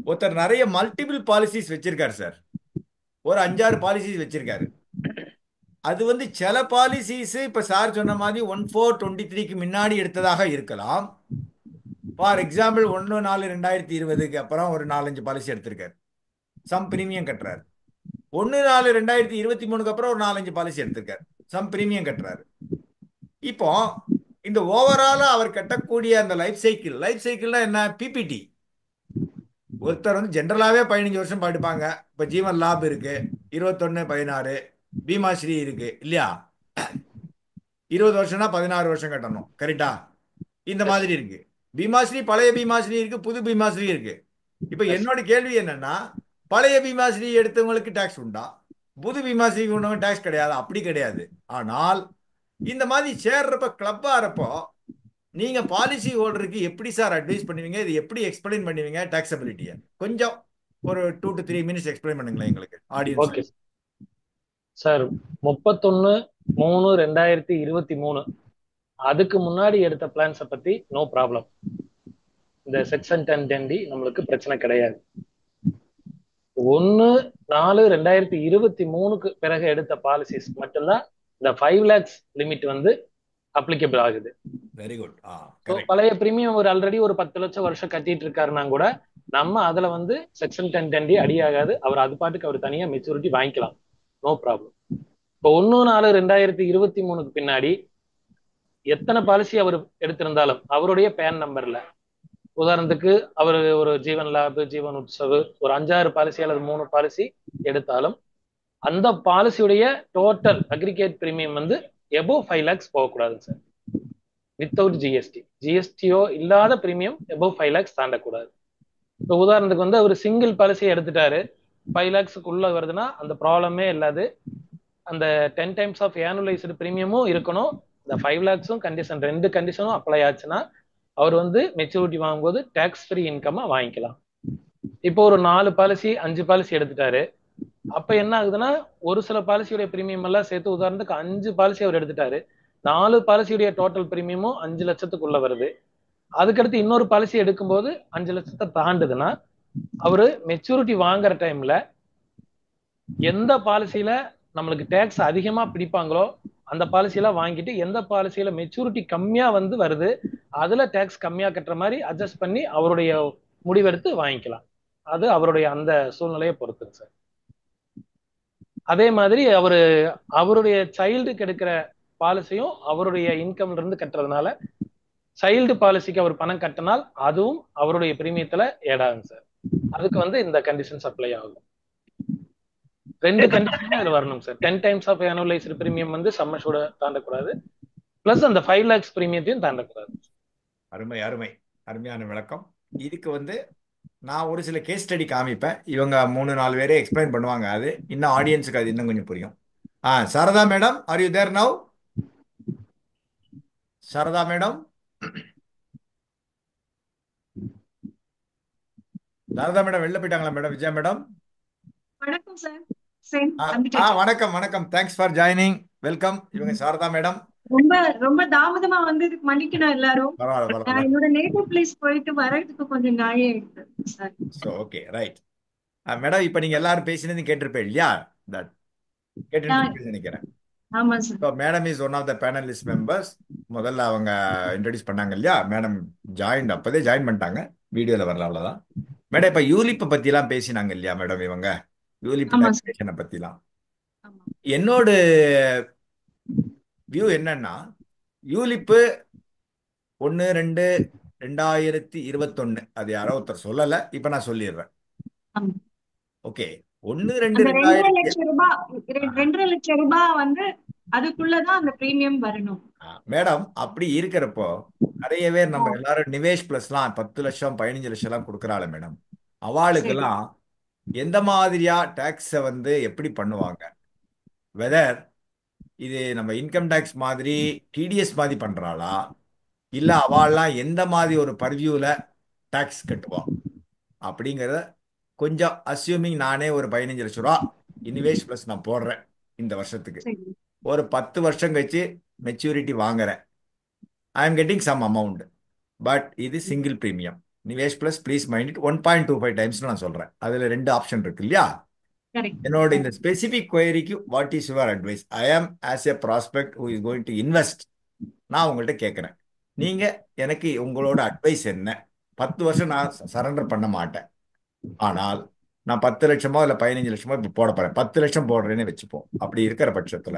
ஒருத்தர் நிறைய மல்டிபிள் பாலிசிஸ் வச்சிருக்காரு சார். ஒரு 5-6 பாலிசிஸ் வச்சிருக்காரு. அது வந்து சில பாலிசிஸ் இப்ப சார் சொன்ன மாதிரி 1/4/23க்கு முன்னாடி எடுத்ததாக இருக்கலாம். ஃபார் எக்ஸாம்பிள் 1/4/2020க்கு அப்புறம் ஒரு 4-5 பாலிசி எடுத்திருக்காரு. சம் பிரீமியம் கட்டுறாரு. 1/4/2023க்கு அப்புறம் ஒரு 4-5 பாலிசி எடுத்திருக்காரு. சம் பிரீமியம் கட்டுறாரு. இப்போ இந்த ஓவராலா அவர் கட்டக்கூடிய அந்த லைஃப் சைக்கிள்னா என்ன? பிபிடி. ஒருத்தர் வந்து ஜென்ரலாவே 15 வருஷம் படிப்பாங்க. இப்ப ஜீவன் லாப் இருக்கு, 21/16, பீமாஸ்ரீ இருக்கு இல்லையா? 20 வருஷம்னா 16 வருஷம் கட்டணும், கரெக்டா? இந்த மாதிரி இருக்கு. பீமாஸ்ரீ பழைய பீமாஸ்ரீ இருக்கு, புது பீமாஸ்ரீ இருக்கு. இப்ப என்னோட கேள்வி என்னன்னா, பழைய பீமாஸ்ரீ எடுத்தவங்களுக்கு டாக்ஸ் உண்டா, புது பீமாஸ்ரீக்கு உண்டவங்க டாக்ஸ் கிடையாது? அப்படி கிடையாது. ஆனால் இந்த மாதிரி சேர்றப்ப கிளப் ஆறப்போ நீங்க பாலிசி ஹோல்டருக்கு எப்படி சார் அட்வைஸ் பண்ணுவீங்க? இது எப்படி எக்ஸ்பிளைன் பண்ணுவீங்க டாக்ஸபிலிட்டியை? கொஞ்சம் ஒரு 2 to 3 minutes எக்ஸ்பிளைன் பண்ணுங்களேன் எங்களுக்கு ஆடியன்ஸ். ஓகே சார், 31/3/2023 அதுக்கு முன்னாடி எடுத்த பிளான்ஸை பத்தி நோ ப்ராப்ளம். இந்த செக்ஷன் 1010D நம்மளுக்கு பிரச்சனை கிடையாது. 1/4/2023க்கு பிறகு எடுத்த பாலிசிஸ் மட்டும்தான் இந்த 5 lakhs லிமிட் வந்து அப்ளிகபிள் ஆகுது. Very good. பழைய பிரீமியம் ஒரு ஆல்ரெடி ஒரு 10 லட்சம் வருஷம் கட்டிட்டு இருக்காருன்னா கூட நம்ம அதுல வந்து செக்ஷன் 1010D அடி ஆகாது. அவர் அது பாட்டுக்கு அவர் தனியா மெச்சூரிட்டி வாங்கிக்கலாம், நோ ப்ராப்ளம். இப்போ 1/4/2023க்கு பின்னாடி எத்தனை பாலிசி அவர் எடுத்திருந்தாலும் அவருடைய பேன் நம்பர்ல, உதாரணத்துக்கு அவர் ஒரு ஜீவன் லாப், ஜீவன் உற்சவ் ஒரு 5-6 பாலிசி அல்லது 3 பாலிசி எடுத்தாலும் அந்த பாலிசியுடைய டோட்டல் அக்ரிகேட் பிரீமியம் வந்து எபோவ் 5 lakhs போகக்கூடாது சார். வித்தவுட் ஜிஎஸ்டியோ இல்லாத பிரீமியம் எபோவ் 5 lakhs தாண்டக்கூடாது. இப்போ உதாரணத்துக்கு வந்து அவர் சிங்கிள் பாலிசி எடுத்துட்டாரு, 5 lakhsக்குள்ள வருதுன்னா அந்த ப்ராப்ளமே இல்லாது. அந்த 10 times ஆஃப் ஆனுவலைஸ்டு பிரீமியமும் இருக்கணும், இந்த 5 lakhsம் கண்டிஷன், 2 கண்டிஷனும் அப்ளை ஆச்சுன்னா அவர் வந்து மெச்சூரிட்டி வாங்கும்போது டேக்ஸ் ஃப்ரீ இன்கம்மா வாங்கிக்கலாம். இப்போ ஒரு 4 பாலிசி 5 பாலிசி எடுத்துட்டாரு, அப்ப என்ன ஆகுதுன்னா ஒரு சில பாலிசியுடைய பிரீமியம் எல்லாம் சேர்த்து, உதாரணத்துக்கு 5 பாலிசி அவர் எடுத்துட்டாரு, 4 பாலிசியுடைய டோட்டல் பிரீமியமும் 5 லட்சத்துக்குள்ள வருது. அதுக்கடுத்து இன்னொரு பாலிசி எடுக்கும்போது 5 லட்சத்தை தாண்டுதுன்னா அவரு மெச்சூரிட்டி வாங்குற டைம்ல எந்த பாலிசியில நம்மளுக்கு டேக்ஸ் அதிகமா பிடிப்பாங்களோ அந்த பாலிசியில வாங்கிட்டு, எந்த பாலிசியில மெச்சூரிட்டி கம்மியா வந்து வருது அதுல டேக்ஸ் கம்மியா கட்டுற மாதிரி அட்ஜஸ்ட் பண்ணி அவருடைய முடிவெடுத்து வாங்கிக்கலாம். அது அவருடைய அந்த சூழ்நிலையை பொறுத்துங்க சார். அதே மாதிரி அவருடைய சைல்டுக்கு எடுக்கிற பாலிசியும் அவருடைய இன்கம்ல இருந்து கட்டுறதுனால சைல்டு பாலிசிக்கு அவர் பணம் கட்டினால் அதுவும் அவருடைய பிரீமியத்துல ஏடாகும் சார். அதுக்கு வந்து இந்த கண்டிஷன்ஸ் அப்ளை ஆகும். 2 கண்டிஷன் அதுல வரணும் sir. 10 times of annualised premium வந்து சம்மஷோட தாண்டக்கூடாது, பிளஸ் அந்த 5 lakhs பிரீமியத்தையும் தாண்டக்கூடாது. அருமை அருமை, அருமையான விளக்கம். இதுக்கு வந்து நான் ஒரு சில கேஸ் ஸ்டடி காமிப்பேன், இவங்க 3-4 பேரே எக்ஸ்பிளைன் பண்ணுவாங்க. அது இன்னும் ஆடியன்ஸுக்கு அது இன்னும் கொஞ்சம் புரியும். Sarada madam, are you there now? Sarada madam, Sarada madam வெளில போயிட்டாங்களா மேடம்? விஜயா மேடம், வணக்கம் சார். வணக்கம் வணக்கம், தேங்க்ஸ் ஃபார் ஜாயினிங், வெல்கம். இவங்க சாரதா மேடம். ரொம்ப ரொம்ப தாமதமா வந்ததுக்கு மன்னிக்கணும் எல்லாரும். பரவாயில்ல பரவாயில்ல. என்னோட நேட்டிவ் பிளேஸ் போயிட்டு வரதுக்கு கொஞ்சம் நாளே இருக்கு சார். Okay right madam. இப்ப நீங்க எல்லாரும் பேசினது கேட்டிருப்பேன் இல்லையா? கேட்டு நினைக்கிறேன். ஆமா sir. Madam is one of the panelist members. முதல்ல அவங்க இன்ட்ரடியூஸ் பண்ணாங்க இல்லையா? மேடம் ஜாயின், அப்பதே ஜாயின் பண்ணிட்டாங்க, வீடியோல வரல, அவ்வளவுதான். மேடம் இப்ப யூலிப்பை பத்தி எல்லாம் பேசினாங்க இல்லையா மேடம்? இவங்க யூலிப் டாக்ஸேஷனை பத்திலாம் என்னோட வியூ என்னன்னா, யூலிப்பு 1/2/2021 அது யாரோ ஒருத்தர் சொல்லல, இப்ப நான் சொல்லிடுறேன். ஓகே, 2.5 லட்சம் ரூபாய் வந்து அதுக்குள்ளதான் அந்த பிரீமியம் வரணும் மேடம். அப்படி இருக்கிறப்போ நிறைய பேர் நம்ம எல்லாரும் நிவேஷ் பிளஸ்லாம் 10 லட்சம் 15 லட்சம் எல்லாம் கொடுக்குறாள் மேடம். அவளுக்கெல்லாம் எந்த மாதிரியா டாக்ஸை வந்து எப்படி பண்ணுவாங்க? வெதர் இது நம்ம இன்கம் டேக்ஸ் மாதிரி டிடிஎஸ் மாதிரி பண்றாளா, இல்ல அவள்லாம் எந்த மாதிரி ஒரு பர்வியூல டாக்ஸ் கட்டுவா அப்படிங்கிறத கொஞ்சம் அஸ்யூமிங் நானே ஒரு 15 லட்சம் ரூபா இன்வெஸ்ட் பிளஸ் நான் போடுறேன் இந்த வருஷத்துக்கு, ஒரு 10 வருஷம் கழிச்சு மெச்சூரிட்டி வாங்குறேன், I am getting some amount, but இது single premium. Nivesh plus please mind it 1.25 times நான் சொல்றேன். அதுல 2 ஆப்ஷன் இருக்கு இல்லையா? என்னோட இந்த ஸ்பெசிபிக் குவரிக்கு what is your advice? I am as a prospect who is going to invest. நான் உங்கள்கிட்ட கேட்குறேன், நீங்க எனக்கு உங்களோட அட்வைஸ் என்ன? 10 வருஷம் நான் சரண்டர் பண்ண மாட்டேன், ஆனால் நான் 10 லட்சமோ இல்லை 15 லட்சமோ இப்போ போட போறேன், 10 லட்சம் போடுறேன்னு வச்சுப்போம். அப்படி இருக்கிற பட்சத்துல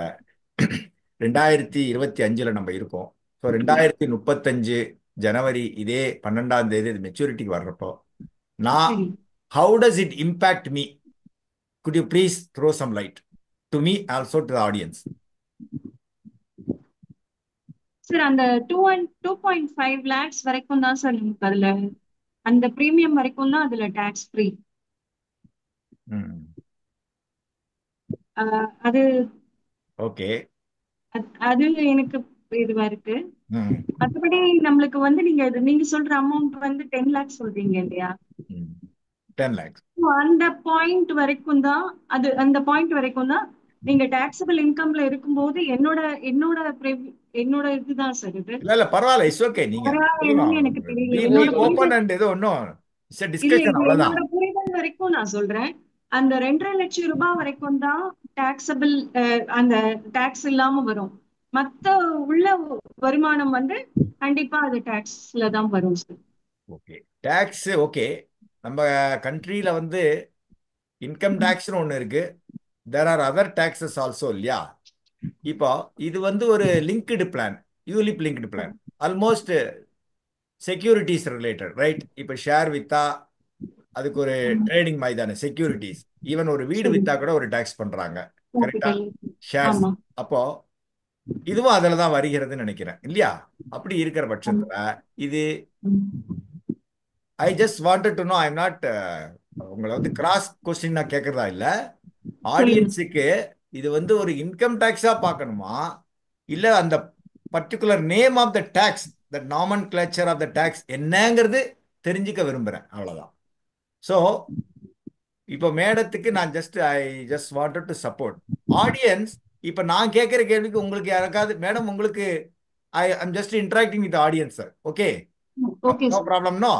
2025 நம்ம இருக்கோம். ஸோ 2035 ஜனவரி இதே 12ஆம் தேதி மெச்சூரிட்டிக்கு வர்றப்போ நான் how does it impact me? Could you please throw some light to me, also to the audience? Sir அந்த 2.5 lakhs வரைக்கும் தான் சார் நமக்கு அதுல அந்த பிரீமியம் வரைக்கும் தான் அதுல டாக்ஸ் ஃப்ரீ. ம். அது ஓகே. அது எனக்கு இதுவா இருக்கு. ம். மற்றபடி நம்மளுக்கு வந்து நீங்க சொல்ற அமௌண்ட் வந்து 10 lakhs சொல்றீங்க இல்லையா? ம். 10 lakhs. அந்த பாயிண்ட் வரைக்கும் தான் அந்த பாயிண்ட் வரைக்கும் தான் நீங்க டாக்ஸபிள் இன்கம்ல இருக்கும்போது என்னோட என்னோட என்னோட இதுதான் சார் இது. இல்ல பரவாயில்ல, இட்ஸ் ஓகே. நீங்க என்னன்னு எனக்கு தெரியல. பி என்னோட ஓபன் புரிதல் அண்ட் இது ஒன்றும் இட்ஸ் இல்ல, டிஸ்கஷன், இது அவ்வளவுதான். என்னோட புரிதல் வரைக்கும் நான் சொல்றேன். அந்த 2.5 லட்சம் ரூபாய் வரைக்கும் தான் டாக்ஸபிள், அந்த டாக்ஸ் இல்லாம வரும். மத்த உள்ள வருமானம் வந்து கண்டிப்பா அது டாக்ஸ்ல தான் வரும் சார். Okay, tax okay. நம்ம கண்ட்ரியில வந்து இன்கம் டாக்ஸ்னு ஒன்று இருக்கு, there are other taxes also இல்லையா? இப்போ இது வந்து ஒரு linked plan, ULIP linked plan, almost securities related, right? இப்போ ஷேர் வித்தா அதுக்கு ஒரு ட்ரேடிங் மாதிரி தானே செக்யூரிட்டிஸ். ஈவன் ஒரு வீடு சரி. வித்தா கூட ஒரு டாக்ஸ் பண்றாங்க, கரெக்டா? Capital. ஷேர்ஸ். ஆமா. அப்போ இதுவும் அதில் தான் வருகிறதுன்னு நினைக்கிறேன் இல்லையா? அப்படி இருக்கிற பட்சத்துல இது ஐ just wanted to know, I am not உங்களை வந்து கிராஸ் கொஸ்டின் நான் கேட்கறதா இல்லை. ஆடியன்ஸுக்கு இது வந்து ஒரு இன்கம் டேக்ஸா பார்க்கணுமா, இல்ல அந்த particular name of the tax, the nomenclature of the tax என்னங்கிறது தெரிஞ்சுக்க விரும்புறேன், அவ்வளவுதான். ஸோ இப்போ மேடத்துக்கு நான் I just wanted to support audience. இப்போ நான் கேட்குற கேள்விக்கு உங்களுக்கு யாருக்காவது, மேடம் உங்களுக்கு I'm just interacting with audience sir, okay? Okay no sir. Problem, no.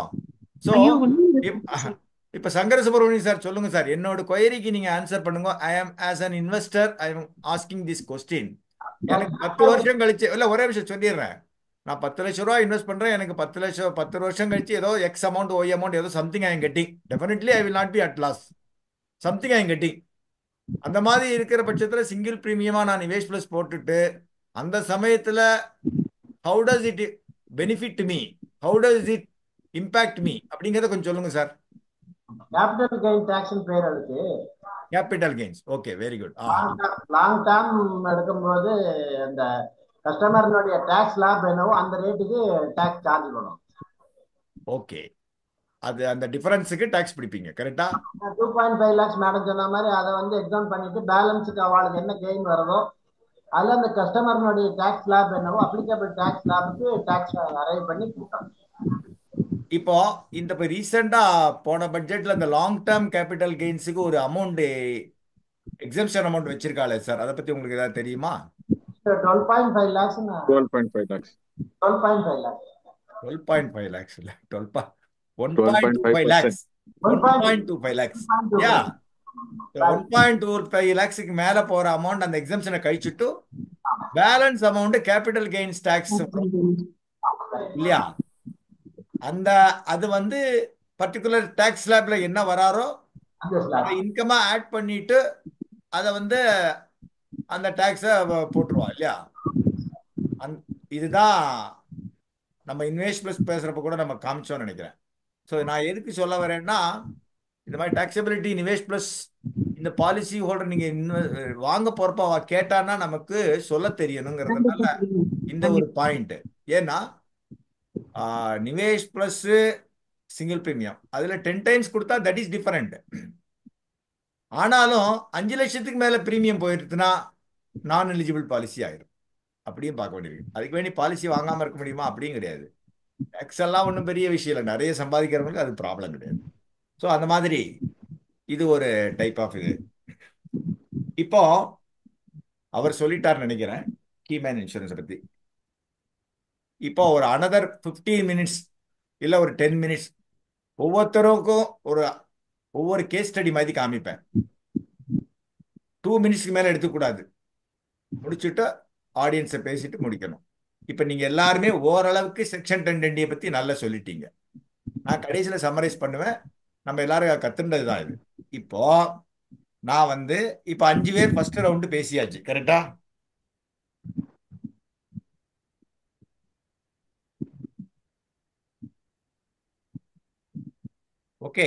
So ஐயோ ஒண்ணும் இப்போ சங்கர சுப்பிரமணியம் சார் சொல்லுங்க சார், என்னோட கொயரிக்கு நீங்க ஆன்சர் பண்ணுங்க. I am as an investor, I am asking this question. எனக்கு 10 வருஷம் கழிச்சு, இல்லை ஒரே விஷயம் சொல்லிடுறேன், நான் 10 லட்சம் ரூபா இன்வெஸ்ட் பண்றேன், எனக்கு 10 வருஷம் கழிச்சு ஏதோ எக்ஸ் அமௌண்ட் ஒய் அமௌண்ட் ஏதோ something I am getting, definitely I will not be at loss, something I am getting. அந்த மாதிரி இருக்கிற பட்சத்தில் சிங்கிள் பிரீமியமா நான் நிவேஷ் பிளஸ் போட்டுட்டு அந்த சமயத்தில் how does it benefit me, how does it impact me அப்படிங்கிறத கொஞ்சம் சொல்லுங்க சார். கேபிட்டல் கெயின் டாக்ஸ் பேர் அதுக்கு. Capital gains, okay, very good. Long term எடுக்கும்போது அந்த கஸ்டமர்னுடைய டாக்ஸ் லாப் என்னவோ அந்த ரேட்டுக்கு டாக்ஸ் சார்ஜ் பண்ணும். ஓகே, அது அந்த டிஃபரன்ஸுக்கு டாக்ஸ் பிடிப்பீங்க, கரெக்டா? 2.5 lakhs மேடம் சொன்ன மாதிரி அதை வந்து எக்ஸாம் பண்ணிட்டு பேலன்ஸுக்கு அவளுக்கு என்ன கெயின் வருதோ அதுல அந்த கஸ்டமர்னுடைய டாக்ஸ் லாப் என்னவோ அப்ளிகபிள் டாக்ஸ் லாபுக்கு டாக்ஸ் அரைவ் பண்ணி கொடுத்தோம். இப்போ இந்த ரீசெண்டா போன பட்ஜெட்ல இந்த லாங் டேர்ம் கேபிட்டல் கெயின்ஸுக்கு ஒரு அமௌண்ட் எக்ஸம்ஷன் அமௌண்ட் வச்சிருக்காளே சார், அதை பத்தி உங்களுக்கு ஏதாவது தெரியுமா? 12.5 lakhs. 12.5 lakhs. 12.5 lakhs. 12.5 lakhs இல்ல, 1.25 lakhs. 1.25 lakhs. Yeah. 1.25 lakhsக்கு மேல போற அமௌண்ட் அந்த எக்ஸம்ஷனை கழிச்சுட்டு balance amount capital gains tax இல்லையா? அது வந்து பர்டிகுலர் டாக்ஸ் ஸ்லாப்ல என்ன வராரோ அதை இன்கமா ஆட் பண்ணிட்டு அதை வந்து அந்த டாக்ஸை போட்டுருவா இல்லையா? இதுதான் நம்ம இன்வெஸ்ட் பிளஸ் பேசுறப்ப கூட நம்ம காமிச்சோம்னு நினைக்கிறேன். ஸோ நான் எதுக்கு சொல்ல வரேன்னா, இந்த மாதிரி டாக்ஸபிலிட்டி இன்வெஸ்ட் பிளஸ் இந்த பாலிசி ஹோல்டர் நீங்க வாங்க போறப்ப கேட்டான்னா நமக்கு சொல்ல தெரியணுங்கிறதுனால இந்த ஒரு பாயிண்ட். ஏன்னா நிவேஷ் பிளஸ் சிங்கிள் பிரீமியம் அதுல 10 times கொடுத்தா தட் இஸ் டிஃபரெண்ட். ஆனாலும் 5 லட்சத்துக்கு மேல பிரீமியம் போயிருச்சுன்னா நான் எலிஜிபிள் பாலிசி ஆயிரும், அப்படியும் பார்க்க வேண்டியது. அதுக்கு வேண்டி பாலிசி வாங்காம இருக்க முடியுமா? அப்படியும் கிடையாது. டேக்ஸ் எல்லாம் ஒன்றும் பெரிய விஷயம் இல்லை, நிறைய சம்பாதிக்கிறவங்களுக்கு அது ப்ராப்ளம் கிடையாது. ஸோ அந்த மாதிரி இது ஒரு டைப் ஆஃப் இது. இப்போ அவர் சொல்லிட்டார் நினைக்கிறேன் கீமேன் இன்சூரன்ஸ் பத்தி. இப்போ ஒரு அனதர் 15 minutes இல்லை ஒரு 10 minutes ஒவ்வொருத்தருக்கும் ஒவ்வொரு கேஸ் ஸ்டடி மாதிரி காமிப்பேன். 2 minutesக்கு மேல எடுத்துக்கூடாது, முடிச்சுட்டு ஆடியன்ஸை பேசிட்டு முடிக்கணும். இப்போ நீங்க எல்லாருமே ஓரளவுக்கு செக்ஷன் 10(10) பத்தி நல்லா சொல்லிட்டீங்க. நான் கடைசியில் சம்மரைஸ் பண்ணுவேன். நம்ம எல்லாரும் கத்துனது தான் இது. இப்போ நான் வந்து இப்போ 5 பேர் ஃபர்ஸ்ட் ரவுண்டு பேசியாச்சு, கரெக்டா? ஓகே,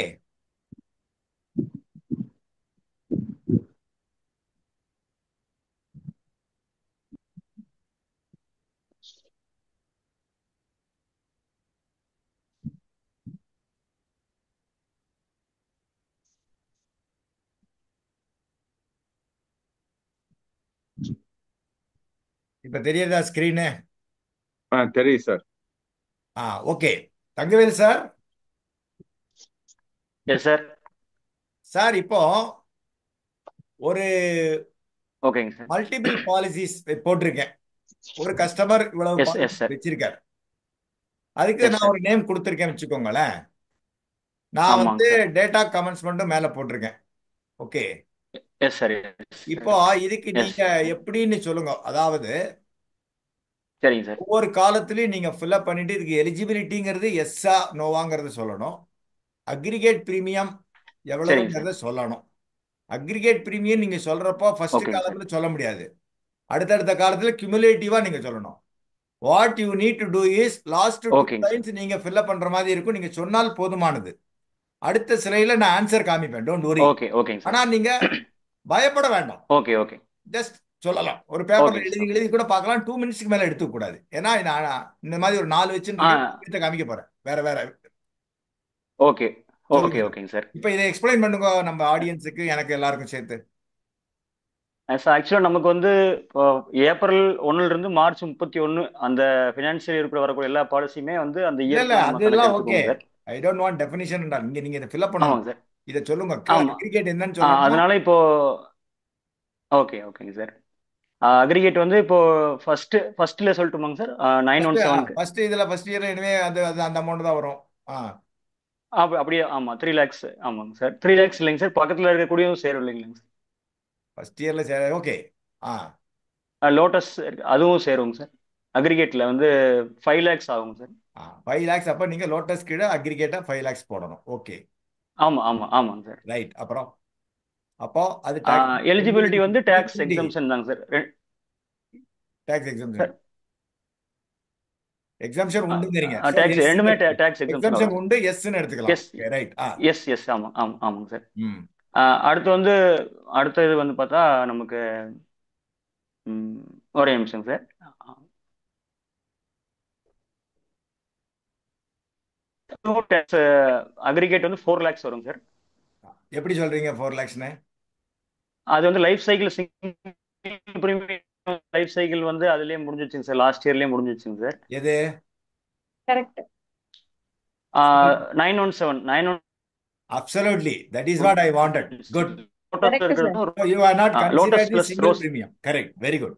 இப்ப தெரியுதா ஸ்கிரீனு? தெரியும் sir. Okay. Thangavel sir. Yes sir. Sir இப்போ ஒரு ஓகேங்க சார். மல்டிபிள் பாலிசிஸ் போட்டிருக்கேன். ஒரு கஸ்டமர் இவ்வளவு எஸ் எஸ் பாலிசி சார். வச்சிருக்காரு. அதுக்கு எஸ் நான் சார். ஒரு நேம் கொடுத்துருக்கேன் வச்சுக்கோங்களேன். நான் ஆமாங்க வந்து சார். டேட்டா கமென்ஸ்மெண்ட்டும் மேல போட்டிருக்கேன். ஓகே. Yes sir. இப்போ இதுக்கு எஸ். நீங்க எப்படின்னு சொல்லுங்க. அதாவது சரிங்க சார். ஒவ்வொரு காலத்திலயும் நீங்க ஃபில்அப் பண்ணிட்டு இதுக்கு எலிஜிபிலிட்டிங்கிறது எஸ்ஸா நோவாங்கிறத சொல்லணும். அக்ரிகேட் பிரீமியம் சரிங்க சார். எவ்வளவுங்கிறத சொல்லணும். அக்ரிகேட் பிரீமியம் நீங்க சொல்றப்போ ஃபர்ஸ்ட் ஓகேங்க சார். காலத்துல சொல்ல முடியாது. அடுத்தடுத்த காலத்துல கியூமுலேட்டிவா நீங்க சொல்லணும். What you need to do is last 2 ஓகேங்க சார். லைன்ஸ் நீங்க ஃபில்அப் பண்ற மாதிரி இருக்கும். நீங்க சொன்னால் போதுமானது. அடுத்த ஸ்லைட்ல நான் ஆன்சர் காமிப்பேன். Don't worry. ஓகே ஓகேங்க ஆனா சார். நீங்க பயப்பட வேண்டாம். ஓகே ஓகே ஜஸ்ட் சொல்லலாம். ஒரு பேப்பர்ல ஓகேங்க எழுதி சார். எழுதி கூட பார்க்கலாம். 2 மினிட்ஸ்க்கு மேல எடுத்துக்க கூடாது. ஏன்னா நான் இந்த மாதிரி ஒரு 4 வச்சுட்டு காமிக்க போறேன். வேற வேற ஓகே ஓகே சொல்லுங்க. ஓகேங்க சார். இப்ப இதை எக்ஸ்பிளைன் பண்ணுங்க நம்ம ஆடியன்ஸுக்கு, எனக்கு எல்லாருக்கும் சேர்த்து. சார் ஆக்சுவலாக நமக்கு வந்து இப்போ ஏப்ரல் 1ல இருந்து மார்ச் 31 அந்த ஃபினான்ஷியல் இருக்கிற வரக்கூடிய எல்லா பாலிசியுமே வந்து அந்த இல்ல இயருக்கு நம்ம கணக்கு அதெல்லாம் ஓகே. எடுத்துக்கோங்க sir. I don't want definition. நீங்க இதை ஃபில்அப் பண்ணணும். ஆமாங்க சார். இதை சொல்லுங்க. ஆமா. அக்ரிகேட் என்னன்னு சொல்லணும். அதனால இப்போ ஓகே ஓகேங்க சார். அக்ரிகேட் வந்து இப்போ ஃபர்ஸ்ட்ல சொல்லட்டுமாங்க சார்? 917க்கு ஃபர்ஸ்ட் இதுல ஃபர்ஸ்ட் இயர்ல இனிமே அது அந்த அமௌண்ட் தான் வரும். அப்படியே ஆமா 3 lakhs. ஆமாங்க சார். 3 lakhs இல்லைங்க சார், பக்கத்துல இருக்கக்கூடியவும் சேரும் இல்லைங்களா சார்? ஃபர்ஸ்ட் இயர்ல ஓகே. லோட்டஸ் அதுவும் சேருங்க சார். அக்ரிகேட்ல வந்து 5 lakhs ஆகுங்க சார். 5 lakhs. அப்ப நீங்க லோட்டஸ் கீழே அக்ரிகேட்டா 5 lakhs போடணும். ஓகே. ஆமா ஆமா ஆமாங்க சார். ரைட். அப்புறம் அப்போ அது எலிஜிபிலிட்டி வந்து டாக்ஸ் எக்ஸம்ஷன் தாங்க சார். Tax exemption. எக்ஸம்ஷன் உண்டுங்கறீங்க. டாக்ஸ் ரெண்டுமே டாக்ஸ் எக்ஸம்ஷன் எக்ஸம்ஷன் உண்டு. எஸ்ன்னு எடுத்துக்கலாம். S right. எஸ் எஸ் ஆமா ஆமா ஆமாங்க சார். அடுத்த இது வந்து பார்த்தா நமக்கு ஒரே நிமிஷம் சார். அக்ரிகேட் வந்து 4 lakhs வரும் சார். எப்படி சொல்றீங்க 4 lakhsன்னு? அது வந்து லைஃப் சைக்கிள் லைஃப் சைக்கிள் வந்து அதுலயே முடிஞ்சிச்சுங்க சார். லாஸ்ட் இயர்லயே முடிஞ்சிச்சுங்க சார். எது? Correct. 917 Absolutely. That is what I wanted. Good. So you are not considered the single premium. Correct. Very good.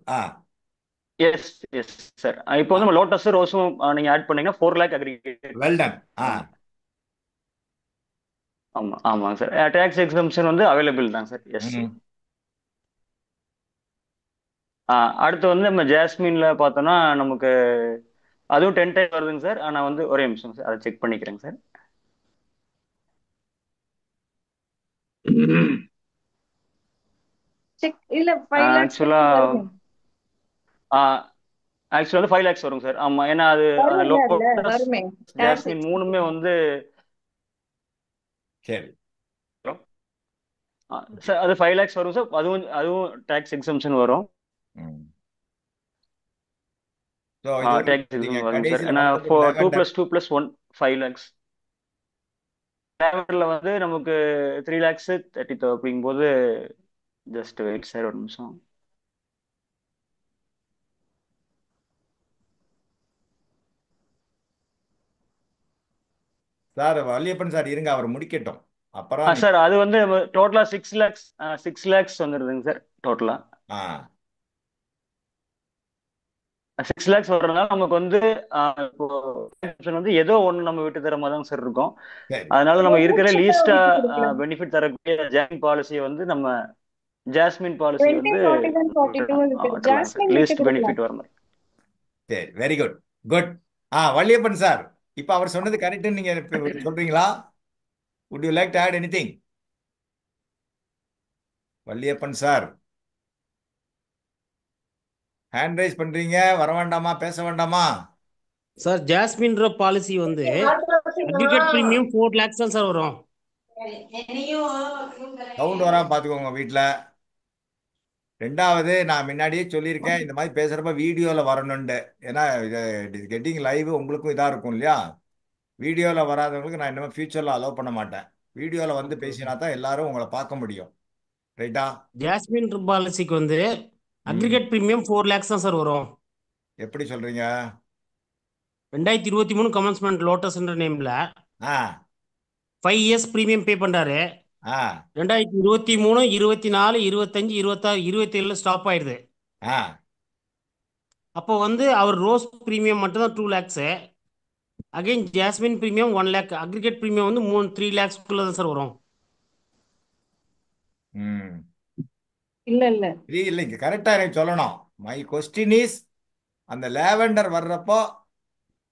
Yes yes sir. இப்போ வந்து லோட்டஸ் ரோஸும் நீங்க ஆட் பண்ணீங்கன்னா 4 lakh அக்ரிகேட். Well done. ஆமா ஆமாங்க sir. Tax exemption வந்து available தான் sir. S. அடுத்து வந்து நம்ம ஜாஸ்மின்ல பார்த்தோம்னா நமக்கு அதுவும் 10 times வருதுங்க சார். ஆனா வந்து ஒரே நிமிஷம் சார், அதை செக் பண்ணிக்கிறேங்க சார். இல்ல 5 lakhs ஆக்சுவலா வந்து 5 lakhs வருங்க சார். ஆமா, ஏன்னா அது ஜாஸ்மின் மூணுமே வந்து சரி சார் அது 5 lakhs வரும் சார். அதுவும் டாக்ஸ் எக்ஸம்ஷன் வரும். டாக்ஸ் எக்ஸம்ஷன் வரும் சார். ஏன்னா 2 + 2 + 1 5 lakhs. டிராவலர்ல வந்து நமக்கு 3 lakhs 30,000 அப்படிங்கும்போது ஜஸ்ட் வெயிட் சார் ஒரு நிமிஷம். சார் வள்ளியப்பன் சார் இருங்க, அவர் முடிக்கட்டும். அப்புறம் சார் அது வந்து டோட்டலா 6 lakhs வந்துருதுங்க சார். டோட்டலா 6 lakhs வர்றதுனால நமக்கு வந்து வந்து ஏதோ ஒண்ணு நம்ம விட்டு தர மாதிரி தான் சார் இருக்கும். அதனால நம்ம இருக்கிற லீஸ்டா பெனிஃபிட் தரக்கூடிய ஜாஸ்மின் பாலிசியை வந்து நம்ம ஜாஸ்மின் பாலிசி வந்து லீஸ்ட் பெனிஃபிட் வர மாதிரி. சரி, very good good. Valliappan sir, இப்ப அவர் சொன்னது கரெக்ட் நீங்க சொல்றீங்களா? would you like to add anything? Valliappan sir hand rice பண்றீங்க, வர வேண்டாமா, பேச வேண்டாமா? சார் ஜாஸ்மின் பாலிசி வந்து அக்ரிகேட் பிரீமியம் 4 lakhs தான் சார் வரும். சவுண்ட் வராம பாத்துக்கோங்க வீட்டுல. ரெண்டாவது, நான் முன்னாடியே சொல்லியிருக்கேன் இந்த மாதிரி பேசுறப்ப வீடியோல வரணும்னு. ஏன்னா கெட்டிங் லைவ் உங்களுக்கும் இதா இருக்கும் இல்லையா? வீடியோல வராதவங்களுக்கு நான் இன்னும் ஃபியூச்சர்ல அலோவ் பண்ண மாட்டேன். வீடியோல வந்து பேசினா தான் எல்லாரும் உங்களை பார்க்க முடியும். ரைட்டா? ஜாஸ்மின் பாலிசிக்கு வந்து அக்ரிகேட் பிரீமியம் 4 lakhs தான் சார் வரும். எப்படி சொல்றீங்க? 2023 கமன்ஸ்மெண்ட் லோட்டஸ்ன்ற நேம்ல ஆ 5 இயர்ஸ் ப்ரீமியம் பே பண்றாரு. ஆ 2023, 24, 25, 26, 27 ஸ்டாப் ஆயிடுது. ஆ அப்போ வந்து அவர் ரோஸ் ப்ரீமியம் மட்டும் தான் 2 lakhs. Again Jasmine premium 1 lakh. Aggregate premium வந்து 3 லேக்ஸ்க்குள்ள தான் சார் வரும். ம் இல்ல இது இல்லைங்க, கரெக்டா எனக்கு சொல்லணும். மை கொஸ்டின் இஸ், அந்த லேவெண்டர் வர்றப்போ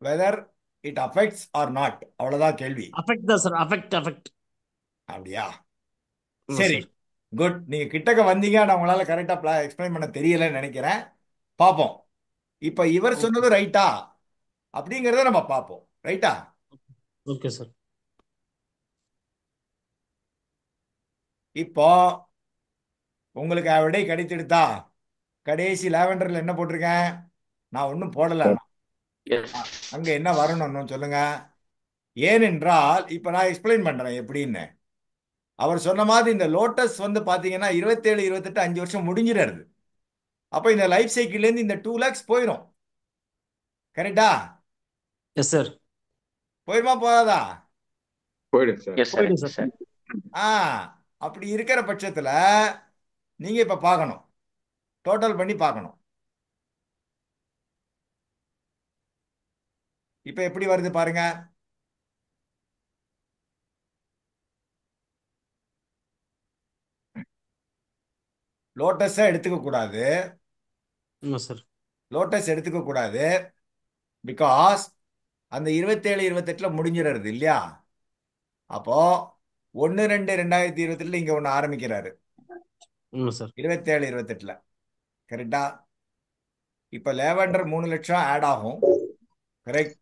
whether it affects or not, அவ்வளவுதான் கேள்வி. அஃபெக்ட் தான் சார், அஃபெக்ட். அப்படியா? ஆமா சரி, சார். குட். நீங்க கிட்டக்க வந்தீங்க, நான் உங்களால கரெக்டா எக்ஸ்பிளைன் பண்ண தெரியலன்னு நினைக்கிறேன். பார்ப்போம். இப்ப இவர் சொன்னது ரைட்டா அப்படிங்கறத நம்ம பார்ப்போம். ரைட்டா? Okay sir. இப்போ உங்களுக்கு விடை கிடைச்சிடுதா? கடைசி லேவெண்டர்ல என்ன போட்டிருக்கேன்? நான் ஒன்றும் போடல. எஸ் அங்க என்ன வரணும்னு சொல்லுங்க. ஏனென்றால் இப்ப நான் எக்ஸ்பிளைன் பண்றேன் எப்படின்னு. அவர் சொன்ன மாதிரி இந்த லோட்டஸ் வந்து பாத்தீங்கன்னா 27, 28, 5 வருஷம் முடிஞ்சிடாது. அப்ப இந்த லைஃப் சைக்கிள்ல இருந்து இந்த 2 லேக்ஸ் போயிடும். கரெக்டா? Yes sir. போயிருமா போகாதா? போயிடும் சார். எஸ் சார் போயிடும் எஸ் சார். சார் ஆ அப்படி இருக்கிற பட்சத்துல நீங்க இப்ப பார்க்கணும், டோட்டல் பண்ணி பார்க்கணும். இப்ப எப்படி வருது பாருங்க. லோட்டஸை எடுத்துக்க கூடாது. ஆமா சார். லோட்டஸ் எடுத்துக்க கூடாது. பிகாஸ் அந்த 27, 28ல முடிஞ்சிடுறது இல்லையா? அப்போ 1/2/2028 இங்க ஒண்ணு ஆரம்பிக்கிறாரு. ஆமா சார். 27, 28ல. கரெக்டா? இப்ப லேவெண்டர் 3 லட்சம் ஆட் ஆகும். கரெக்ட்?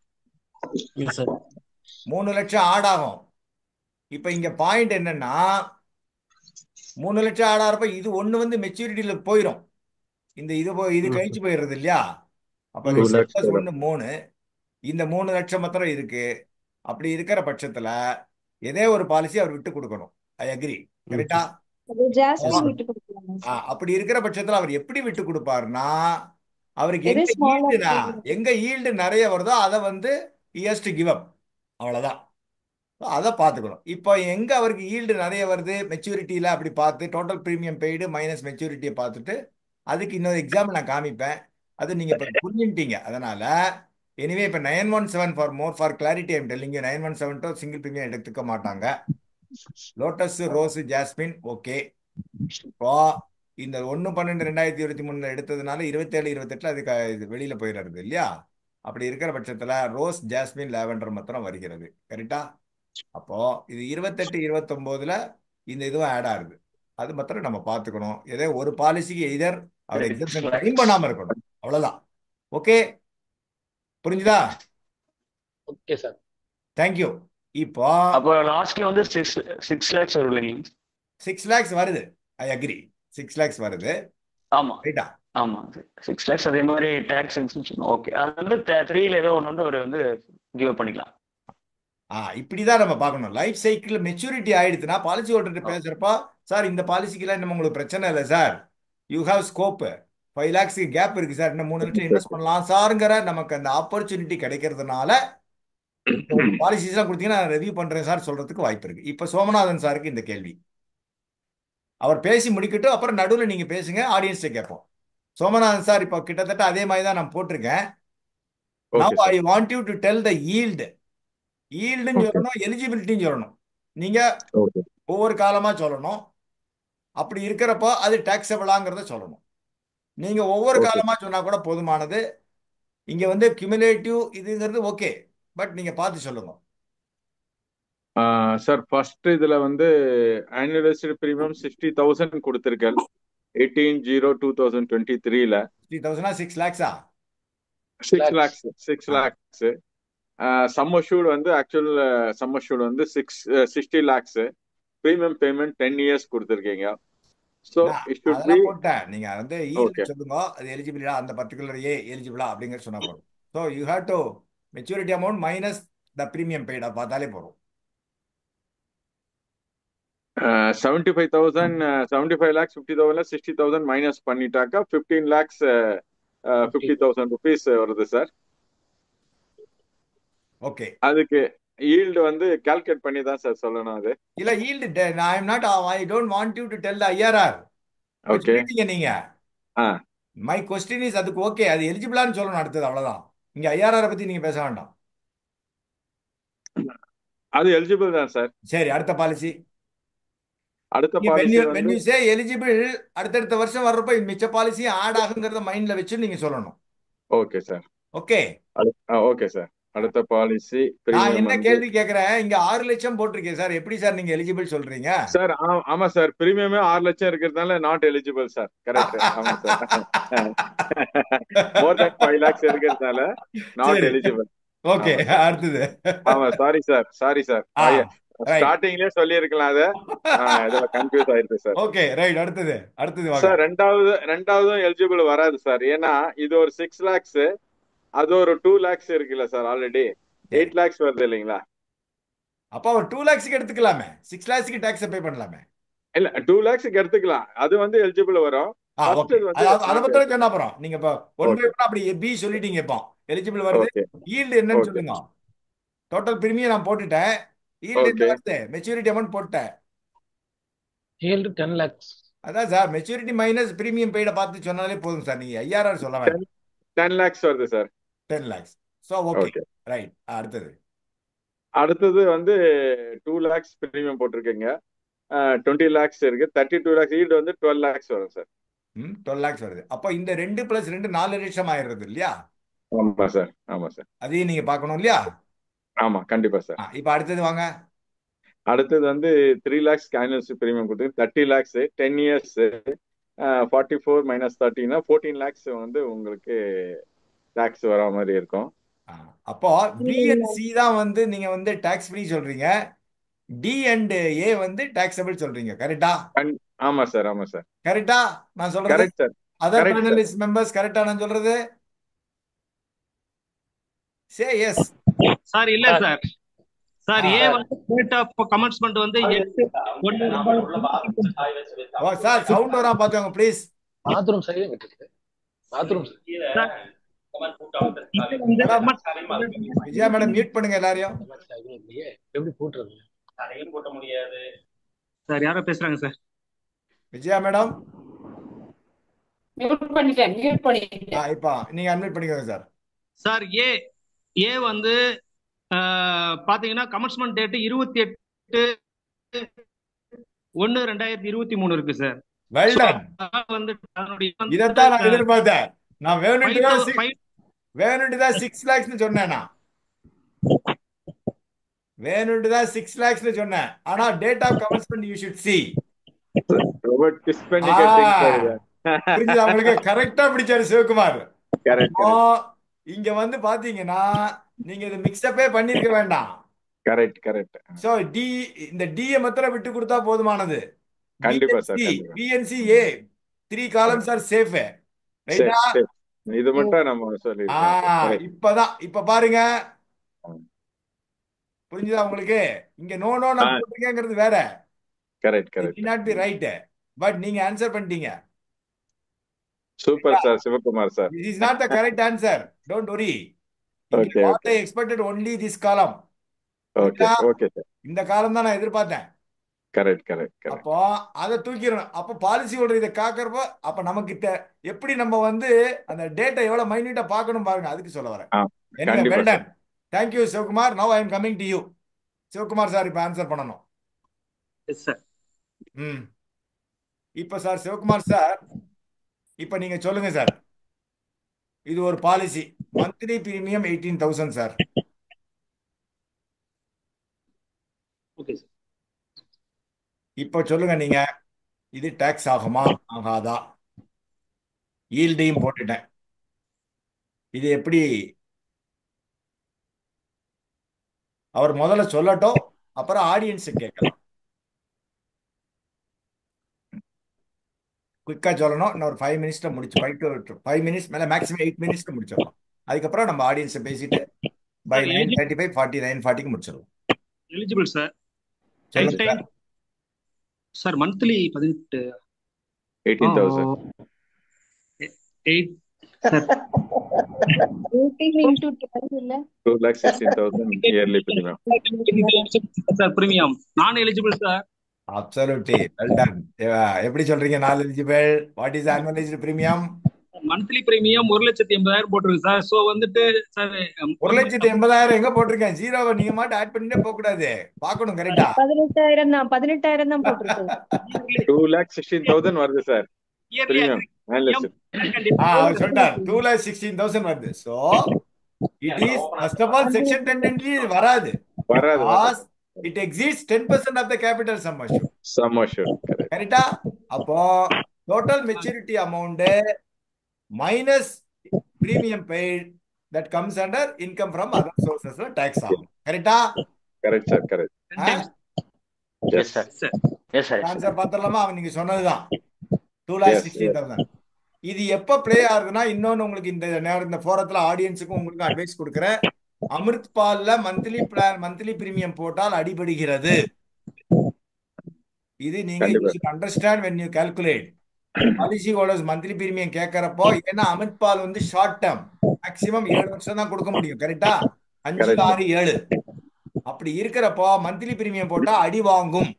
Yes sir. 3 லட்சம் ஆட் ஆகும். இப்ப இங்க பாயிண்ட் என்னன்னா, 3 லட்சம் ஆட் ஆகிறப்ப இது ஒண்ணு வந்து மெச்சூரிட்டியில போயிடும். இது ஆமா கழிச்சு சார். போயிடுறது இல்லையா? அப்ப ஆமா 2 2 சார். lakhs + போயிடும். 1 3. இந்த 3 லட்சம் மாத்திரம் இருக்கு. அப்படி இருக்கிற பட்சத்துல ஏதே ஒரு பாலிசி அவர் விட்டு கொடுக்கணும். I agree. ம் கரெக்டா? சார். அது ஜாஸ்மின் விட்டு கொடுக்கலாமா சார்? அப்படி இருக்கிற பட்சத்துல அவர் எப்படி விட்டு கொடுப்பாருன்னா, அவருக்கு எது ஸ்மாலர் எங்க ஈல்டு நிறைய வருதோ அதை வந்து டு கிவ் அப். அவ்வளவுதான். அதை பார்த்துக்கணும். இப்போ எங்க அவருக்கு ஈல்டு நிறைய வருது மெச்சூரிட்டியில, அப்படி பார்த்து டோட்டல் ப்ரீமியம் பெய்டு மைனஸ் மெச்சூரிட்டியை பார்த்துட்டு அதுக்கு இன்னொரு எக்ஸாம்பிள் நான் காமிப்பேன். அது நீங்க இப்போ புரிஞ்சுட்டீங்க. அதனால எனிவே இப்போ 917 for clarity I'm telling you, 917 single premium எடுத்துக்க மாட்டாங்க. Lotus, rose, jasmine okay. இப்போ இந்த 1/12/2023 எடுத்ததுனால 27, 28ல இது வெளியில போயிடுறது இல்லையா? அப்படி இருக்கிற பட்சத்துல ரோஸ், ஜாஸ்மின், லேவெண்டர் மாத்திரம் வருகிறது. கரெக்டா? அப்போ இது 28, 29ல இந்த இதுவும் ஆட் ஆகுது. அது மாத்திரம் நம்ம பார்த்துக்கணும். ஏதோ ஒரு பாலிசிக்கு எதர் அவர் எக்ஸம்ஷன் கிளைம் பண்ணாம இருக்கணும். அவ்வளவுதான். ஓகே, புரிஞ்சுதா? Okay sir. தேங்க்யூ. இப்போ அப்போ லாஸ்ட்ல வந்து 6 lakhs வரும் இல்லைங்க? 6 lakhs வருது. ஐ அக்ரி, 6 lakhs வருது. ஆமா ரைட்டா? ஆமா 6 lakhs. அதே மாதிரி டேக்ஸ் எக்ஸம்ஷன் ஓகே. அது வந்து 3ல ஏதோ ஒன்று வந்து அவர் வந்து கிவ் அப் பண்ணிக்கலாம். இப்படிதான் நம்ம பார்க்கணும். லைஃப் சைக்கிள் மெச்சூரிட்டி ஆயிடுச்சுன்னா பாலிசி ஹோல்டர் பேசுறப்போ, சார் இந்த பாலிசிக்கெல்லாம் நம்ம உங்களுக்கு பிரச்சனை இல்லை sir, you have scope, 5 lakhs gap இருக்கு சார், இன்னும் 3 லட்சம் இன்வெஸ்ட் பண்ணலாம் சாருங்கிற நமக்கு அந்த ஆப்பர்ச்சுனிட்டி கிடைக்கிறதுனால பாலிசிஸ் எல்லாம் கொடுத்தீங்கன்னா நான் ரெவியூ பண்றேன் சார் சொல்றதுக்கு வாய்ப்பு இருக்கு. இப்ப சோமநாதன் சாருக்கு இந்த கேள்வி, அவர் பேசி முடிக்கட்டும், அப்புறம் நடுவில் நீங்க பேசுங்க, ஆடியன்ஸை கேட்போம். சோமநாதன் சார், இப்போ கிட்டத்தட்ட அதே மாதிரி தான் நான் போட்டிருக்கேன். Now I want you to tell the yield. ஈல்டுன்னு சொல்லணும், எலிஜிபிலிட்டின்னு சொல்லணும். நீங்க ஒவ்வொரு காலமா சொல்லணும். அப்படி இருக்கிறப்போ அது டாக்ஸபிளாங்கிறத சொல்லணும். நீங்க ஒவ்வொரு காலமா சொன்னா கூட போதுமானது. இங்க வந்து கியூமுலேட்டிவ் இதுங்கிறது ஓகே, பட் நீங்க பார்த்து சொல்லுங்க. சார் ஃபர்ஸ்ட் இதுல வந்து ஆனுவலைஸ்டு பிரீமியம் 60,000 கொடுத்திருக்கேன் 18/0/2023ல. 60,000 6 lakhs-ஆ? 6 lakhs 6 lakhs. சம் அஷ்யூர்ட் வந்து ஆக்சுவல் சம் அஷ்யூர்ட் வந்து 60 lakhs. பிரீமியம் பேமெண்ட் 10 years கொடுத்திருக்கீங்க. ஸோ இட் ஷுட் பி அதெல்லாம் போட்டேன். நீங்க வந்து ஓகே. ஈல்டு சொல்லுங்க, அது எலிஜிபிளா, அந்த பர்டிகுலர் எலிஜிபிளா அப்படிங்கிற சொன்னா போதும். So you have to maturity amount minus the premium பெய்டா பார்த்தாலே போதும். 75,000 75 lakhs 50,000 60,000 மைனஸ் பண்ணிட்டாக்கா 15 lakhs 50,000 rupees வருது சார். ஓகே. அதுக்கு ஈல்டு வந்து கால்குலேட் பண்ணி தான் சார் சொல்லணும் அது. இல்ல yield I am not I don't want you to tell the IRR. Okay. சொல்லிட்டீங்க நீங்க. ஆ மை கொஸ்டின் இஸ் அதுக்கு ஓகே அது எலிஜிபிளான்னு சொல்லணும் அடுத்தது, அவ்வளவுதான். இங்க ஐஆர்ஆர் பத்தி நீங்க பேச வேண்டாம். அது எலிஜிபிள் தான் சார். சரி, அடுத்த பாலிசி. அடுத்த பாலிசி when வந்து you say eligible, அடுத்தடுத்த வருஷம் வர்றப்ப மிச்ச பாலிசி ஆட் ஆகுங்கிறத மைண்ட்ல வச்சு நீங்க சொல்லணும். Okay sir. Okay. Okay sir. அடுத்த பாலிசி நான் பிரீமியம் என்ன வந்து கேள்வி கேக்குறேன், இங்க 6 லட்சம் போட்டிருக்கேன் சார், எப்படி சார் நீங்க எலிஜிபிள் சொல்றீங்க? சார் ஆமா சார், பிரீமியமே 6 லட்சம் இருக்கிறதுனால நாட் எலிஜிபிள் சார். கரெக்ட். ஆமா சார். மோர் தென் 5 lakhs இருக்கிறதுனால நாட் சரி, எலிஜிபிள். ஓகே. ஆமா சார். அடுத்தது. ஆமா சாரி சார். ரைட். ஸ்டார்டிங்லயே சொல்லி இருக்கலாம் அத. இதுல கன்ஃபியூஸ் ஆயிருக்கு சார். Okay right. அடுத்தது வாங்க சார் ரெண்டாவதும் எலிஜிபிள் வராது சார். ஏன்னா இது ஒரு 6 lakhs, அது ஒரு 2 lakhs இருக்குல்ல சார், ஆல்ரெடி 8 lakhs வருது இல்லைங்களா? அப்ப அவர் 2 lakhsக்கு எடுத்துக்கலாமே, 6 lakhsக்கு டாக்ஸ் பே பண்ணலாமே. இல்ல 2 lakhsக்கு எடுத்துக்கலாம், அது வந்து எலிஜிபிள் வரும். ஓகே. வந்து அத பத்தி சொன்னா அப்புறம் நீங்க இப்ப ஒன் பை ஒன் அப்படி பி சொல்லிட்டீங்க. இப்போ எலிஜிபிள் வருது. ஓகே ஈல்டு என்னன்னு ஓகே சொல்லுங்க. டோட்டல் பிரீமியம் நான் போட்டுட்டேன். ஈல்டு என்ன ஓகே. வருது? மெச்சூரிட்டி அமௌண்ட் போட்டேன். yield 10 lakhs. அதான் சார், மெச்சூரிட்டி மைனஸ் பிரீமியம் பெய்ட பார்த்து சொன்னாலே போதும் சார். நீங்க ஐஆர்ஆர் சொல்ல வேண்டாம். 10 lakhs வருது sir. 10 lakhs. So okay okay. Right. அடுத்தது வந்து 2 lakhs பிரீமியம் போட்டிருக்கீங்க. 20 lakhs இருக்கு. 32 lakhs ஈல்டு வந்து 12 lakhs வரும் சார். 12 lakhs வருது. அப்போ இந்த 2 + 2 4 லட்சம் ஆயிடுறது இல்லையா? ஆமா சார். அதையும் நீங்க பார்க்கணும் இல்லையா? ஆமா கண்டிப்பா சார். இப்போ அடுத்தது வாங்க. அடுத்தது வந்து 3 lakhs ஆனுவல் பிரீமியம் கொடுத்து 30 lakhs 10 years 44 - 30 14 lakhs வந்து உங்களுக்கு டாக்ஸ் வரா மாதிரி இருக்கும். அப்போ பி அண்ட் சி தான் வந்து நீங்க வந்து டாக்ஸ் ஃப்ரீ சொல்றீங்க, டி அண்ட் ஏ வந்து டாக்ஸபிள் சொல்றீங்க. கரெக்டா? ஆமா சார். கரெக்டா நான் சொல்றது? Correct sir. Other panellist members கரெக்டா நான் சொல்றது? Say yes. சார் இல்ல சார் ஏ வந்து டேட் ஆஃப் கமென்ஸ்மென்ட் வந்து 8/1. சார் சவுண்ட் வரா பாத்துங்க ப்ளீஸ். பாத்ரூம் சைடுல விட்டுருக்கு. பாத்ரூம் விஜயா மேடம் மியூட் பண்ணுங்க எல்லாரையும். எப்படி போட்டுறது? அதையும் போட முடியாது சார். யாரோ பேசுறாங்க சார். விஜயா மேடம் மியூட் பண்ணிட்டேன். இப்போ நீங்க அன்மியூட் பண்ணிக்கோங்க சார். சார் ஏ வந்து பாத்தீங்கன்னா கமென்ஸ்மென்ட் டேட் 28/1/2023 இருக்கு சார். Well done. வந்து இதத்தான் நான் எதிர்பார்த்தேன். நான் வேணும்னு தான் 6 lakhsனு சொன்னேன். வேணும்னு தான் 6 lakhsனு சொன்னேன். ஆனா date of commencement you should see. Robot twist பண்ணி கேட்டிங்க. புரியுது உங்களுக்கு? கரெக்டா பிடிச்சாரு சிவகுமார். கரெக்ட். இங்க வந்து பாத்தீங்கன்னா நீங்க இது மிக்ஸ்அப்பே பண்ணிருக்க வேண்டாம். கரெக்ட். சோ இந்த டி மாத்திரம் விட்டு கொடுத்தா போதுமானது. கண்டிப்பா sir. B and C A 3 columns are safe. ரைட்டா? இது மட்டும் நம்ம சொல்லிருக்கோம். இப்ப பாருங்க, புரிஞ்சுதா உங்களுக்கு? இங்க நோ நான் போட்டுருக்கேங்கிறது வேற. Correct. Not be right. But நீங்க ஆன்சர் பண்ணிட்டீங்க. Super sir Sivakumar sir. This is not the correct answer. Don't worry. Okay. What I expected only this column. Okay sir. இந்த காலம் தான் நான் எதிர்பார்த்தேன். கரெக்ட். அப்போ அதை தூக்கிடணும். அப்போ பாலிசி ஹோல்டர் இதை காக்கிறப்போ அப்ப நமக்கு எப்படி நம்ம வந்து அந்த டேட்டா எவ்வளவு மைன்யூட்டா பார்க்கணும் பாருங்க. அதுக்கு சொல்ல வரேன். Well done. Thank you Sivakumar. Now I am coming to you. Sivakumar sir இப்ப ஆன்சர் பண்ணணும். Yes sir. இப்ப சார் சிவகுமார் சார் இப்ப நீங்க சொல்லுங்க சார். இது ஒரு policy. Monthly premium 18,000 sir. Okay sir. இப்ப சொல்லுங்க நீங்க, இது டாக்ஸ் ஆகுமா ஆகாதா? ஈல்டையும் போட்டுட்டேன். இது எப்படி? அவர் முதல்ல சொல்லட்டும், அப்புறம் ஆடியன்ஸ் கேட்கலாம். குயிக்கா சொல்லணும். இன்னொரு 5 minutesல முடிச்சு 5 minutes மேல மேக்ஸிமம் 8 minutesல முடிச்சிடலாம். அதுக்கப்புறம் நம்ம ஆடியன்ஸை பேசிட்டு பை 9:35 40 9:40க்கு முடிச்சிடலாம். Eligible sir. சொல்லுங்க sir. Sir monthly 18,000. Sir 18 into 12 இல்ல 2,16,000 இயர்லி பிரீமியம். சார் பிரீமியம் நான் eligible sir. Absolutely well done. எப்படி சொல்றீங்க நான் eligible? What is annualized premium? Monthly premium 1,80,000 போட்டிருக்கு சார். சோ வந்துட்டு சார் 1,80,000 எங்க போட்டிருக்கேன்? ஜீரோவை நீங்க மட்டும் ஆட் பண்ணிட்டே போக கூடாது, பார்க்கணும் கரெக்டா. 18,000 தான் போட்டிருக்கு. 2,16,000 வருது சார் பிரீமியம் analyst. அவர் சொல்லிட்டார் 2,16,000 வருது. So it is first of all section 10 வராது. வராது. It exceeds 10% of the capital sum assured. Sum assured. கரெக்டா? அப்போ total maturity amount minus premium paid that comes under income from other sources tax ஆகும். கரெக்டா? Correct sir, correct. Yes sir, yes sir. Answer பார்த்தலாமா? அவன் நீங்க சொன்னதுதான் 2,16,000. இது எப்ப பிளே ஆகுதுன்னா, இன்னொன்னு உங்களுக்கு இந்த நேரம் இந்த போரத்துல ஆடியன்ஸுக்கும் உங்களுக்கு அட்வைஸ் கொடுக்குறேன். அமிர்த் பால்ல மந்த்லி பிரீமியம் போட்டால் அடிபடுகிறது. இது நீங்க understand when you calculate. Policy holders monthly premium கேட்கறப்போ, ஏன்னா அமிர்த் பால் வந்து ஷார்ட் டேர்ம், மேக்சிமம் 7 வருஷம் தான் கொடுக்க முடியும். கரெக்டா? 5, 6, 7 அப்படி இருக்கிறப்போ மந்த்லி பிரீமியம் போட்டா அடி வாங்கும்.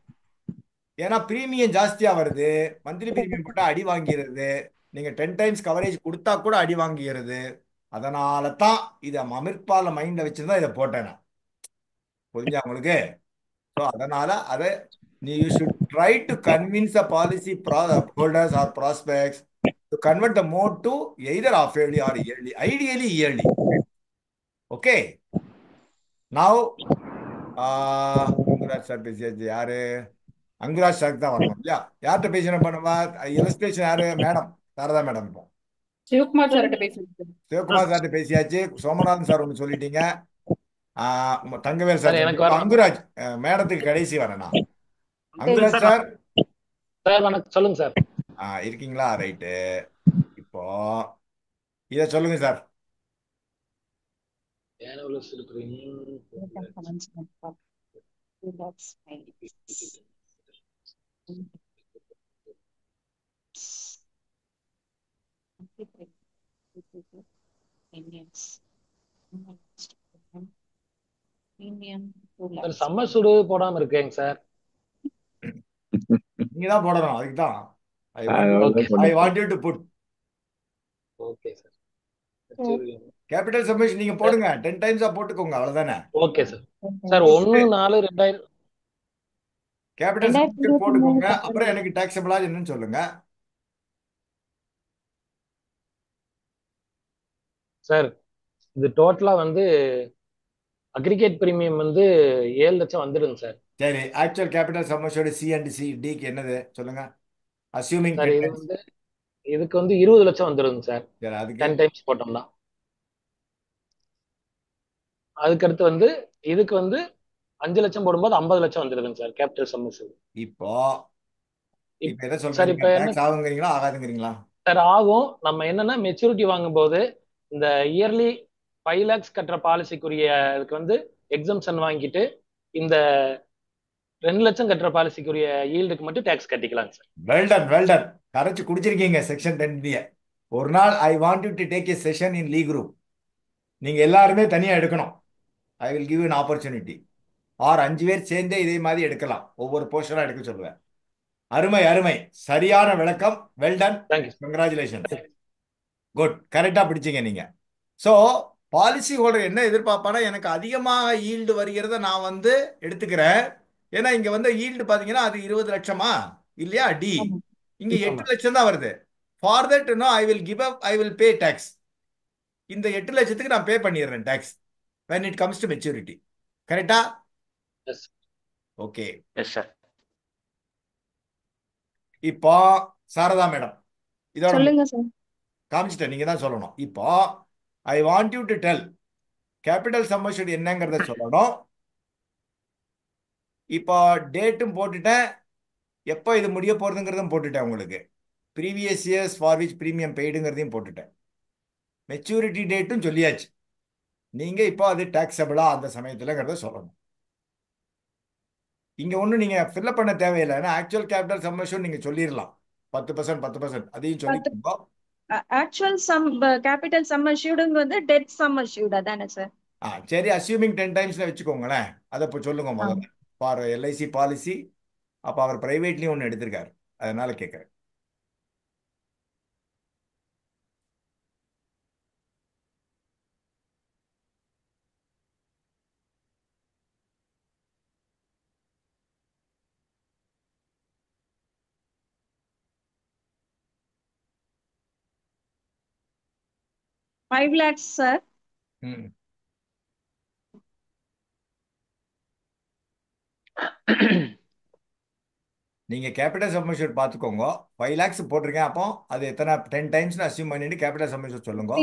ஏன்னா பிரீமியம் ஜாஸ்தியா வருது, மந்த்லி பிரீமியம் போட்டா அடி வாங்கிறது. நீங்க 10 டைம்ஸ் கவரேஜ் கொடுத்தா கூட அடி வாங்குகிறது. அதனால தான் இதை அமிர்த் பால மைண்ட்ல வச்சுதான் இதை போட்டேன். புரிஞ்சா உங்களுக்கு? ஸோ அதனால அதை you should try to convince the policy holders or prospects to convert the mode to either half yearly or yearly, ideally yearly. Okay. Now Anguraj sir பேசியாச்சு. யாரு? அங்குராஜ் சார் தான் வரணும் இல்லையா? யார்கிட்ட பேசணும் பண்ணுவா? இலஸ்ட்ரேஷன் யாரு? Madam Sarada madam. இப்போ சிவகுமார் சார்கிட்ட பேசுறேன். சிவகுமார் சார்கிட்ட பேசியாச்சு. சோமநாதன் சார் ஒன்று சொல்லிட்டீங்க. தங்கவேல் சார். எனக்கு அங்குராஜ் மேடத்துக்கு கடைசி வரேன். அங்குராஜ் சார் வணக்கம். சொல்லுங்க சார். இருக்கீங்களா? ரைட்டு. இப்போ இத சொல்லுங்க சார். சம்மர் சூடு போடாம இருக்கேங்க சார். நீங்க தான் போடணும். அதுக்கு தான் I want you to put. Okay sir. Capital summation நீங்க போடுங்க. 10 டைம்ஸா போட்டுக்கோங்க, அவ்வளவுதானே? Okay sir. Sir 1/4/2000 capital summation போட்டுக்கோங்க. அப்புறம் எனக்கு டாக்ஸபிளா என்னன்னு சொல்லுங்க சார். இது டோட்டலா வந்து அக்ரிகேட் பிரீமியம் வந்து 7 லட்சம் வந்துடுங்க சார். சரி, ஆக்சுவல் கேபிட்டல் சம்மேஷனோட சி அண்ட் சி டிக்கு என்னது சொல்லுங்க. அஸ்யூமிங் சார் இது வந்து இதுக்கு வந்து 20 லட்சம் வந்துடுங்க சார். சரி, அதுக்கு 10 டைம்ஸ் போட்டோம்னா. அதுக்கடுத்து வந்து இதுக்கு வந்து 5 லட்சம் போடும்போது 50 லட்சம் வந்துடுதுங்க சார் கேபிட்டல் சம்மேஷன். இப்போ என்ன சார் சொல்றீங்க? இப்போ என்ன டாக்ஸ் ஆகுங்கிறீங்களா ஆகாதுங்கிறீங்களா? சார் ஆகும். நம்ம என்னன்னா மெச்சூரிட்டி வாங்கும்போது இந்த இயர்லி 5 lakhs கட்டுற பாலிசிக்குரிய இதுக்கு வந்து எக்ஸம்ஷன் வாங்கிட்டு இந்த 2 லட்சம் கட்டுற பாலிசிக்குரிய ஈல்டுக்கு மட்டும் டேக்ஸ் கட்டிக்கலாம் சார். வெல்டன் கரைச்சு குடிச்சிருக்கீங்க செக்ஷன் 10. ஒரு நாள் I want you to take a session in lee group. நீங்க எல்லாருமே தனியா எடுக்கணும். I will give an opportunity. Or 5 பேர் சேர்ந்தே இதே மாதிரி எடுக்கலாம். ஒவ்வொரு போர்ஷனா எடுக்க சொல்லுவேன். அருமை, சரியான விளக்கம். வெல்டன். தேங்க்யூ. கங்க்ராச்சுலேஷன். குட். கரெக்டா பிடிச்சிங்க நீங்க. ஸோ பாலிசி ஹோல்டர் என்ன எதிர்பார்ப்பானா, எனக்கு அதிகமாக ஈல்டு வருகிறத நான் வந்து எடுத்துக்கிறேன். ஏன்னா இங்க வந்து ஈல்டு பாத்தீங்கன்னா அது 20 லட்சமா இல்லையா? டி இங்க 8 லட்சம் தான் வருது. For that I will pay tax. இந்த 8 லட்சத்துக்கு நான் பே பண்ணிடுறேன் tax when it comes to maturity. கரெக்டா? எஸ். ஓகே. Yes sir. இப்போ சாரதா மேடம் இதோட சொல்லுங்க சார். காமிச்சிட்டேன், நீங்க தான் சொல்லணும். இப்போ ஐ want you to del capital summation என்னங்கிறத சொல்லணும். இப்போ டேட்டும் போட்டுட்டேன், எப்போ இது முடிய போறதுங்கிறதும் போட்டுட்டேன். உங்களுக்கு previous years for which premium பெய்டுங்கிறதையும் போட்டுட்டேன். மெச்சூரிட்டி டேட்டும் சொல்லியாச்சு. நீங்க இப்போ அது டாக்ஸபிளா அந்த சமயத்துலங்கிறத சொல்லணும். இங்க ஒன்றும் நீங்க ஃபில்அப் பண்ண தேவையில்லை. ஏன்னா ஆக்சுவல் கேபிட்டல் சம்மேஷன் நீங்க சொல்லிடலாம் 10%, 10% அதையும் சொல்லிக்கோங்க. ஆக்சுவல் கேபிட்டல் சம் அஷ்யூர்டுங்க வந்து டெட் சம் அஷ்யூர்டா தானே சார்? சரி, அஸ்யூமிங் 10 டைம்ஸ்ல வச்சுக்கோங்களேன். அதை இப்போ சொல்லுங்க முதல்ல. ஃபார் எல்ஐசி பாலிசி, அப்போ அவர் பிரைவேட்லயும் ஒன்று எடுத்திருக்காரு, அதனால கேட்குறேன். Five lakhs sir. ம் நீங்க கேபிட்டல் சம்மேஷன் பார்த்துக்கோங்க. 5 lakhs போட்டிருக்கேன். அப்போ அது எத்தனை 10 டைம்ஸ் அஸ்யூம் பண்ணிட்டு கேபிட்டல் சம்மேஷன் சொல்லுங்க.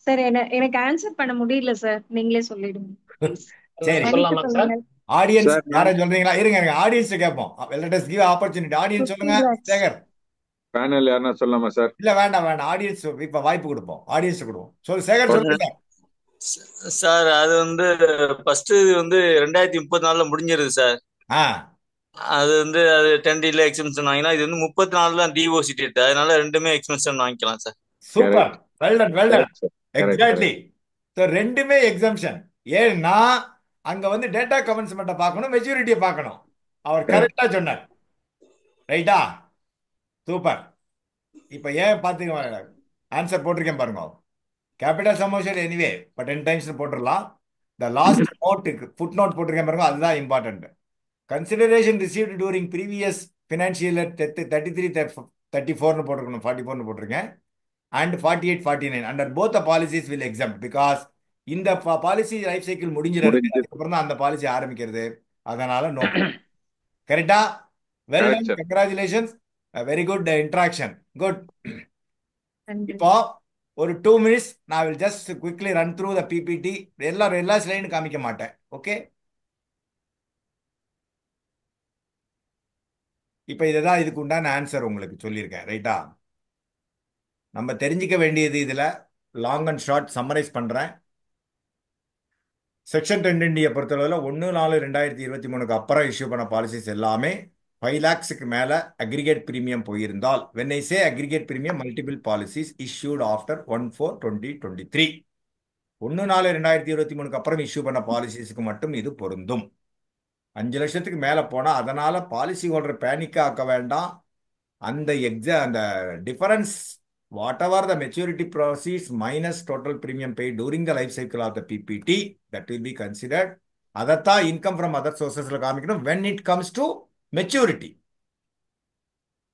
சார் எனக்கு ஆன்சர் பண்ண முடியல சார், நீங்களே சொல்லிடுங்க ப்ளீஸ். சரி, சொல்லலாமா சார்? ஆடியன்ஸ் சார் யாரும் சொல்றீங்களா? இருங்க இருங்க, ஆடியன்ஸ் கேட்போம். Let us give opportunity. Audience 50 சொல்லுங்க. lakhs. சேகர். பேனல் யாருன்னா சொல்லலாமா சார்? இல்ல வேண்டாம் வேண்டாம், ஆடியன்ஸ் இப்ப வாய்ப்பு கொடுப்போம். ஆடியன்ஸ் கொடுப்போம். சொல்லு சேகர், சொல்லுங்க சார். சார் அது வந்து ஃபர்ஸ்ட் வந்து 2034 முடிஞ்சிருது சார். ஆ அது வந்து அது 10 டேல எக்ஸ்டென்ஷன் வாங்கினா, இது வந்து 34 தான் டிஓசி டேட், அதனால ரெண்டுமே எக்ஸ்டென்ஷன் வாங்கிக்கலாம் sir. Super, correct well done well done. Correct sir. Correct exactly. Correct. So ரெண்டுமே எக்ஸம்ஷன். ஏன்னா அங்க வந்து டேட்டா கமென்ஸ்மெண்ட்டை பார்க்கணும், மெச்சூரிட்டியை பார்க்கணும். அவர் கரெக்ட் கரெக்டா சொன்னார். ரைட்டா? சூப்பர். இப்போ ஏன் பார்த்துக்க ஆன்சர் போட்டிருக்கேன் பாருங்க. கேபிட்டல் சமோஷன் எனிவே இப்போ 10 டைம்ஸ் போட்டுடலாம். த லாஸ்ட் நோட்டுக்கு ஃபுட் நோட் போட்டிருக்கேன் பாருங்க, அதுதான் important. Consideration received during previous financial 33 34 போட்டிருக்கணும், 44 போட்டிருக்கேன். And 48 49 under both the policies will exam because இந்த பாலிசி லைஃப் சைக்கிள் முடிஞ்சிருக்கு, முடிஞ்சு அதுக்கப்புறம் தான் அந்த பாலிசி ஆரம்பிக்கிறது. அதனால நோ. கரெக்டா? Well correct done, sir. Congratulations, very good interaction, good. நன்றி. இப்போ ஒரு 2 minutes நான் will just quickly run through the PPT. எல்லா ஸ்லைடும் காமிக்க மாட்டேன். ஓகே, இப்போ இதுதான் இதுக்கு உண்டான ஆன்சர் உங்களுக்கு சொல்லியிருக்கேன். ரைட்டா? நம்ம தெரிஞ்சுக்க வேண்டியது இதில் லாங் அண்ட் ஷார்ட் சம்மரைஸ் பண்ணுறேன். செக்ஷன் 10 பொறுத்தளவில் 1/4/2023 அப்புறம் இஷ்யூ பண்ண பாலிசிஸ் எல்லாமே 5 lakhsக்கு மேலே அக்ரிகேட் பிரீமியம் போயிருந்தால், when I say aggregate premium, multiple policies issued after 1/4/2023, 1/4/2023 அப்புறம் இஷ்யூ பண்ண பாலிசிஸ்க்கு மட்டும் இது பொருந்தும். 5 லட்சத்துக்கு மேலே போனால் அதனால பாலிசி ஹோல்டர் பேனிக் ஆக்க வேண்டாம். அந்த அந்த difference whatever the maturity proceeds minus total premium paid during the life cycle of the PPT, that will be considered. அதைத்தான் இன்கம் ஃப்ரம் அதர் சோர்சஸ்ல காமிக்கணும் when it comes to maturity.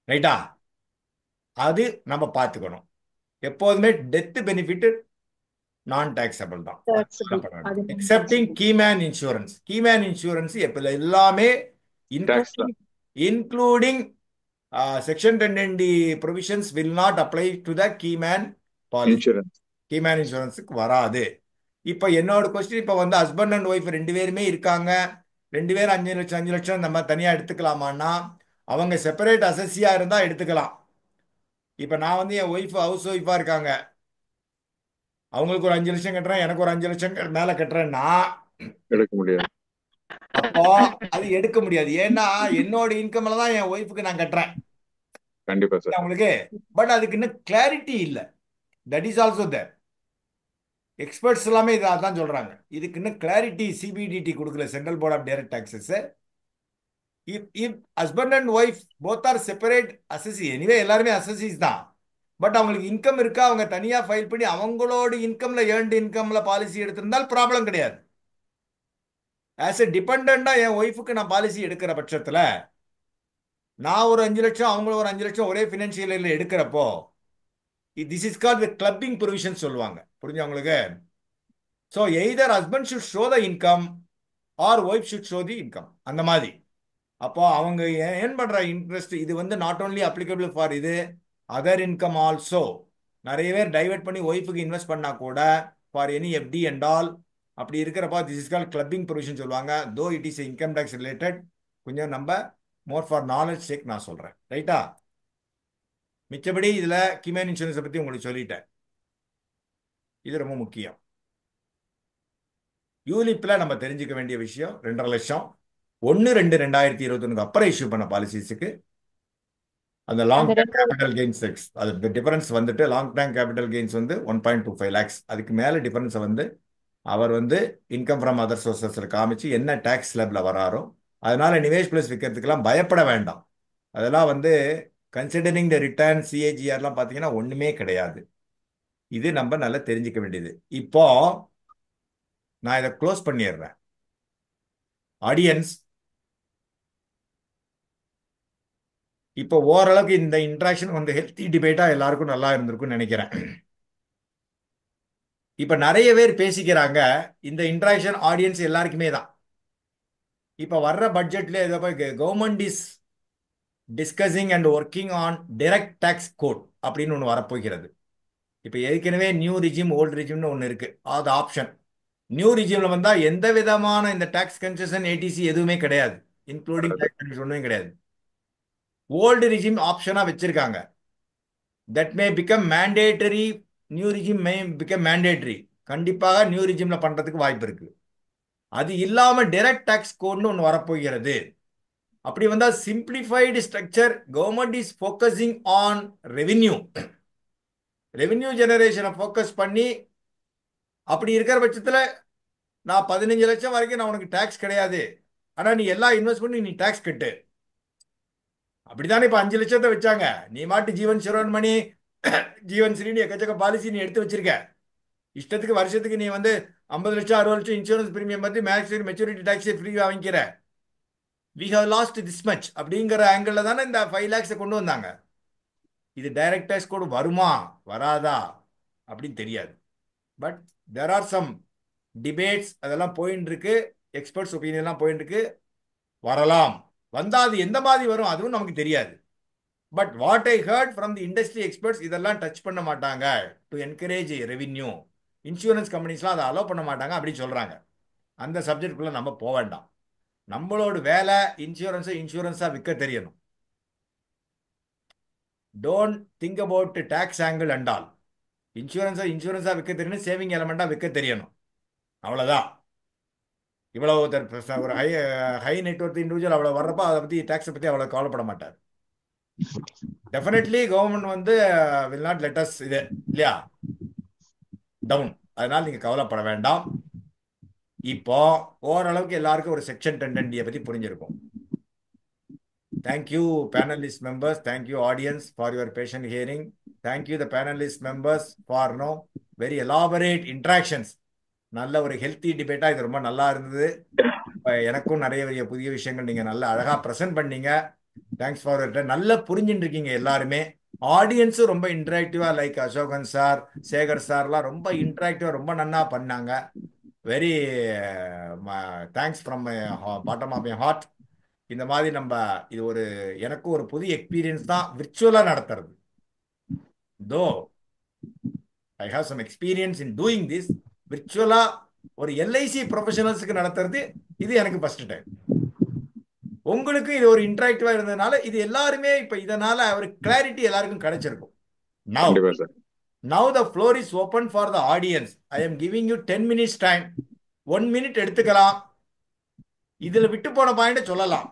ரைட்டா? அது நம்ம பார்த்துக்கணும். எப்போதுமே டெத் பெனிஃபிட் நான் டாக்ஸபிள் தான், அது accepting keyman insurance. Keyman insurance எப்போ எல்லாமே Tax including Section 10 provisions will not apply to the keyman policy. Insurance. Keyman இன்சூரன்ஸுக்கு வராது. இப்போ என்னோட கொஸ்டின், இப்போ வந்து ஹஸ்பண்ட் அண்ட் ஒய்ஃப் 2 பேருமே இருக்காங்க, 2 பேரும் 5 லட்சம் 5 லட்சம் நம்ம தனியாக எடுத்துக்கலாமான்னா, அவங்க செப்பரேட் அசஸியாக இருந்தால் எடுத்துக்கலாம். இப்போ நான் வந்து என் ஒய்ஃப் ஹவுஸ் ஒய்ஃபாக இருக்காங்க, அவங்களுக்கு ஒரு 5 லட்சம் கட்டுறேன், எனக்கு ஒரு 5 லட்சம் மேலே கட்டுறேன்னா எடுக்க முடியாது. அப்போ அது எடுக்க முடியாது. ஏன்னா என்னோட இன்கம்ல தான் என் ஒய்ஃபுக்கு நான் கட்டுறேன். கண்டிப்பா சார். அவங்களுக்கு பட் அதுக்கு இன்னும் கிளாரிட்டி இல்லை. That is also there. Experts எல்லாமே இதை அதான் சொல்றாங்க. இதுக்கு இன்னும் கிளாரிட்டி சிபிடிடி கொடுக்கல, central board of direct taxes. If husband and wife both are separate assessee, anyway எல்லாருமே அசசிஸ் தான், பட் அவங்களுக்கு இன்கம் இருக்கா, அவங்க தனியாக ஃபைல் பண்ணி அவங்களோட இன்கம்ல ஏர்ன்டு இன்கம்ல பாலிசி எடுத்திருந்தால் ப்ராப்ளம் கிடையாது. ஆஸ் எ டிபெண்டா என் ஒய்ஃபுக்கு நான் பாலிசி எடுக்கிற பட்சத்தில் நான் ஒரு 5 லட்சம் அவங்களும் ஒரு 5 லட்சம் ஒரே ஃபினான்ஷியல் இயர்ல எடுக்கிறப்போ this is called the clubbing provision சொல்லுவாங்க. புரிஞ்சு உங்களுக்கு? So either husband should show the income or wife should show the income, அந்த மாதிரி. அப்போ அவங்க ஏர்ன் பண்ற இன்ட்ரெஸ்ட் இது வந்து நாட் ஓன்லி அப்ளிகபிள் ஃபார் இது அதர் இன்கம் ஆல்சோ. நிறைய பேர் டைவெர்ட் பண்ணி ஒய்ஃபுக்கு இன்வெஸ்ட் பண்ணா கூட for any FD and all அப்படி இருக்கிறப்ப this is called clubbing provision சொல்லுவாங்க. Though it is income tax related, கொஞ்சம் நம்ம மோர் ஃபார் நாலேஜ் சேக் நான் சொல்றேன். ரைட்டா? மிச்சபடி இதுல கீமேன் இன்சூரன்ஸை பத்தி உங்களுக்கு சொல்லிட்டேன். இது ரொம்ப முக்கியம். யூலிப்ல நம்ம தெரிஞ்சுக்க வேண்டிய விஷயம் 2.5 லட்சம் 1/2/2021 அப்புறம் இஷ்யூ பண்ண பாலிசிஸுக்கு அந்த லாங் அந்த டேர்ம் 2 கேபிட்டல் கெயின்ஸ் டேக்ஸ் அது டிஃபரன்ஸ் வந்துட்டு லாங் டேர்ம் கேபிட்டல் கெயின்ஸ் வந்து 1.25 லேக்ஸ். அதுக்கு மேலே டிஃபரன்ஸை வந்து அவர் வந்து இன்கம் ஃப்ரம் அதர் சோர்சஸில் காமிச்சு என்ன டேக்ஸ் ஸ்லாப்ல வராரோ, அதனால நிவேஷ் பிளஸ் விற்கிறதுக்கெல்லாம் பயப்பட வேண்டாம். அதெல்லாம் வந்து கன்சிடரிங் த ரிட்டர்ன் சிஏஜிஆர்லாம் பார்த்தீங்கன்னா ஒன்றுமே கிடையாது. இது நம்ம நல்லா தெரிஞ்சுக்க வேண்டியது. இப்போ நான் இதை க்ளோஸ் பண்ணிடுறேன். ஆடியன்ஸ், இப்போ ஓரளவுக்கு இந்த இன்ட்ராக்ஷன் வந்து ஹெல்த்தி டிபேட்டா எல்லாருக்கும் நல்லா இருந்திருக்கும்னு நினைக்கிறேன். இப்ப நிறைய பேர் பேசிக்கிறாங்க. இந்த இன்ட்ராக்ஷன் ஆடியன்ஸ் எல்லாருக்குமே தான். இப்ப வர்ற பட்ஜெட்ல ஏதோ government is discussing and working on direct tax code அப்படின்னு ஒன்று வரப்போகிறது. இப்போ ஏற்கனவே நியூ ரிஜிம் ஓல்டு ரிஜிம்னு ஒன்று இருக்கு. அது ஆப்ஷன். நியூ ரிஜிம்ல வந்தா எந்த விதமான இந்த டாக்ஸ் கன்செஷன் ஏடிசி எதுவுமே கிடையாது, இன்க்ளூடிங் டாக்ஸ் ஒன்றும் கிடையாது. ஓல்டு ரிஜிம் ஆப்ஷனா வச்சிருக்காங்க. That may become mandatory. New regime May become mandatory. கண்டிப்பாக நியூ ரிஜிம்ல பண்றதுக்கு வாய்ப்பு இருக்கு. அது இல்லாம டைரக்ட் டாக்ஸ் கோட்னு ஒன்று வரப்போகிறது. அப்படி வந்தா simplified structure. Government is focusing on revenue ஜெனரேஷனை ஃபோக்கஸ் பண்ணி, அப்படி இருக்கிற பட்சத்தில் நான் 15 லட்சம் வரைக்கும் நான் உனக்கு டாக்ஸ் கிடையாது, ஆனால் நீ எல்லா இன்வெஸ்ட் பண்ணி நீ டாக்ஸ் கட்டு. அப்படித்தானே இப்போ 5 லட்சத்தை வச்சாங்க. நீ மாட்டு ஜீவன் சிரோன்மணி ஜீவன் ஸ்ரீனி எக்கச்சக்க பாலிசி நீ எடுத்து வச்சிருக்க. இஷ்டத்துக்கு வருஷத்துக்கு நீ வந்து 50 லட்சம் 60 லட்சம் இன்சூரன்ஸ் பிரீமியம் பற்றி மேக்ஸிமம் மெச்சூரிட்டி டாக்ஸை ஃப்ரீயாக வாங்கிக்கிற. We have lost this much அப்படிங்கிற ஆங்கிளில் தானே இந்த 5 lakhs கொண்டு வந்தாங்க. இது டைரக்ட் டாக்ஸ் கோடு வருமா வராதா அப்படின்னு தெரியாது. But there are some debates, அதெல்லாம் போயின்னு இருக்கு. எக்ஸ்பர்ட்ஸ் ஒப்பீனியன்லாம் போயின்னு இருக்கு. வரலாம். வந்தால் அது எந்த மாதிரி வரும் அதுவும் நமக்கு தெரியாது. But what I heard from the industry experts, இதெல்லாம் டச் பண்ண மாட்டாங்க டு என்கரேஜ் ரெவின்யூ. இன்சூரன்ஸ் கம்பெனிஸ்லாம் அதை அலோவ் பண்ண மாட்டாங்க அப்படின்னு சொல்கிறாங்க. அந்த சப்ஜெக்டுக்குள்ளே நம்ம போக வேண்டாம். நம்மளோட வேலை இன்சூரன்ஸாக விற்க தெரியணும். Don't think about tax angle and all. இன்சூரன்ஸாக விற்க தெரியணும், சேவிங் எலமெண்ட்டாக விற்க தெரியணும். அவ்வளோதான். இவ்வளோ ஒரு ஹை நெட்வொர்க் இண்டிவிஜுவல் அவ்வளோ வர்றப்போ அதை பற்றி டேக்ஸை பற்றி அவ்வளோ கவலைப்பட மாட்டார். டெஃபினெட்லி கவர்மெண்ட் வந்து வில் நாட் லெட் அஸ் இது இல்லையா டவுன். அதனால நீங்கள் கவலைப்பட வேண்டாம். இப்போ ஓரளவுக்கு எல்லாருக்கும் ஒரு செக்ஷன் 10(10D) பற்றி புரிஞ்சிருக்கும். Thank you panellist members, thank you audience for your patient hearing. Thank you the panelist members for very elaborate interactions. நல்ல ஒரு ஹெல்த்தி டிபேட்டாக இது ரொம்ப நல்லா இருந்தது. எனக்கும் நிறைய புதிய விஷயங்கள் நீங்கள் நல்லா அழகாக ப்ரெசென்ட் பண்ணீங்க. தேங்க்ஸ் ஃபார் நல்லா புரிஞ்சுட்டு இருக்கீங்க எல்லாருமே. ஆடியன்ஸும் ரொம்ப இன்ட்ராக்டிவாக, லைக் அசோகன் சார், சேகர் சார்லாம் ரொம்ப இன்ட்ராக்டிவாக ரொம்ப நன்னா பண்ணாங்க. Very thanks from bottom of my heart. இந்த மாதிரி இது எனக்கும் ஒரு புதிய எக்ஸ்பீரியன்ஸ் தான் விர்ச்சுவலாக நடத்துறது. Though I have some experience in doing this. விர்ச்சுவலா ஒரு எல்ஐசி ப்ரொஃபஷனல்ஸுக்கு நடத்துறது இது எனக்கு ஃபர்ஸ்ட் டைம். உங்களுக்கு இது ஒரு இன்டராக்டிவா இருந்ததுனால இது எல்லாருமே இப்ப இதனால ஒரு கிளாரிட்டி எல்லாருக்கும் கிடைச்சிருக்கும். Now the floor is open for the audience. I am giving you 10 minutes time. 1 minute எடுத்துக்கலாம். இதுல விட்டு போன பாயிண்ட் சொல்லலாம்.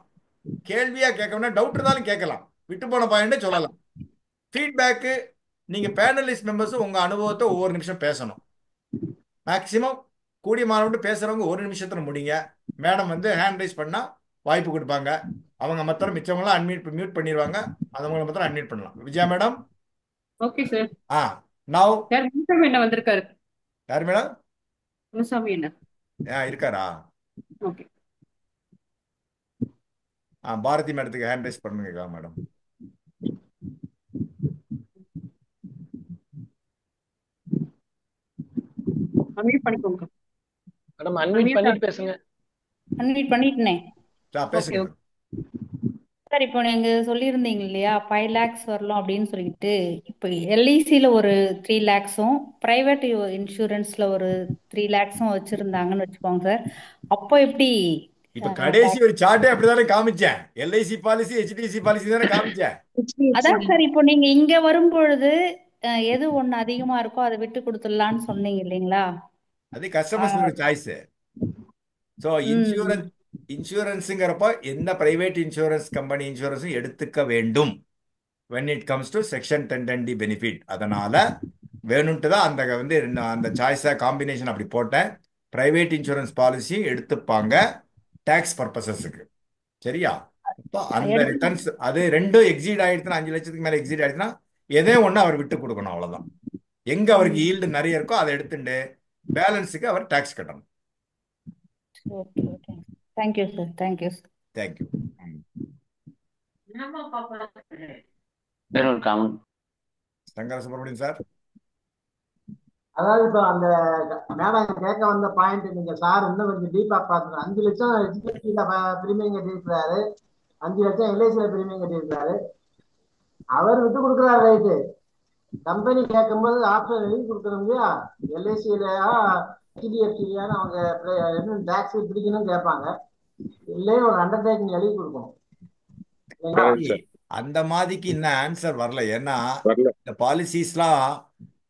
கேள்வியா கேட்கணும்னா டவுட் இருந்தாலும் கேட்கலாம். விட்டு போன பாயிண்ட் சொல்லலாம். ஃபீட்பேக்கு நீங்க பேனலிஸ்ட் மெம்பர்ஸ் உங்க அனுபவத்தை ஒவ்வொரு நிமிஷம் பேசணும். மேக்சிமம் கூடிய மாணவர்கள் பேசுறவங்க 1 நிமிஷத்துல முடிங்க. மேடம் வந்து ஹேண்ட் ரைஸ் பண்ணா வாய்ப்பு கொடுப்பாங்க. அவங்க மற்ற மிச்சவங்களாம் மியூட் பண்ணிடுவாங்க. அவங்க மற்ற அன்மியூட் பண்ணலாம். Vijaya madam. Okay sir. Now Munusamy என்ன வந்திருக்காரு? யார் மேடம்? முனுசாமி என்ன இருக்காரா? ஓகே. பாரதி மேடத்துக்கு ஹேண்ட் ரைஸ் பண்ணுங்க மேடம். அன்மியூட் பண்ணிக்கோங்க மேடம். அன்மியூட் பண்ணிட்டு பேசுங்க. அன்மியூட் பண்ணிட்டேனே. பேசுங்க சார். இப்போ நீங்க சொல்லியிருந்தீங்க இல்லையா 5 lakhs வரலாம் அப்படின்னு சொல்லிட்டு, இப்போ எல்ஐசியில் ஒரு 3 lakhs-உம் பிரைவேட் இன்சூரன்ஸ்ல ஒரு 3 lakhs-உம் வச்சிருந்தாங்கன்னு வச்சுக்கோங்க சார். அப்போ எப்படி? இப்ப கடைசி ஒரு சார்ட்டே அப்படிதானே காமிச்சேன். எல்ஐசி பாலிசி, ஹெச்டிஎஃப்சி பாலிசி தானே காமிச்சேன். அதான் சார். இப்போ நீங்க இங்க வரும் பொழுது எது ஒண்ணு அதிகமா இருக்கோ அதை விட்டு கொடுத்துடலான்னு சொன்னீங்க இல்லைங்களா? அது கஸ்டமர்ஸ் சாய்ஸ். ஸோ இன்சூரன்ஸுங்கிறப்போ எந்த பிரைவேட் இன்சூரன்ஸ் கம்பெனி இன்சூரன்ஸும் எடுத்துக்க வேண்டும். when it comes to section 1010D benefit. அதனால வேணும்ட்டு தான் அந்த சாய்ஸை காம்பினேஷன் அப்படி போட்டேன். பிரைவேட் இன்சூரன்ஸ் பாலிசி எடுத்துப்பாங்க டேக்ஸ் பர்பசஸுக்கு. சரியா? இப்போ அந்த ரிட்டர்ன்ஸ் அது ரெண்டும் எக்ஸீட் ஆயிடுச்சுன்னா 5 லட்சத்துக்கு மேல எக்ஸீட் ஆயிடுச்சுன்னா எதே ஒன்று அவர் விட்டு கொடுக்கணும், அவ்வளவுதான். எங்க அவருக்கு ஈல்டு நிறைய இருக்கோ அதை எடுத்துட்டு பேலன்ஸுக்கு அவர் டாக்ஸ் கட்டணும். Okay okay. Thank you sir. Thank you sir. Thank you. வேற ஒரு காமன் சங்கர சுப்பிரமணியன் சார். அதாவது இப்போ அந்த மேடம் கேட்க வந்த பாயிண்ட் நீங்க சார் இன்னும் கொஞ்சம் டீப்பா பார்த்துக்கணும். 5 லட்சம் ஹெச்டிஎஃப்சில பிரீமியம் கட்டியிருக்கிறாரு, 5 லட்சம் எல்ஐசியில பிரீமியம் கட்டியிருக்கிறாரு. அவர் விட்டு கொடுக்குறாரு, ரைட்டு. கம்பெனி கேட்கும்போது ஆப்ஷன் எழுதி கொடுக்கணும் இல்லையா, எல்ஐசியிலயா ஹெச்டிஎஃப்சிலையான்னு அவங்க என்ன டேக்ஸ் பிடிக்கணும்னு கேட்பாங்க. இல்லையே ஒரு அண்டர்டேக்கிங் எழுதி கொடுக்கணும். அந்த மாதிரிக்கு இன்னும் ஆன்சர் வரல. ஏன்னா இந்த பாலிசிஸ்லாம்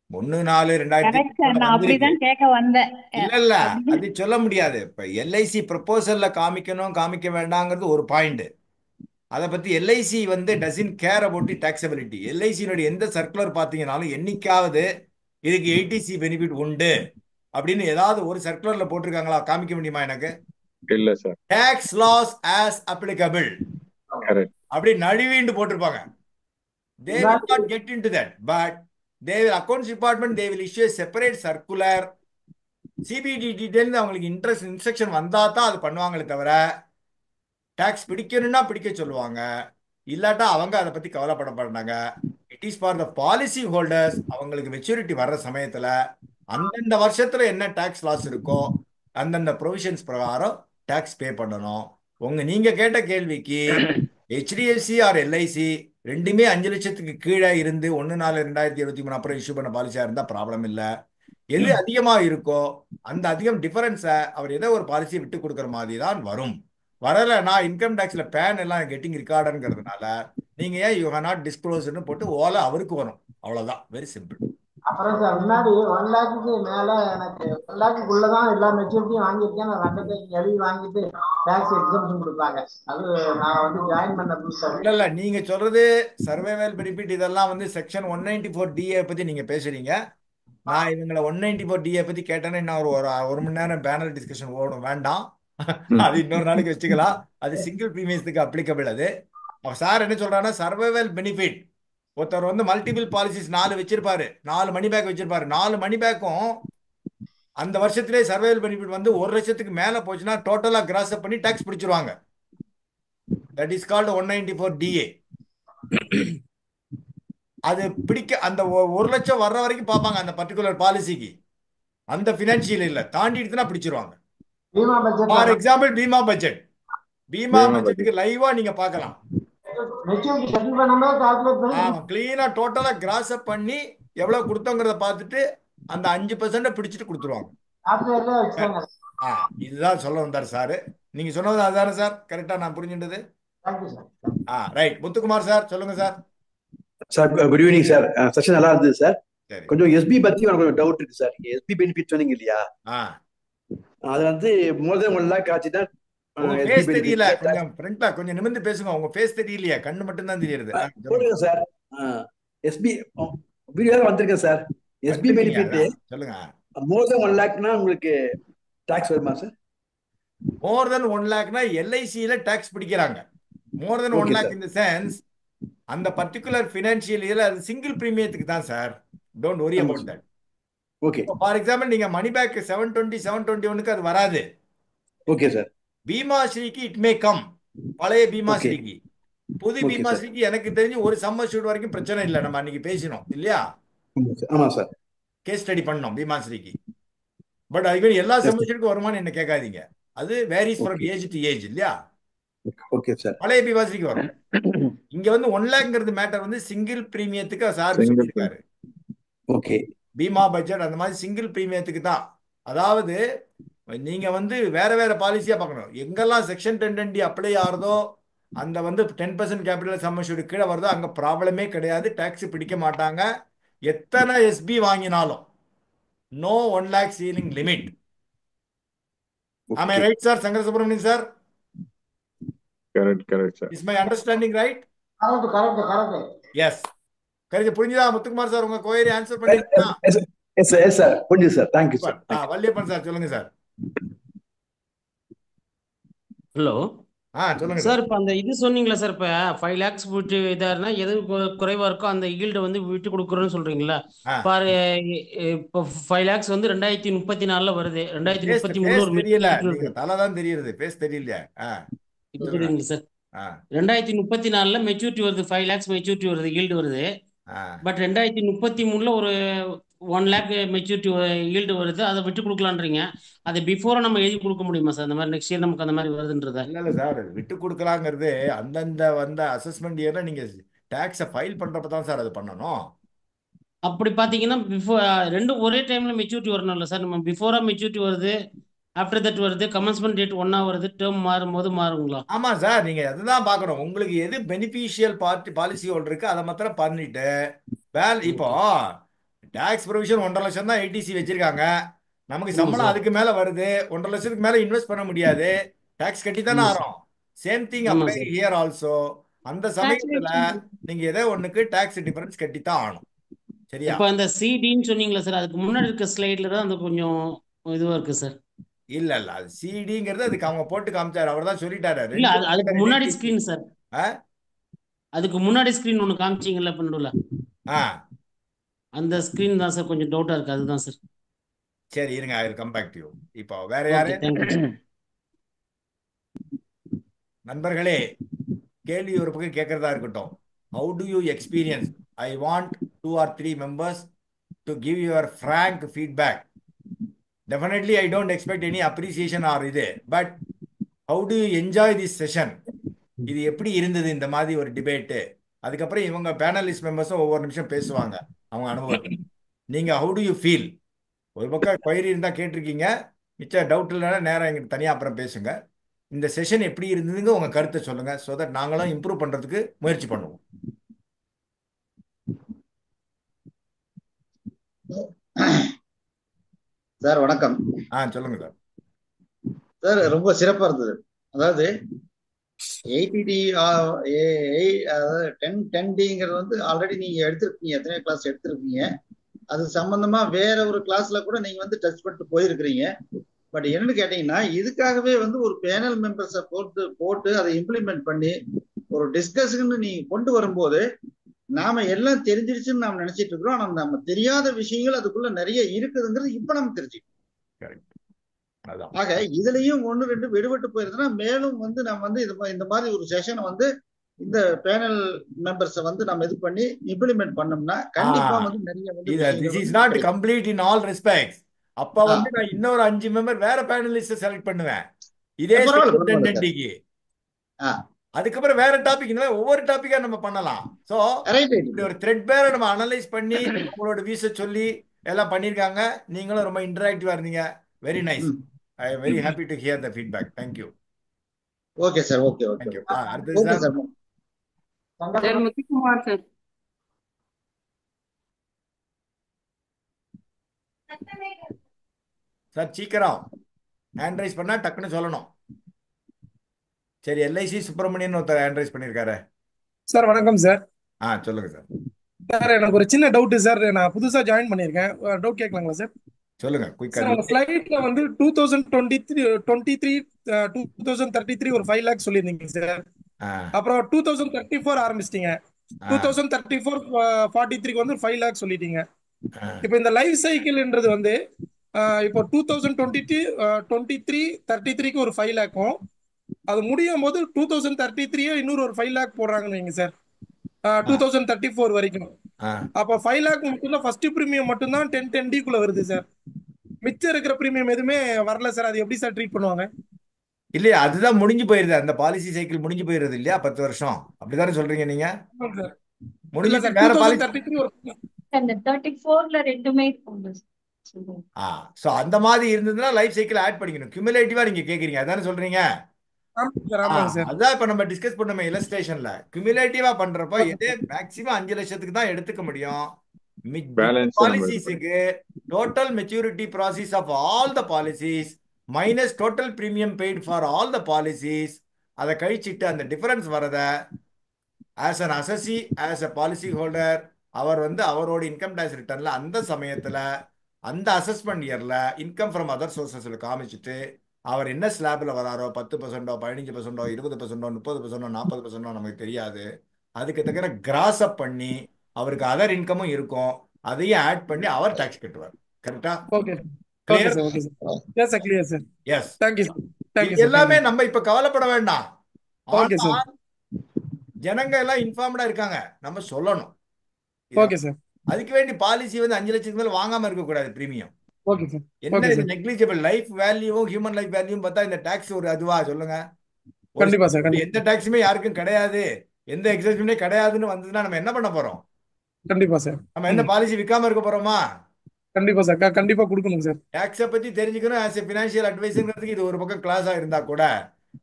1/4/2023 அப்படிதான் கேட்க வந்தேன். இல்ல அது சொல்ல முடியாது. இப்ப எல்ஐசி ப்ரொபோசல்ல காமிக்கணும் காமிக்க வேண்டாங்கிறது ஒரு பாயிண்ட். அதை பத்தி எல்ஐசி டசன் கேர் அபவுட் டாக்ஸபிலிட்டி. எல்ஐசியினுடைய எந்த சர்க்குலர் பார்த்தீங்கன்னாலும் என்னைக்காவது இதுக்கு ஏடிசி பெனிஃபிட் உண்டு அப்படின்னு ஏதாவது ஒரு சர்க்குலர்ல போட்டிருக்காங்களா? காமிக்க முடியுமா எனக்கு? இல்ல sir. Tax laws as applicable அப்படி நழுவிண்டு போட்டிருப்பாங்க. They will not get into that, but they will, accounts department, they will issue a separate circular. CBDT அவங்களுக்கு இன்ஸ்ட்ரக்ஷன் வந்தா தான் அது பண்ணுவாங்களே தவிர டாக்ஸ் பிடிக்கணும்னா பிடிக்க சொல்லுவாங்க, இல்லாட்டா அவங்க அதை பத்தி கவலைப்பட மாட்டாங்க. It is for the policy holders. அவங்களுக்கு மெச்சூரிட்டி வர்ற சமயத்துல அந்தந்த வருஷத்துல என்ன டாக்ஸ் லாஸ் இருக்கோ அந்தந்த ப்ரொவிஷன்ஸ் பிரகாரம் டாக்ஸ் பே பண்ணணும். நீங்க கேட்ட கேள்விக்கு ஹெச்டிஎஃப்சி ஆர் எல்ஐசி ரெண்டுமே 5 லட்சத்துக்கு கீழே இருந்து 1/4/2023 அப்புறம் இஷ்யூ பண்ண பாலிசியா இருந்தா ப்ராப்ளம் இல்லை. எது அதிகமா இருக்கோ அந்த அதிகம் டிஃபரன்ஸை அவர் ஏதோ ஒரு பாலிசியை விட்டு கொடுக்குற மாதிரி தான் வரும். வரலைன்னா இன்கம் டேக்ஸ்ல பேன் எல்லாம் கெட்டிங் ரிகார்டுங்கிறதுனால நீங்க ஏன் யூ ஹேவ் நாட் டிஸ்க்ளோஸ்ட்னு போட்டு ஓலை அவருக்கு வரும். அவ்வளவுதான், வெரி சிம்பிள். அப்புறம் சார் முன்னாடி 1 லேக்குக்கு மேல எனக்கு 1 லேக்குள்ளதான் எல்லா மெச்சூரிட்டியும் வாங்கியிருக்கேன். நான் அண்டர்டேக்கிங் எழுதி வாங்கிட்டு டாக்ஸ் எக்ஸம்ஷன் கொடுப்பாங்க. அது நான் ஜாயின் பண்ண புதுசாக இல்ல நீங்க சொல்றது சர்வைவல் பெனிஃபிட் இதெல்லாம் செக்ஷன் 194DA பத்தி நீங்க பேசுறீங்க. நான் இவங்களை 194DA பத்தி கேட்டேன்னா இன்னும் ஒரு மணி நேரம் பேனல் டிஸ்கஷன் ஓடும். வேண்டாம், அது இன்னொரு நாளைக்கு வச்சுக்கலாம். அது சிங்கிள் ப்ரீமியத்துக்கு அப்ளிகபிள். அது சார் என்ன சொல்றாருன்னா சர்வைவல் பெனிஃபிட். ஒருத்தர் மல்டிபிள் பாலிசிஸ் 4 வச்சிருப்பாரு, 4 மணி பேக் வச்சிருப்பாரு. 4 மணி பேக்கும் அந்த வருஷத்திலே சர்வைவல் பெனிஃபிட் 1 லட்சத்துக்கு மேல போச்சுன்னா டோட்டலா கிராஸ் அப் பண்ணி டாக்ஸ் பிடிச்சிருவாங்க. That is called 194DA. அது பிடிக்க அந்த 1 லட்சம் வர்ற வரைக்கும் பார்ப்பாங்க அந்த பர்டிகுலர் பாலிசிக்கு. அந்த பினான்சியல் இல்ல தாண்டிடுச்சுன்னா பிடிச்சிருவாங்க. For example Bima budget. Bima பட்ஜெட்டுக்கு லைவா நீங்க பார்க்கலாம். கிளீனா டோட்டலா கிராஸ் அப் பண்ணி எவ்வளவு கொடுத்தோங்கிறத பார்த்துட்டு அந்த 5% பிடிச்சிட்டு கொடுத்துருவாங்க. இதுதான் சொல்ல வந்தார் சார். நீங்க சொன்னது அதுதானே சார்? கரெக்டா நான் புரிஞ்சுட்டது? ரைட். முத்துக்குமார் சார் சொல்லுங்க sir. Sir good evening sir. Session நல்லா இருந்தது சார். கொஞ்சம் எஸ்பி பத்தி கொஞ்சம் டவுட் இருக்கு சார். எஸ்பி பெனிஃபிட் சொன்னீங்க இல்லையா, அது மோர் தென் 1 லாக் ஆச்சுன்னா தெரியல. கொஞ்சம் ஃப்ரண்ட்ல கொஞ்சம் நிமிர்ந்து பேசுங்க. உங்க ஃபேஸ் தெரியலையா? கண்ணு மட்டும் தான் தெரியுது. சொல்லுங்க சார். எஸ்பி வீடியோல வந்திருக்கேன் சார். எஸ்பி பெனிஃபிட் சொல்லுங்க. மோர் தென் 1 லாக்னா உங்களுக்கு டாக்ஸ் வருமா சார்? மோர் தென் 1 லாக்னா எல்ஐசியில டாக்ஸ் பிடிக்கிறாங்க. More than 1 lakh in the sense அந்த பர்టిక్యులர் ஃபினான்ஷியல் இயர்ல அது சிங்கிள் பிரீமியத்துக்கு தான் sir. Don't worry about that. Okay. For example நீங்க மணி பேக் 720 721க்கு அது வராது. Okay sir. பீமாஸ்ரீக்கு இட் மே கம். பழைய பீமாஸ்ரீக்கு புது பீமாஸ்ரீக்கு எனக்கு தெரிஞ்சு ஒரு சம்மர் ஷூட் வரைக்கும் பிரச்சனை இல்லை. நம்ம அன்னைக்கு பேசினோம் இல்லையா? ஆமா சார். கேஸ் ஸ்டடி பண்ணோம் பீமாஸ்ரீக்கு. பட் அது எல்லா சம்மர் ஷூட்டுக்கும் வருமானு என்ன கேட்காதீங்க. அது varies from age to age இல்லையா? Okay sir. பழைய பீமாஸ்ரீக்கு வரும். இங்க 1 லாக்ங்கிறது மேட்டர் சிங்கிள் பிரீமியத்துக்கு சார் சொல்லியிருக்காரு. ஓகே. பீமா பட்ஜெட் அந்த மாதிரி சிங்கிள் பிரீமியத்துக்கு தான். அதாவது நீங்க வேற வேற பாலிசியா பார்க்கணும். எங்கெல்லாம் செக்ஷன் 1010D அப்ளை ஆகுதோ அந்த 10% கேபிட்டல் சம்மர்ஷூட் கீழே வருதோ அங்க ப்ராப்ளமே கிடையாது. டாக்ஸ் பிடிக்க மாட்டாங்க. எத்தனை எஸ்பி வாங்கினாலும் no 1 lakh ceiling limit. Am I right, sir? Sangara Subramanian, sir? Correct, sir. Is my understanding right? Correct correct correct. Yes correct. புரிஞ்சுதா முத்துக்குமார் சார்? உங்க கொயரி ஆன்சர் பண்ணிருக்கா? எஸ் சார், புரிஞ்சுது sir. Thank you sir. Valliappan sir சொல்லுங்க sir. Hello சொல்லுங்க sir. இப்போ அந்த இது சொன்னீங்களா சார், இப்போ 5 lakhs விட்டு இதாருன்னா எது குறைவா இருக்கோ அந்த ஈல்டை வந்து விட்டு கொடுக்குறோன்னு சொல்றீங்களா? பாரு, இப்போ 5 lakhs வந்து 2034 வருது, 2033 ஒரு தெரியல, மெச்சூரிட்டி நீங்க தலைதான் தெரியுது, பேஸ் தெரியலையா? இப்போ தெரியுங்க சார். 2034 மெச்சூரிட்டி வருது, 5 lakhs மெச்சூரிட்டி வருது, ஈல்டு வருது. பட் 2033 ஒரு 1 lakh மெச்சூரிட்டி ஈல்டு வருது, அதை விட்டு கொடுக்கலான்றீங்க. அதை பிஃபோரா நம்ம எழுதி கொடுக்க முடியுமா சார்? அந்த மாதிரி நெக்ஸ்ட் இயர் நமக்கு அந்த மாதிரி வருதுன்றத? இல்ல சார், விட்டு கொடுக்கலாங்கிறது அந்தந்த வந்த அசஸ்மெண்ட் இயர்ல நீங்க டாக்ஸை ஃபைல் பண்றப்ப தான் சார் அது பண்ணணும். அப்படி பாத்தீங்கன்னா பிஃபோர் ரெண்டும் ஒரே டைம்ல மெச்சூரிட்டி வரணும்ல சார்? நம்ம பிஃபோரா மெச்சூரிட்டி வருது, ஆஃப்டர் தட் வருது, கமென்ஸ்மெண்ட் டேட் ஒன்னா வருது, டேர்ம் மாறும்போது மாறுங்களா? ஆமா சார், நீங்க அதுதான் பார்க்கணும். உங்களுக்கு எது பெனிஃபிஷியல் பாலிசி ஹோல்டருக்கு அதை மாத்திரம் பண்ணிட்டு இப்போ டாக்ஸ் ப்ரொவிஷன் 1.5 லட்சம் தான் ஏடிசி வச்சிருக்காங்க. நமக்கு சம்பளம் அதுக்கு மேல வருது, 1.5 லட்சத்துக்கு மேல இன்வெஸ்ட் பண்ண முடியாது, டாக்ஸ் கட்டி தானே ஆறோம். Same thing apply here also. அந்த சமயத்துல நீங்க ஏதோ ஒண்ணுக்கு டாக்ஸ் டிஃபரன்ஸ் கட்டி தான் ஆகணும். சரியா? இப்போ அந்த சிடின்னு சொன்னீங்களா சார், அதுக்கு முன்னாடி இருக்க ஸ்லைட்ல தான் அந்த கொஞ்சம் இதுவா இருக்கு சார். இல்ல அது சிடிங்கிறது அதுக்கு அவங்க போட்டு காமிச்சாரு, அவர் தான் சொல்லிட்டாரு. இல்ல அதுக்கு முன்னாடி ஸ்கிரீன் சார், அதுக்கு முன்னாடி ஸ்கிரீன் ஒன்னு காமிச்சீங்கல்ல பண்ணுல, அந்த ஸ்கிரீன் தான் சார் கொஞ்சம் டவுட்டா இருக்கு, அதுதான் சார். சரி இருங்க, I will come back to you. இப்போ வேற யாரு நண்பர்களே? கேள்வி ஒரு பக்கம் கேட்கறதா இருக்கட்டும். How do you experience? I want 2 or 3 members to give your frank feedback. Definitely I don't expect any appreciation or இது, but how do you enjoy this session? இது எப்படி இருந்தது இந்த மாதிரி ஒரு டிபேட்டு? அதுக்கப்புறம் இவங்க பேனலிஸ்ட் மெம்பர்ஸும் ஒவ்வொரு நிமிஷம் பேசுவாங்க அவங்க அனுபவத்தை. நீங்க how do you feel? ஒரு பக்கம் கொயரி இருந்தா கேட்டிருக்கீங்க, மிச்ச டவுட் இல்லைன்னா நேரம் எங்கிட்ட தனியாக அப்புறம் பேசுங்க. இந்த செஷன் எப்படி இருந்ததுங்க உங்க கருத்தை சொல்லுங்க, ஸோ தட் நாங்களும் இம்ப்ரூவ் பண்றதுக்கு முயற்சி பண்ணுவோம். சார் வணக்கம். சொல்லுங்க சார். சார் ரொம்ப சிறப்பா இருந்தது. அதாவது 80D அதாவது 10D வந்து ஆல்ரெடி நீங்க எடுத்திருக்கீங்க, எத்தனை கிளாஸ் எடுத்திருக்கீங்க. அது சம்பந்தமா வேற ஒரு கிளாஸ்ல கூட நீங்க வந்து டச் பண்ணிட்டு போயிருக்கிறீங்க. பட் என்னன்னு கேட்டீங்கன்னா, இதுக்காகவே வந்து ஒரு பேனல் மெம்பர்ஸை போட்டு அதை இம்ப்ளிமெண்ட் பண்ணி ஒரு டிஸ்கஷன் நீங்க கொண்டு வரும்போது நாம எல்லாம் தெரிஞ்சிருச்சுன்னு நாம நினைச்சிட்டு இருக்கிறோம். ஆனா நம்ம தெரியாத விஷயங்கள் அதுக்குள்ள நிறைய இருக்குதுங்கிறது இப்ப நம்ம தெரிஞ்சுக்கணும். ஆக இதுலயும் 1-2 விடுபட்டு போயிருதுன்னா மேலும் வந்து நம்ம வந்து இந்த மாதிரி ஒரு செஷனை வந்து இந்த பேனல் மெம்பர்ஸை வந்து நம்ம இது பண்ணி இம்ப்ளிமெண்ட் பண்ணோம்னா கண்டிப்பா வந்து நிறைய வந்து this is not complete in all respects. அப்ப வந்து நான் இன்னொரு 5 மெம்பர் வேற பேனலிஸ்ட் செலக்ட் பண்ணுவேன் இதே 10க்கு. அதுக்கப்புறம் வேற டாபிக், ஒவ்வொரு டாபிக்கா நம்ம பண்ணலாம். சோ இப்படி ஒரு த்ரெட் பேரை நம்ம அனலைஸ் பண்ணி உங்களோட வியூஸை சொல்லி எல்லாம் பண்ணிருக்காங்க. நீங்களும் ரொம்ப இன்டராக்டிவா இருந்தீங்க. Very nice. I am very happy to hear the feedback. Thank you. Okay sir. Okay okay. அடுத்தது சார் முத்துக்குமார் சார். சார் சீக்கிரம் ஹேண்ட் ரைஸ் பண்ணா டக்குன்னு சொல்லணும். சரி, எல்ஐசி சுப்பிரமணியன் ஒருத்தர் ஹேண்ட் ரைஸ் பண்ணிருக்காரு. சார் வணக்கம் சார். சொல்லுங்க சார். சார் எனக்கு ஒரு சின்ன டவுட் சார், நான் புதுசா ஜாயின் பண்ணிருக்கேன், டவுட் கேட்கலாங்களா சார்? சொல்லுங்க குயிக்கா. சார் ஃளைட்ல வந்து 2023 2033 ஒரு 5 lakhs சொல்லிருந்தீங்க சார். அப்புறம் 2034 ஆரம்பிச்சிட்டீங்க, 2034 43க்கு வந்து 5 lakhs சொல்லிட்டீங்க. இப்போ இந்த லைஃப் சைக்கிள்ன்றது வந்து இப்போ 2023 33க்கு ஒரு 5 lakhம், அது முடியும் போது 2033 இன்னொரு ஒரு 5 lakh போடுறாங்கன்னு வைங்க சார், 2034 வரைக்கும். அப்ப 5 lakh மட்டும்தான் ஃபர்ஸ்ட் பிரீமியம் மட்டும்தான் 10D வருது சார். மிச்சம் இருக்கிற பிரீமியம் எதுவுமே வரல சார். அது எப்படி சார் ட்ரீட் பண்ணுவாங்க? இல்லையா, அதுதான் முடிஞ்சு போயிருது, அந்த பாலிசி சைக்கிள் முடிஞ்சு போயிருது இல்லையா? 10 வருஷம் அப்படிதானே சொல்றீங்க நீங்க? முடிஞ்சு வேற பாலிசி 34ல ரெண்டுமே சோ அந்த மாதிரி இருந்ததுன்னா லைஃப் சைக்கிள் ஆட் பண்ணிக்கணும். கியூமுலேட்டிவா நீங்க கேக்குறீங்க, அதானே சொல்றீங்க? அதான் இப்ப நம்ம டிஸ்கஸ் பண்ணோமே இல்லஸ்ட்ரேஷன்ல. கியூமுலேட்டிவா பண்றப்போ எது மேக்ஸிமம் 5 லட்சத்துக்கு தான் எடுத்துக்க முடியும். பாலிசிஸுக்கு total maturity process of all the policies minus total premium paid for all the policies, அதை கழிச்சிட்டு அந்த டிஃபரன்ஸ் வரத as an assessee, as a policy holder, அவர் வந்து அவரோட இன்கம் டேக்ஸ் ரிட்டர்னில் அந்த சமயத்தில் அந்த அசஸ்மெண்ட் இயரில் இன்கம் ஃப்ரம் அதர் சோர்சஸில் காமிச்சிட்டு அவர் என்ன ஸ்லாபில் வராரோ 10%, 15%, 20%, 30%, 40% நமக்கு தெரியாது. அதுக்கு தக்கிற கிராஸ் அப் பண்ணி அவருக்கு அதர் இன்கமும் இருக்கும், அதையும் ஆட் பண்ணி அவர் டாக்ஸ் கட்டுவார். கரெக்டா? Okay okay clear? Sir. Okay sir. Yes sir, clear sir. Yes. Thank you sir. Thank you இது சார். எல்லாமே நம்ம இப்ப கவலைப்பட வேண்டாம். ஓகே ஆனா சார். ஜனங்க எல்லாம் இன்ஃபார்ம்டா இருக்காங்க, நம்ம சொல்லணும். Okay sir. அதுக்கு வேண்டி பாலிசி வந்து 5 லட்சத்துக்கு மேல வாங்காம இருக்கக்கூடாது பிரீமியம். Okay sir. என்ன ஓகே இது சார். நெக்லிஜிபிள் லைஃப் வேல்யூவும் ஹியூமன் லைஃப் வேல்யூவும் பார்த்தா இந்த டாக்ஸ் ஒரு அதுவா சொல்லுங்க? ஒரு கண்டிப்பா சார். கண்டிப்பா எந்த டாக்ஸுமே யாருக்கும் கிடையாது, எந்த எக்ஸப்ஷனே கிடையாதுன்னு வந்ததுன்னா நம்ம என்ன பண்ண போறோம்? கண்டிப்பா சார். நம்ம என்ன பாலிசி விற்காம இருக்க போறோமா? கண்டிப்பா சார். கண்டிப்பா கொடுக்கணும் சார். டாக்ஸை பத்தி தெரிஞ்சுக்கணும். ஆஸ் எ ஃபினான்ஷியல் அட்வைசர்ங்கிறதுக்கு இது ஒரு பக்கம் கிளாஸா இருந்தா கூட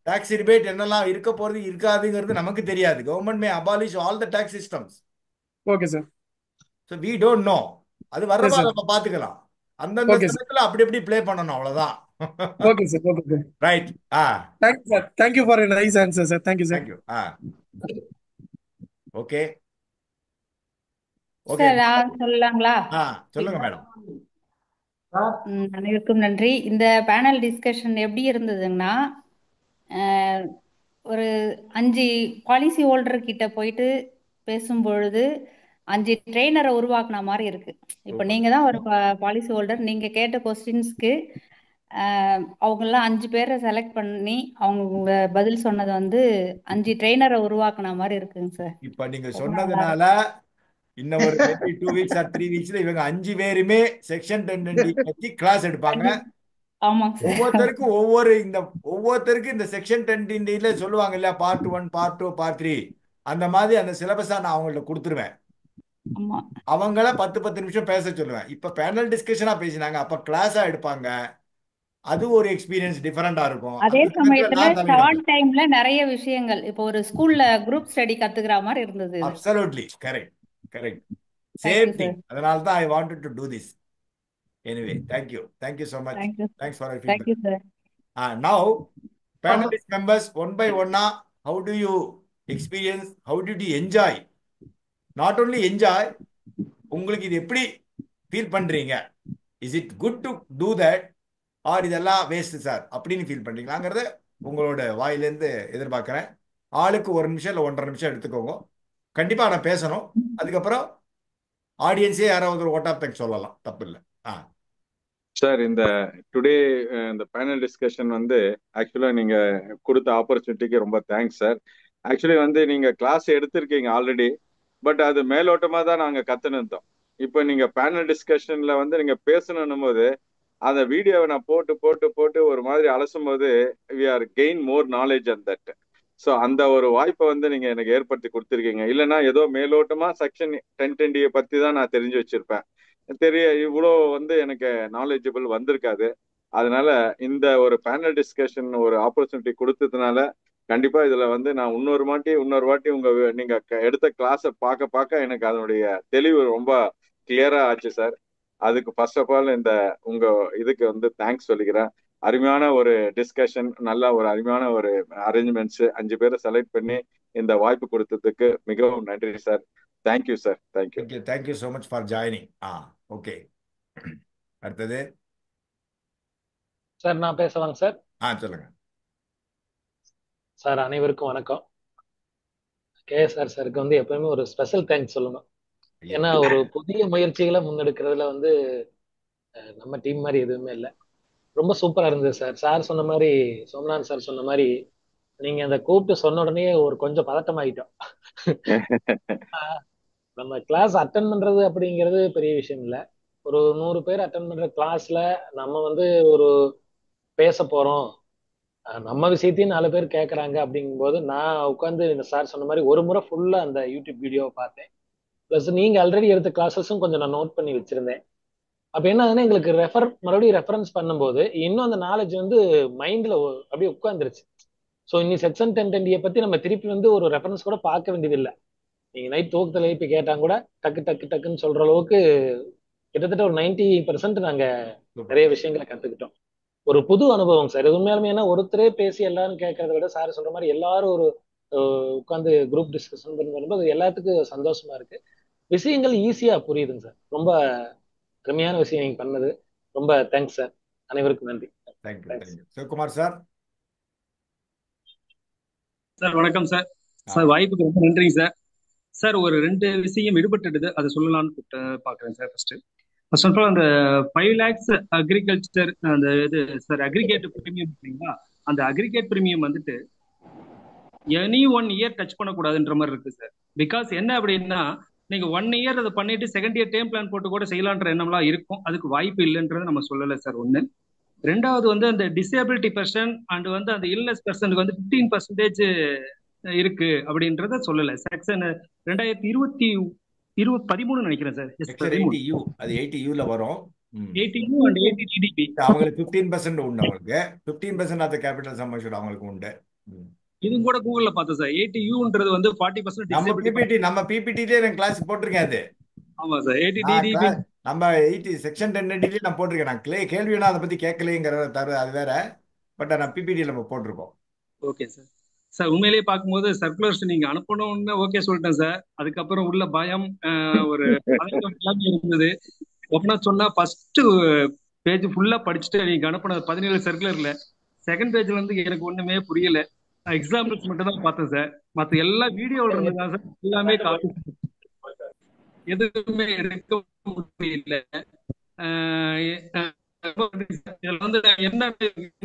டாக்ஸ் ரிபேட் என்னெல்லாம் இருக்க போறது இருக்காதுங்கிறது நமக்கு தெரியாது. Government may abolish all the tax systems. Okay sir. So we don't know. அது வர்றப்ப சார். நம்ம பார்த்துக்கலாம். அந்தந்த ஓகே சார். சமயத்துல அப்படி எப்படி ப்ளே பண்ணணும், அவ்வளவுதான். Okay sir. Okay sir. Right. Thank you sir. Thank you for a nice answer sir. Thank you sir. Thank you. Okay okay sir நான் சொல்லலாங்களா? சொல்லுங்க மேடம். அனைவருக்கும் நன்றி. இந்த பேனல் டிஸ்கஷன் எப்படி இருந்ததுன்னா, ஒரு 5 பாலிசி ஹோல்டர் கிட்ட போயிட்டு பேசும்பொழுது 5 ட்ரெயினரை உருவாக்குன மாதிரி இருக்கு. இப்போ நீங்க தான் ஒரு பாலிசி ஹோல்டர், நீங்க கேட்ட கொஸ்டின்ஸ்க்கு அவங்கெல்லாம் 5 பேரை செலக்ட் பண்ணி அவங்க பதில் சொன்னது வந்து 5 ட்ரெயினரை உருவாக்குன மாதிரி இருக்குங்க சார். இப்ப நீங்க சொன்னதுனால இன்னும் ஒரு 2 வீக்ஸ் ஆர் 3 வீக்ஸ்ல இவங்க 5 பேருமே செக்ஷன் 10 பத்தி கிளாஸ் எடுப்பாங்க. ஆமாங்க சார். ஒவ்வொருத்தருக்கு இந்த செக்ஷன் 10 சொல்லுவாங்க இல்லையா, பார்ட் 1, பார்ட் 2, பார்ட் 3, அந்த மாதிரி அந்த சிலபஸா நான் அவங்கள்ட்ட கொடுத்துருவேன். அவங்கள 10 நிமிஷம் பேச சொல்லுவேன். இப்ப பேனல் டிஸ்கஷனா பேசினாங்க, அப்ப கிளாஸா எடுப்பாங்க. அது ஒரு எக்ஸ்பீரியன்ஸ் டிஃபரெண்டா இருக்கும். அதே சமயத்துல ஷார்ட் டைம்ல நிறைய விஷயங்கள், இப்போ ஒரு ஸ்கூல்ல குரூப் ஸ்டடி கத்துக்கிற மாதிரி இருந்தது. Absolutely correct. Same thing. அதனால தான் I wanted to to this. Anyway, thank you so much. Thanks for your feedback. Thank you sir. Now panelist members, one by one, how do you experience, how did you enjoy? Not only enjoy, உங்களுக்கு இது எப்படி feel பண்றீங்க? Is it good to do that or இதெல்லாம் waste sir அப்படின்னு feel பண்றீங்களாங்கிறத உங்களோட வாயிலேருந்து எதிர்பார்க்கிறேன். ஆளுக்கு 1 நிமிஷம் இல்லை 1.5 நிமிஷம் எடுத்துக்கோங்க. கண்டிப்பா நான் பேசணும். அதுக்கப்புறம் ஆடியன்ஸே யாராவது ஓட் ஆஃப் தேங்க்ஸ் சொல்லலாம், தப்பு இல்லை. சார், இந்த டுடே இந்த பேனல் டிஸ்கஷன் வந்து ஆக்சுவலா நீங்க கொடுத்த ஆப்பர்ச்சுனிட்டிக்கு ரொம்ப தேங்க்ஸ் சார். ஆக்சுவலி வந்து நீங்க கிளாஸ் எடுத்திருக்கீங்க ஆல்ரெடி, பட் அது மேலோட்டமா தான் நாங்க கத்துனுந்தோம். இப்போ நீங்க பேனல் டிஸ்கஷன்ல வந்து நீங்க பேசணும் போது அந்த வீடியோவை நான் போட்டு ஒரு மாதிரி அலசும் போது we are gain more knowledge on that. So அந்த ஒரு வாய்ப்பை வந்து நீங்க எனக்கு ஏற்படுத்தி கொடுத்துருக்கீங்க. இல்லைன்னா ஏதோ மேலோட்டமா செக்ஷன் 10 பத்தி தான் நான் தெரிஞ்சு வச்சிருப்பேன். இவ்வளோ வந்து எனக்கு நாலேஜபிள் வந்திருக்காது. அதனால இந்த ஒரு பேனல் டிஸ்கஷன் ஒரு ஆப்பர்ச்சுனிட்டி கொடுத்ததுனால கண்டிப்பா இதுல வந்து நான் இன்னொரு வாட்டி உங்க நீங்க எடுத்த கிளாஸை பார்க்க எனக்கு அதனுடைய தெளிவு ரொம்ப கிளியரா ஆச்சு சார். அதுக்கு ஃபர்ஸ்ட் ஆஃப் ஆல் இந்த உங்க இதுக்கு வந்து தேங்க்ஸ் சொல்லிக்கிறேன். அருமையான ஒரு டிஸ்கஷன், நல்ல ஒரு அருமையான ஒரு அரேஞ்ச்மெண்ட்ஸ், 5 பேரை செலக்ட் பண்ணி இந்த வாய்ப்பு கொடுத்ததுக்கு மிகவும் நன்றி sir. Thank you sir. Thank you so much for joining. Okay, அடுத்தது சார் நான் பேசலாங்க சார். சொல்லுங்க சார். அனைவருக்கும் வணக்கம். கேஎஸ்ஆர் சாருக்கு வந்து எப்பவுமே ஒரு ஸ்பெஷல் தேங்க்ஸ் சொல்லணும். ஏன்னா ஒரு புதிய முயற்சிகளை முன்னெடுக்கிறதுல வந்து நம்ம டீம் மாதிரி எதுவுமே இல்லை. ரொம்ப சூப்பரா இருந்தது சார். சார் சொன்ன மாதிரி, சோமநாத் சார் சொன்ன மாதிரி, நீங்க அந்த கூப்பிட்டு சொன்ன உடனே ஒரு கொஞ்சம் பதட்டமாயிட்டோம். நம்ம கிளாஸ் அட்டன் பண்றது அப்படிங்கிறது பெரிய விஷயம் இல்லை. ஒரு 100 பேர் அட்டன் பண்ற கிளாஸ்ல நம்ம வந்து ஒரு பேச போறோம், நம்ம விஷயத்தையும் 4 பேர் கேட்கறாங்க அப்படிங்கும்போது நான் உட்காந்து இந்த சார் சொன்ன மாதிரி ஒரு முறை ஃபுல்லா அந்த யூடியூப் வீடியோவை பார்த்தேன். பிளஸ் நீங்க ஆல்ரெடி எடுத்த கிளாஸஸும் கொஞ்சம் நான் நோட் பண்ணி வச்சிருந்தேன். அப்ப என்ன ஆகுதுன்னா எங்களுக்கு மறுபடியும் ரெஃபரன்ஸ் பண்ணும்போது இன்னும் அந்த நாலேஜ் வந்து மைண்ட்ல அப்படியே உட்காந்துருச்சு. ஸோ இன்னி செக்ஷன் 10 பத்தி நம்ம திருப்பி வந்து ஒரு ரெஃபரன்ஸ் கூட பார்க்க வேண்டியது இல்லை. நீங்க நைட் தூக்கத்துல எழுப்பி கேட்டாங்க கூட டக்குன்னு சொல்ற அளவுக்கு கிட்டத்தட்ட ஒரு 90% நாங்க நிறைய விஷயங்களை கத்துக்கிட்டோம். ஒரு புது அனுபவம் சார். இது உண்மையாலுமே. ஏன்னா ஒருத்தரே பேசி எல்லாரும் கேட்கறத விட சார் சொல்ற மாதிரி எல்லாரும் ஒரு உட்காந்து குரூப் டிஸ்கஷன் பண்ணும்போது எல்லாத்துக்கும் சந்தோஷமா இருக்கு. விஷயங்கள் ஈஸியா புரியுதுங்க சார். ரொம்ப அருமையான விஷயம் நீங்க பண்ணது. ரொம்ப தேங்க்ஸ் சார். அனைவருக்கும் நன்றி. தேங்க்யூ. சிவகுமார் சார். சார் வணக்கம் சார். சார் வாய்ப்புக்கு ரொம்ப நன்றிங்க சார். சார் ஒரு 2 விஷயம் விடுபட்டுடுது, அதை சொல்லலாம்னு பாக்குறேன் சார். ஃபர்ஸ்ட் ஆஃப் ஆல் அந்த 5 lakhs அக்ரிகல்ச்சர் அந்த இது சார் அக்ரிகேட் பிரீமியம் இல்லைங்களா, அந்த அக்ரிகேட் பிரீமியம் வந்துட்டு எனி 1 year டச் பண்ணக்கூடாதுன்ற மாதிரி இருக்கு சார். பிகாஸ் என்ன அப்படின்னா, நீங்க 1 year அதை பண்ணிட்டு செகண்ட் இயர் டேர்ம் பிளான் போட்டு கூட செய்யலான்ற எண்ணம்லாம் இருக்கும். அதுக்கு வாய்ப்பு இல்லைன்றதை நம்ம சொல்லலை சார். ஒன்று. ரெண்டாவது வந்து அந்த டிசேபிலிட்டி பர்சன் அண்ட் வந்து அந்த இல்னஸ் பர்சனுக்கு வந்து 15% இருக்கு அப்படின்றத சொல்லலை. செக்ஷன் 2013 நினைக்கிறேன் சார். அது 80U வரும். 80U and 80DDP அவங்களுக்கு 15% உண்டு. அவங்களுக்கு 15% of the capital sum assured அவங்களுக்கு உண்டு. இது கூட கூகுள்ல பார்த்தேன் சார். 80Uன்றது வந்து 40% நம்ம பிபிடிலே நான் கிளாஸ் போட்டிருக்கேன் அது. ஆமா சார். 80DDP நம்ம 80 செக்ஷன் 10 நான் போட்டிருக்கேன். நான் கேள்வினா அதை பத்தி கேட்கலைங்கிறத தவிர அது வேற. பட் நான் பிபிடியில் நம்ம போட்டிருக்கோம். Okay sir. சார் உண்மையிலேயே பார்க்கும்போது சர்க்குலர்ஸ் நீங்க அனுப்பணும்னு ஓகே சொல்லிட்டேன் சார். அதுக்கப்புறம் உள்ள பயம் ஒரு இருந்தது. ஒன்னா சொன்னா ஃபர்ஸ்ட் பேஜ் ஃபுல்லா படிச்சுட்டு நீங்க அனுப்பின 17 சர்க்குலர்ல செகண்ட் பேஜ்ல இருந்து எனக்கு ஒண்ணுமே புரியல. எக்ஸாம்பிள்ஸ் மட்டும் தான் பார்த்தேன் சார். மற்ற எல்லா வீடியோவில் இருந்ததா சார் எல்லாமே காப்பி, எதுவுமே எடுக்க முடியல. இதுல வந்து என்ன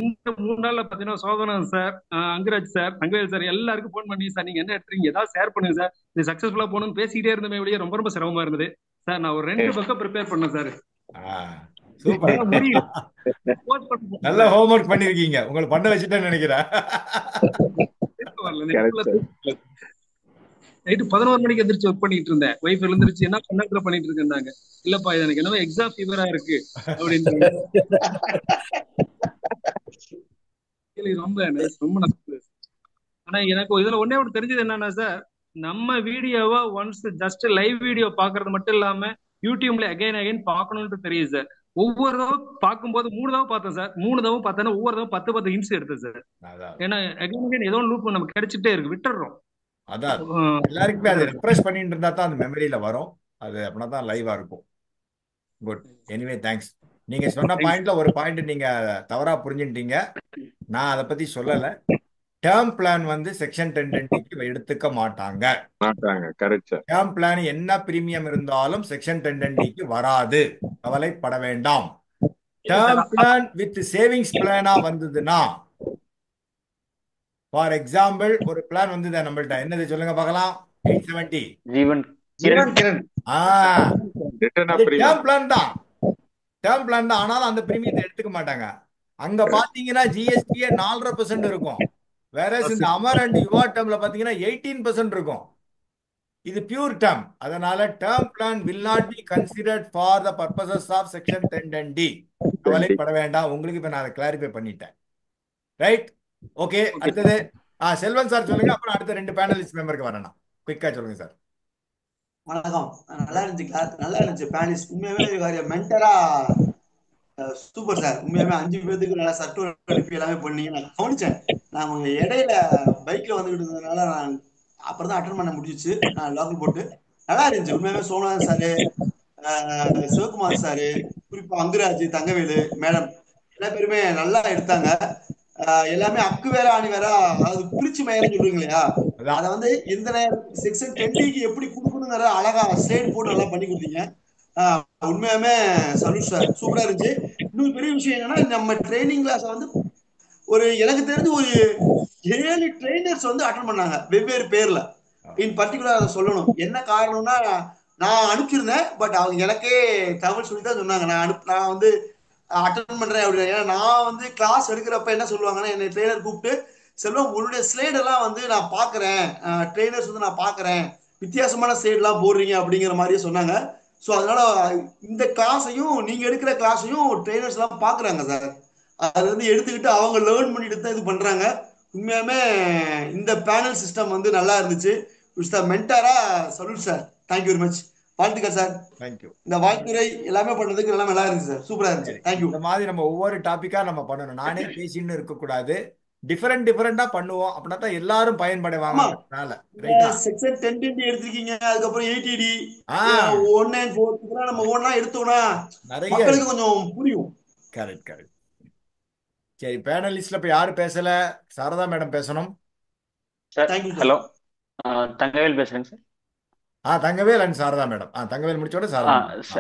இந்த 3 நாள்ல பாத்தீங்கன்னா சோதனம் சார், அங்கராஜ் சார் எல்லாருக்கும் போன் பண்ணி சார் நீங்க என்ன எடுத்துறீங்க ஏதாவது ஷேர் பண்ணுங்க சார், இது சக்சஸ்ஃபுல்லா போகணும்னு பேசிக்கிட்டே இருந்தமே வெளியே ரொம்ப சிரமமா இருந்தது சார். நான் ஒரு 2 பக்கம் ப்ரிப்பேர் பண்ணேன் சார். நல்ல ஹோம்வொர்க் பண்ணிருக்கீங்க. உங்களுக்கு பண்ண வச்சுட்டேன்னு நினைக்கிறேன். நைட்டு 11 மணிக்கு எந்திரிச்சு ஒர்க் பண்ணிட்டு இருந்தேன். ஒய்ஃப் எழுந்திருச்சு என்ன பண்ண பண்ணிட்டு இருக்கேன்னாங்க. இல்லப்பா இது எனக்கு என்னவோ எக்ஸாம் ஃபீவரா இருக்கு அப்படின்னு. ரொம்ப ரொம்ப நல்லது. ஆனா எனக்கு இதுல ஒன்னே ஒன்று தெரிஞ்சது என்னன்னா சார், நம்ம வீடியோவா ஒன்ஸ் ஜஸ்ட் லைவ் வீடியோ பாக்குறது மட்டும் இல்லாம யூடியூப்ல அகைன் பார்க்கணும்னு தெரியுது சார். ஒவ்வொரு தடவை பார்க்கும்போது 3 தடவை பார்த்தேன் சார். 3 தடவை பார்த்தேன்னா ஒவ்வொரு தடவை 10 இன்ச் எடுத்தேன் சார். ஏன்னா அகைன் ஏதோ லூப் நமக்கு கிடைச்சிட்டே இருக்கு, விட்டுறோம். அதான் எல்லாருக்குமே அதை ரெஃப்ரெஷ் பண்ணிட்டு இருந்தா தான் அந்த மெமரியில வரும். அது அப்படின்னா தான் லைவா இருக்கும். குட். Anyway thanks. நீங்க சொன்ன பாயிண்ட்ல ஒரு பாயிண்ட் நீங்க தவறா புரிஞ்சுட்டீங்க. நான் அதை பத்தி சொல்லல. டேர்ம் பிளான் வந்து செக்ஷன் 1020 எடுத்துக்க மாட்டாங்க. டேர்ம் பிளான் என்ன பிரீமியம் இருந்தாலும் செக்ஷன் 1020 வராது. கவலைப்பட வேண்டாம். டேர்ம் பிளான் வித் சேவிங்ஸ் பிளானா வந்ததுன்னா, ஃபார் எக்ஸாம்பிள் ஒரு பிளான் வந்து நம்மள்ட்ட என்னது சொல்லுங்க பார்க்கலாம். 870 டேர்ம் பிளான் தான். டேர்ம் பிளான் தான். ஆனாலும் அந்த பிரீமியத்தை எடுத்துக்க மாட்டாங்க. அங்க பாத்தீங்கன்னா ஜிஎஸ்டியே 4.5% இருக்கும். வேற இந்த அமர் அண்ட் யுவா டேர்ம்ல பாத்தீங்கன்னா 18% இருக்கும். இது பியூர் டேர்ம். அதனால term plan will not be considered for the purposes of section 1010D. கவலைப்பட வேண்டாம். உங்களுக்கு இப்ப நான் அதை கிளாரிஃபை பண்ணிட்டேன். ரைட். ஓகே. அடுத்தது செல்வன் சார் சொல்லுங்க. அப்புறம் அடுத்த 2 பேனலிஸ்ட் மெம்பருக்கு வரணும். குயிக்கா சொல்லுங்க சார். வணக்கம். நல்லா இருந்துச்சு கிளாஸ், நல்லா இருந்துச்சு பேனலிஸ்ட். உண்மையாவே மென்டரா சூப்பர் சார். உண்மையாவே 5 பேருக்கு நல்லா சர்க்குலர் அனுப்பி எல்லாமே பண்ணீங்க. நான் கவனிச்சேன். நான் உங்க இடையில பைக்ல வந்துகிட்டு இருந்ததுனால நான் அப்புறம் தான் அட்டன் பண்ண முடிஞ்சிச்சு. நான் லாக் போட்டு நல்லா இருந்துச்சு. உண்மையாவே சோமநாதன் சாரு, சிவகுமார் சாரு, குறிப்பா அங்குராஜ், தங்கவேலு மேடம் எல்லா பேருமே நல்லா எடுத்தாங்க. எல்லாமே அக்கு வேற ஆணி வேற, அதாவது குறிச்சி மயன்னு சொல்றீங்க இல்லையா, அதை வந்து இந்த நேரம் செக்ஷன் 10க்கு எப்படி கொடுக்கணுங்கிற அழகா ஸ்லைட் போட்டு நல்லா பண்ணி கொடுத்தீங்க. உண்மையாமே சல்யூட் சார், சூப்பரா இருந்துச்சு. இன்னொரு பெரிய விஷயம் என்னன்னா, நம்ம ட்ரைனிங் கிளாஸ் வந்து ஒரு எனக்கு தெரிஞ்சு ஒரு 7 ட்ரைனர்ஸ் வந்து அட்டன் பண்ணாங்க வெவ்வேறு பேர்ல. இன் பர்டிகுலர் அதை சொல்லணும். என்ன காரணம்னா, நான் அனுப்பிச்சிருந்தேன், பட் அவங்க எனக்கே தகவல் சொல்லி தான் சொன்னாங்க. நான் வந்து அட்டன் பண்றேன் அப்படின்னு. ஏன்னா நான் வந்து கிளாஸ் எடுக்கிறப்ப என்ன சொல்லுவாங்கன்னா, என்னை ட்ரெயினர் கூப்பிட்டு, செல்வம் உன்னுடைய ஸ்லைட் எல்லாம் வந்து நான் பாக்குறேன், ட்ரெயினர்ஸ் வந்து நான் பாக்குறேன், வித்தியாசமான ஸ்லைட் எல்லாம் போடுறீங்க அப்படிங்கிற மாதிரியே சொன்னாங்க. ஸோ அதனால இந்த கிளாஸையும் நீங்க எடுக்கிற கிளாஸையும் ட்ரெயினர்ஸ் எல்லாம் பாக்குறாங்க சார். அது வந்து எடுத்துக்கிட்டு அவங்க லேர்ன் பண்ணிட்டு தான் இது பண்றாங்க. உண்மையாமே இந்த பேனல் சிஸ்டம் வந்து நல்லா இருந்துச்சு. மென்டாரா salute sir. Thank you very much. வாழ்த்துக்கள் சார். தேங்க்யூ. இந்த வாழ்த்துறை எல்லாமே பண்ணதுக்கு எல்லாம் நல்லா இருந்துச்சு சார். சூப்பரா இருந்துச்சு. தேங்க்யூ. இந்த மாதிரி நம்ம ஒவ்வொரு டாபிக்கா நம்ம பண்ணணும். நானே பேசின்னு இருக்கக்கூடாது. டிஃபரெண்டா பண்ணுவோம். அப்படின்னா தான் எல்லாரும் ஆமா பயன்படுவாங்கன்றதுனால. ரைட்டா? செக்ஷன் 10 எடுத்திருக்கீங்க, அதுக்கப்புறம் 8D ஆ 194 இதெல்லாம் நம்ம ஒவ்வொன்றா எடுத்தோம்னா நிறைய மக்களுக்கு கொஞ்சம் புரியும். Correct correct. சரி, பேனலிஸ்ட்ல இப்ப யாரு பேசல? சாரதா மேடம் பேசணும். Sir thank you sir. Hello, Thangavel பேசுறேங்க sir. Thangavel and Saradha madam. Thangavel முடிச்சோட சாரதா மேடம்.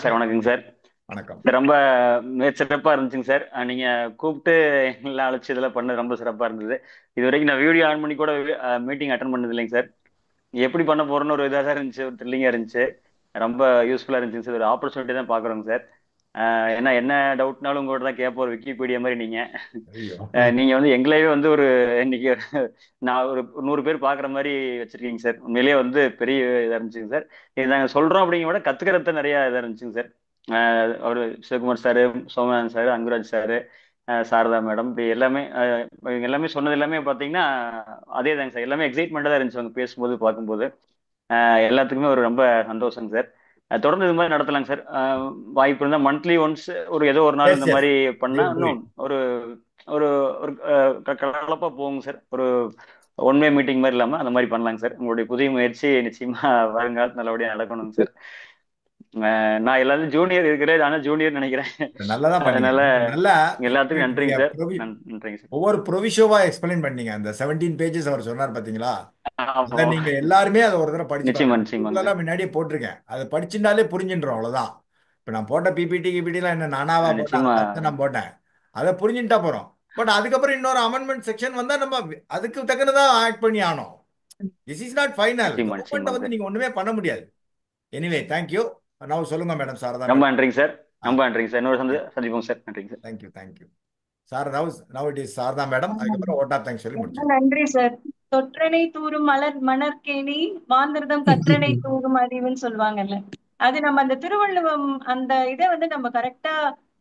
சார் வணக்கங்க சார். வணக்கம். ரொம்ப சிறப்பா இருந்துச்சுங்க சார். நீங்க கூப்பிட்டு எல்லாம் அழைச்சி இதெல்லாம் பண்ணது ரொம்ப சிறப்பா இருந்தது. இது வரைக்கும் நான் வீடியோ ஆன் பண்ணி கூட மீட்டிங் அட்டன் பண்ணது இல்லைங்க சார். எப்படி பண்ண போறோன்னு ஒரு இதாக தான் இருந்துச்சு, ஒரு த்ரில்லிங்கா இருந்துச்சு, ரொம்ப யூஸ்ஃபுல்லா இருந்துச்சுங்க சார். ஒரு ஆப்பர்ச்சுனிட்டி தான் பாக்குறோங்க சார். ஏன்னா என்ன டவுட்னாலும் உங்கள்கிட்ட தான் கேட்போம். ஒரு விக்கிபீடியா மாதிரி நீங்க வந்து எங்களையே வந்து ஒரு இன்னைக்கு நான் ஒரு 100 பேர் பாக்குற மாதிரி வச்சிருக்கீங்க சார். உண்மையிலேயே வந்து பெரிய இதா இருந்துச்சுங்க சார். இது நாங்க சொல்றோம் அப்படிங்கிற விட கத்துக்கிறது நிறைய இதா இருந்துச்சுங்க சார். அவரு Sivakumar sir, Somanathan sir, Anguraj sir, Sarada madam, இப்படி எல்லாமே இவங்க எல்லாமே சொன்னது எல்லாமே பாத்தீங்கன்னா அதே தாங்க சார். எல்லாமே எக்ஸைட்மெண்டா தான் இருந்துச்சு அவங்க பேசும்போது பார்க்கும்போது. எல்லாத்துக்குமே ஒரு ரொம்ப சந்தோஷங்க சார். தொடர்ந்து இது மாதிரி நடத்தலாங்க சார். வாய்ப்பு இருந்தால் மந்த்லி ஒன்ஸ் ஒரு ஏதோ ஒரு நாள் இந்த மாதிரி பண்ணா இன்னும் ஒரு ஒரு ஒரு கலகலப்பா போகுங்க சார். ஒரு ஒன் வே மீட்டிங் மாதிரி இல்லாம அந்த மாதிரி பண்ணலாங்க சார். உங்களுடைய புதிய முயற்சி நிச்சயமா வருங்காலத்து நல்லபடியா நடக்கணுங்க சார். நான் எல்லாரும் ஜூனியர் இருக்கிறேன், ஆனா ஜூனியர் நினைக்கிறேன். நல்லதான் பண்ணீங்க. அதனால நல்லா எல்லாத்துக்கும் நன்றிங்க சார். நன்றிங்க சார். ஒவ்வொரு ப்ரொவிஷோவா எக்ஸ்பிளைன் பண்ணீங்க. அந்த 17 pages அவர் சொன்னார் பாத்தீங்களா? அத நீங்க எல்லாருமே அதை ஒரு தடவை படிச்சு முன்னாடியே போட்டிருக்கேன். அதை படிச்சுட்டாலே புரிஞ்சுன்றோம், அவ்வளவுதான். இப்ப நான் போட்ட பிபிடி எல்லாம் என்ன நானாவா போட்டேன், நான் போட்டேன். அதை புரிஞ்சுட்டா போறோம். பட் அதுக்கப்புறம் இன்னொரு அமெண்ட்மெண்ட் செக்ஷன் வந்தா நம்ம அதுக்கு தக்கனதான் ஆக்ட் பண்ணி ஆனோம். This is not final. Government வந்து நீங்க ஒண்ணுமே பண்ண முடியாது. Anyway thank you. நான் சொல்லுங்க மேடம். சாரதா ரொம்ப நன்றிங்க சார். ரொம்ப நன்றிங்க சார். இன்னொரு சந்திப்போம் சார். நன்றிங்க sir. Thank you. Sir now it is Sarada madam. அதுக்கப்புறம் ஓட்டா தேங்க்ஸ் சொல்லி முடிச்சு. நன்றி சார். தொற்றனை தூரும் மணற்கேணி மாந்திரதம் கற்றனை தூரும் அறிவுன்னு சொல்லுவாங்கல்ல, அது நம்ம அந்த திருவள்ளுவம் அந்த இதை வந்து நம்ம கரெக்டா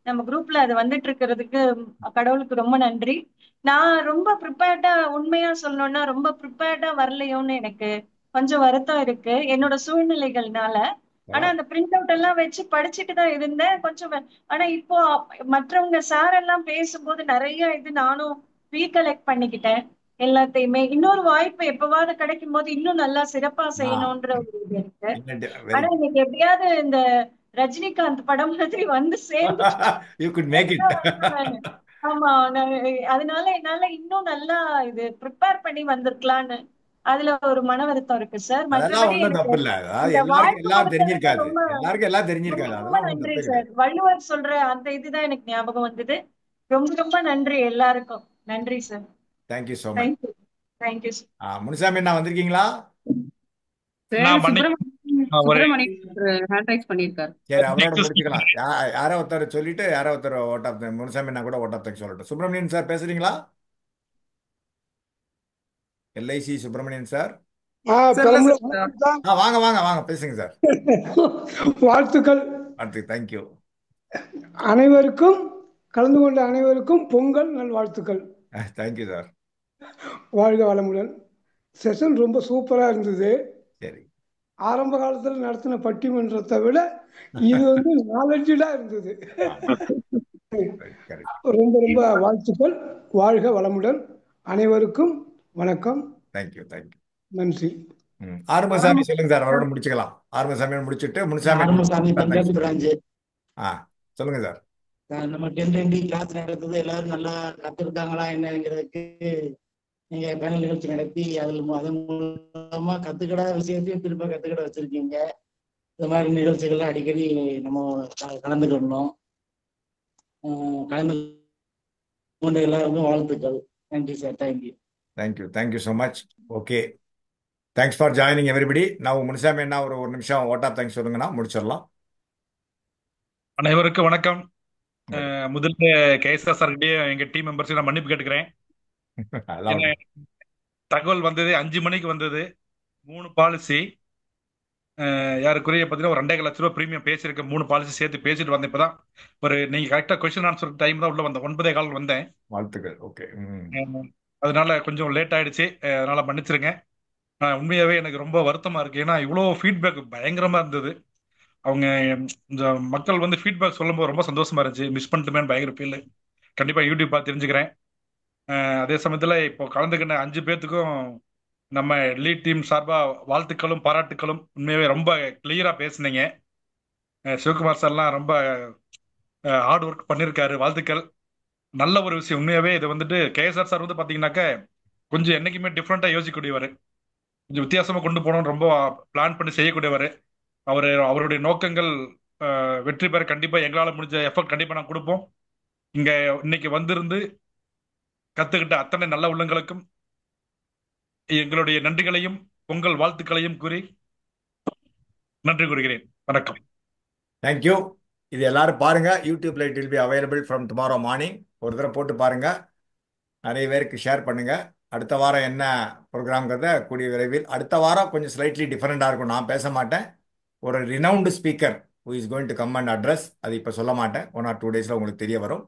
நம்ம குரூப்ல அது வந்துட்டு இருக்கிறதுக்கு கடவுளுக்கு ரொம்ப நன்றி. நான் ரொம்ப ப்ரிப்பேர்டா, உண்மையா சொல்லணும்னா ரொம்ப ப்ரிப்பேர்டா வரலையோன்னு எனக்கு கொஞ்சம் வருத்தம் இருக்கு என்னோட சூழ்நிலைகள்னால. ஆனா அந்த பிரிண்ட் அவுட் எல்லாம் வச்சு படிச்சுட்டு தான் இருந்தேன் கொஞ்சம். ஆனா இப்போ மற்றவங்க சார் எல்லாம் பேசும்போது நிறைய இது நானும் ரீகலெக்ட் பண்ணிக்கிட்டேன் எல்லாத்தையுமே. இன்னொரு வாய்ப்பு எப்பவாவது கிடைக்கும் போது இன்னும் நல்லா சிறப்பா செய்யணும்ன்ற ஒரு இது இருக்கு. ஆனா இன்னைக்கு எப்படியாவது இந்த ரஜினிகாந்த் படம் மாதிரி வந்து சேர்ந்து ஆமா, அதனால என்னால இன்னும் நல்லா இது ப்ரிப்பேர் பண்ணி வந்திருக்கலான்னு அதுல ஒரு மன வருத்தம் இருக்கு சார். மற்றபடி ரொம்ப நன்றி சார். வள்ளுவர் சொல்ற அந்த இதுதான் எனக்கு ஞாபகம் வந்தது. ரொம்ப ரொம்ப நன்றி எல்லாருக்கும். நன்றி sir. Thank you so much. Thank you sir. Munusamy அண்ணா வந்திருக்கீங்களா? சரி, அவரோட முடிச்சுக்கலாம். யாரோ ஒருத்தர் சொல்லிட்டு யாரோ ஒருத்தர் ஓட்டாப் முனுசாமி அண்ணா கூட ஓட்டாப் சொல்லட்டும். சுப்பிரமணியன் சார் பேசுறீங்களா? LIC Subramanian sir. வாங்க பேசுங்க சார். வாழ்த்துக்கள். தேங்க்யூ. அனைவருக்கும், கலந்து கொண்ட அனைவருக்கும் பொங்கல் நல்வாழ்த்துக்கள். Thank you sir. வாழ்க வளமுடன். செஷன் ரொம்ப சூப்பரா இருந்தது. சரி. ஆரம்ப காலத்துல நடத்தின பட்டிமன்றத்தை விட இது வந்து நாலெட்ஜா இருந்தது. ரொம்ப ரொம்ப வாழ்த்துக்கள். வாழ்க வளமுடன். அனைவருக்கும் வணக்கம். தேங்க்யூ. நன்றி. ஆறுமுகசாமி சொல்லுங்க சார். அவரோட முடிச்சுக்கலாம். ஆறுமுகசாமியோட முடிச்சுட்டு முனுசாமி சொல்லுங்க சார். நம்ம 10 கிளாஸ் நடக்குது, எல்லாரும் நல்லா கத்துருக்காங்களா என்னங்கிறதுக்கு நீங்க பேனல் நிகழ்ச்சி நடத்தி அதன் மூலமா கத்துக்கிடாத விஷயத்தையும் திரும்ப கத்துக்கிட வச்சிருக்கீங்க. இந்த மாதிரி நிகழ்ச்சிகள்ல அடிக்கடி நம்ம கலந்துக்கணும். கலந்து கொண்ட எல்லாருக்கும் வாழ்த்துக்கள். நன்றி sir. Thank you so much. Okay, thanks for joining everybody. நான் முனுசாமி என்ன ஒரு நிமிஷம் ஓட்டா தேங்க்ஸ் சொல்லுங்கன்னா முடிச்சிடலாம். அனைவருக்கும் வணக்கம். முதல்ல கேஎஸ்ஆர் சார்கிட்டே எங்க டீம் மெம்பர்ஸ் நான் மன்னிப்பு கேட்டுக்கிறேன். தகவல் வந்தது 5 மணிக்கு வந்தது. 3 பாலிசி யாருக்குரிய பார்த்தீங்கன்னா ஒரு 2.5 லட்ச ரூபா ப்ரீமியம் பேசியிருக்கேன். 3 பாலிசி சேர்த்து பேசிட்டு வந்தேன். இப்பதான் ஒரு நீங்க கரெக்டா கொஸ்டின் ஆன்சர் டைம் தான் உள்ள வந்தேன். 9:15 வந்தேன். வாழ்த்துக்கள். ஓகே. அதனால கொஞ்சம் லேட் ஆயிடுச்சு. அதனால மன்னிச்சிருங்க. உண்மையாவே எனக்கு ரொம்ப வருத்தமா இருக்கு. ஏன்னா இவ்வளோ ஃபீட்பேக் பயங்கரமா இருந்தது. அவங்க இந்த மக்கள் வந்து ஃபீட்பேக் சொல்லும்போது ரொம்ப சந்தோஷமா இருந்துச்சு. மிஸ் பண்ணிட்டுமேன்னு பயங்கர ஃபீல். கண்டிப்பா யூடியூப் பார்த்து தெரிஞ்சுக்கிறேன். அதே சமயத்துல இப்போ கலந்துக்கின 5 பேர்த்துக்கும் நம்ம லீட் டீம் சார்பா வாழ்த்துக்களும் பாராட்டுக்களும். உண்மையாவே ரொம்ப கிளியரா பேசுனீங்க. சிவகுமார் சார்லாம் ரொம்ப ஹார்ட் ஒர்க் பண்ணியிருக்காரு. வாழ்த்துக்கள். நல்ல ஒரு விஷயம். உண்மையாவே இது வந்துட்டு கேஎஸ்ஆர் சார் வந்து பாத்தீங்கன்னாக்க கொஞ்சம் என்னைக்குமே டிஃப்ரெண்டா யோசிக்கக்கூடியவர், கொஞ்சம் வித்தியாசமா கொண்டு போகணும்னு ரொம்ப பிளான் பண்ணி செய்யக்கூடியவர். அவருடைய நோக்கங்கள் வெற்றி பெற கண்டிப்பா எங்களால முடிஞ்ச எஃபர்ட் கண்டிப்பா நான் கொடுப்போம். இங்க இன்னைக்கு வந்திருந்து கத்துக்கிட்ட அத்தனை நல்ல உள்ளங்களுக்கும் எங்களுடைய நன்றிகளையும் பொங்கல் வாழ்த்துக்களையும் கூறி நன்றி கூறுகிறேன். வணக்கம். தேங்க்யூ. இது எல்லாரும் பாருங்க. யூடியூப்ல it will be available from tomorrow morning. ஒரு தடவை போட்டு பாருங்க. நிறைய பேருக்கு ஷேர் பண்ணுங்க. அடுத்த வாரம் என்ன ப்ரோக்ராம்ங்கிறத கூடிய விரைவில். அடுத்த வாரம் கொஞ்சம் ஸ்லைட்லி டிஃப்ரெண்டாக இருக்கும். நான் பேச மாட்டேன். ஒரு renowned speaker who is going to come and address. அது இப்போ சொல்ல மாட்டேன். 1 or 2 days உங்களுக்கு தெரிய வரும்.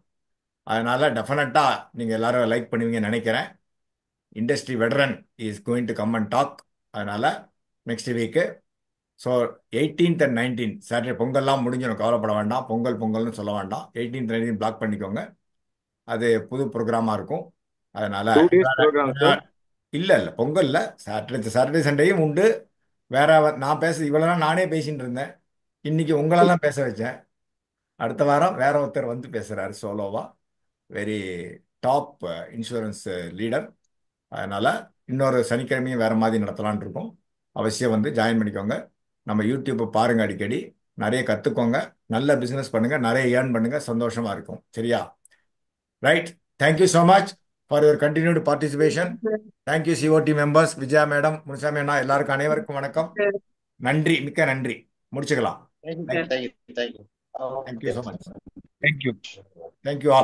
அதனால டெஃபினட்டாக நீங்கள் எல்லாரும் லைக் பண்ணுவீங்கன்னு நினைக்கிறேன். Industry veteran is going to come and talk. அதனால next week. So 18th and 19th Saturday பொங்கல்லாம் முடிஞ்சிடும். கவலைப்பட வேண்டாம். பொங்கல்னு சொல்ல வேண்டாம். 18th 19th பிளாக் பண்ணிக்கோங்க. அது புது ப்ரோக்ராமாக இருக்கும். அதனால 2 days program, sir. இல்லை பொங்கல்ல சாட்டர்டே சண்டேயும் உண்டு. வேற நான் இவ்வளோலாம் நானே பேசிட்டு இருந்தேன். இன்னைக்கு உங்களெல்லாம் பேச வச்சேன். அடுத்த வாரம் வேற ஒருத்தர் வந்து பேசுறாரு சோலோவா. Very top insurance leader. அதனால இன்னொரு சனிக்கிழமையும் வேற மாதிரி நடத்தலான் இருக்கோம். அவசியம் வந்து ஜாயின் பண்ணிக்கோங்க. நம்ம யூடியூப்பை பாருங்க, அடிக்கடி நிறைய கற்றுக்கோங்க, நல்ல பிஸ்னஸ் பண்ணுங்க, நிறைய ஏர்ன் பண்ணுங்க, சந்தோஷமா இருக்கும். சரியா? Right. Thank you so much for your continued participation. Thank you COD members, Vijaya madam, Munusamy அண்ணா, எல்லாருக்கும் அனைவருக்கும் வணக்கம். நன்றி, மிக்க நன்றி. முடிச்சுக்கலாம். Thank you so much. Thank you. Thank you all.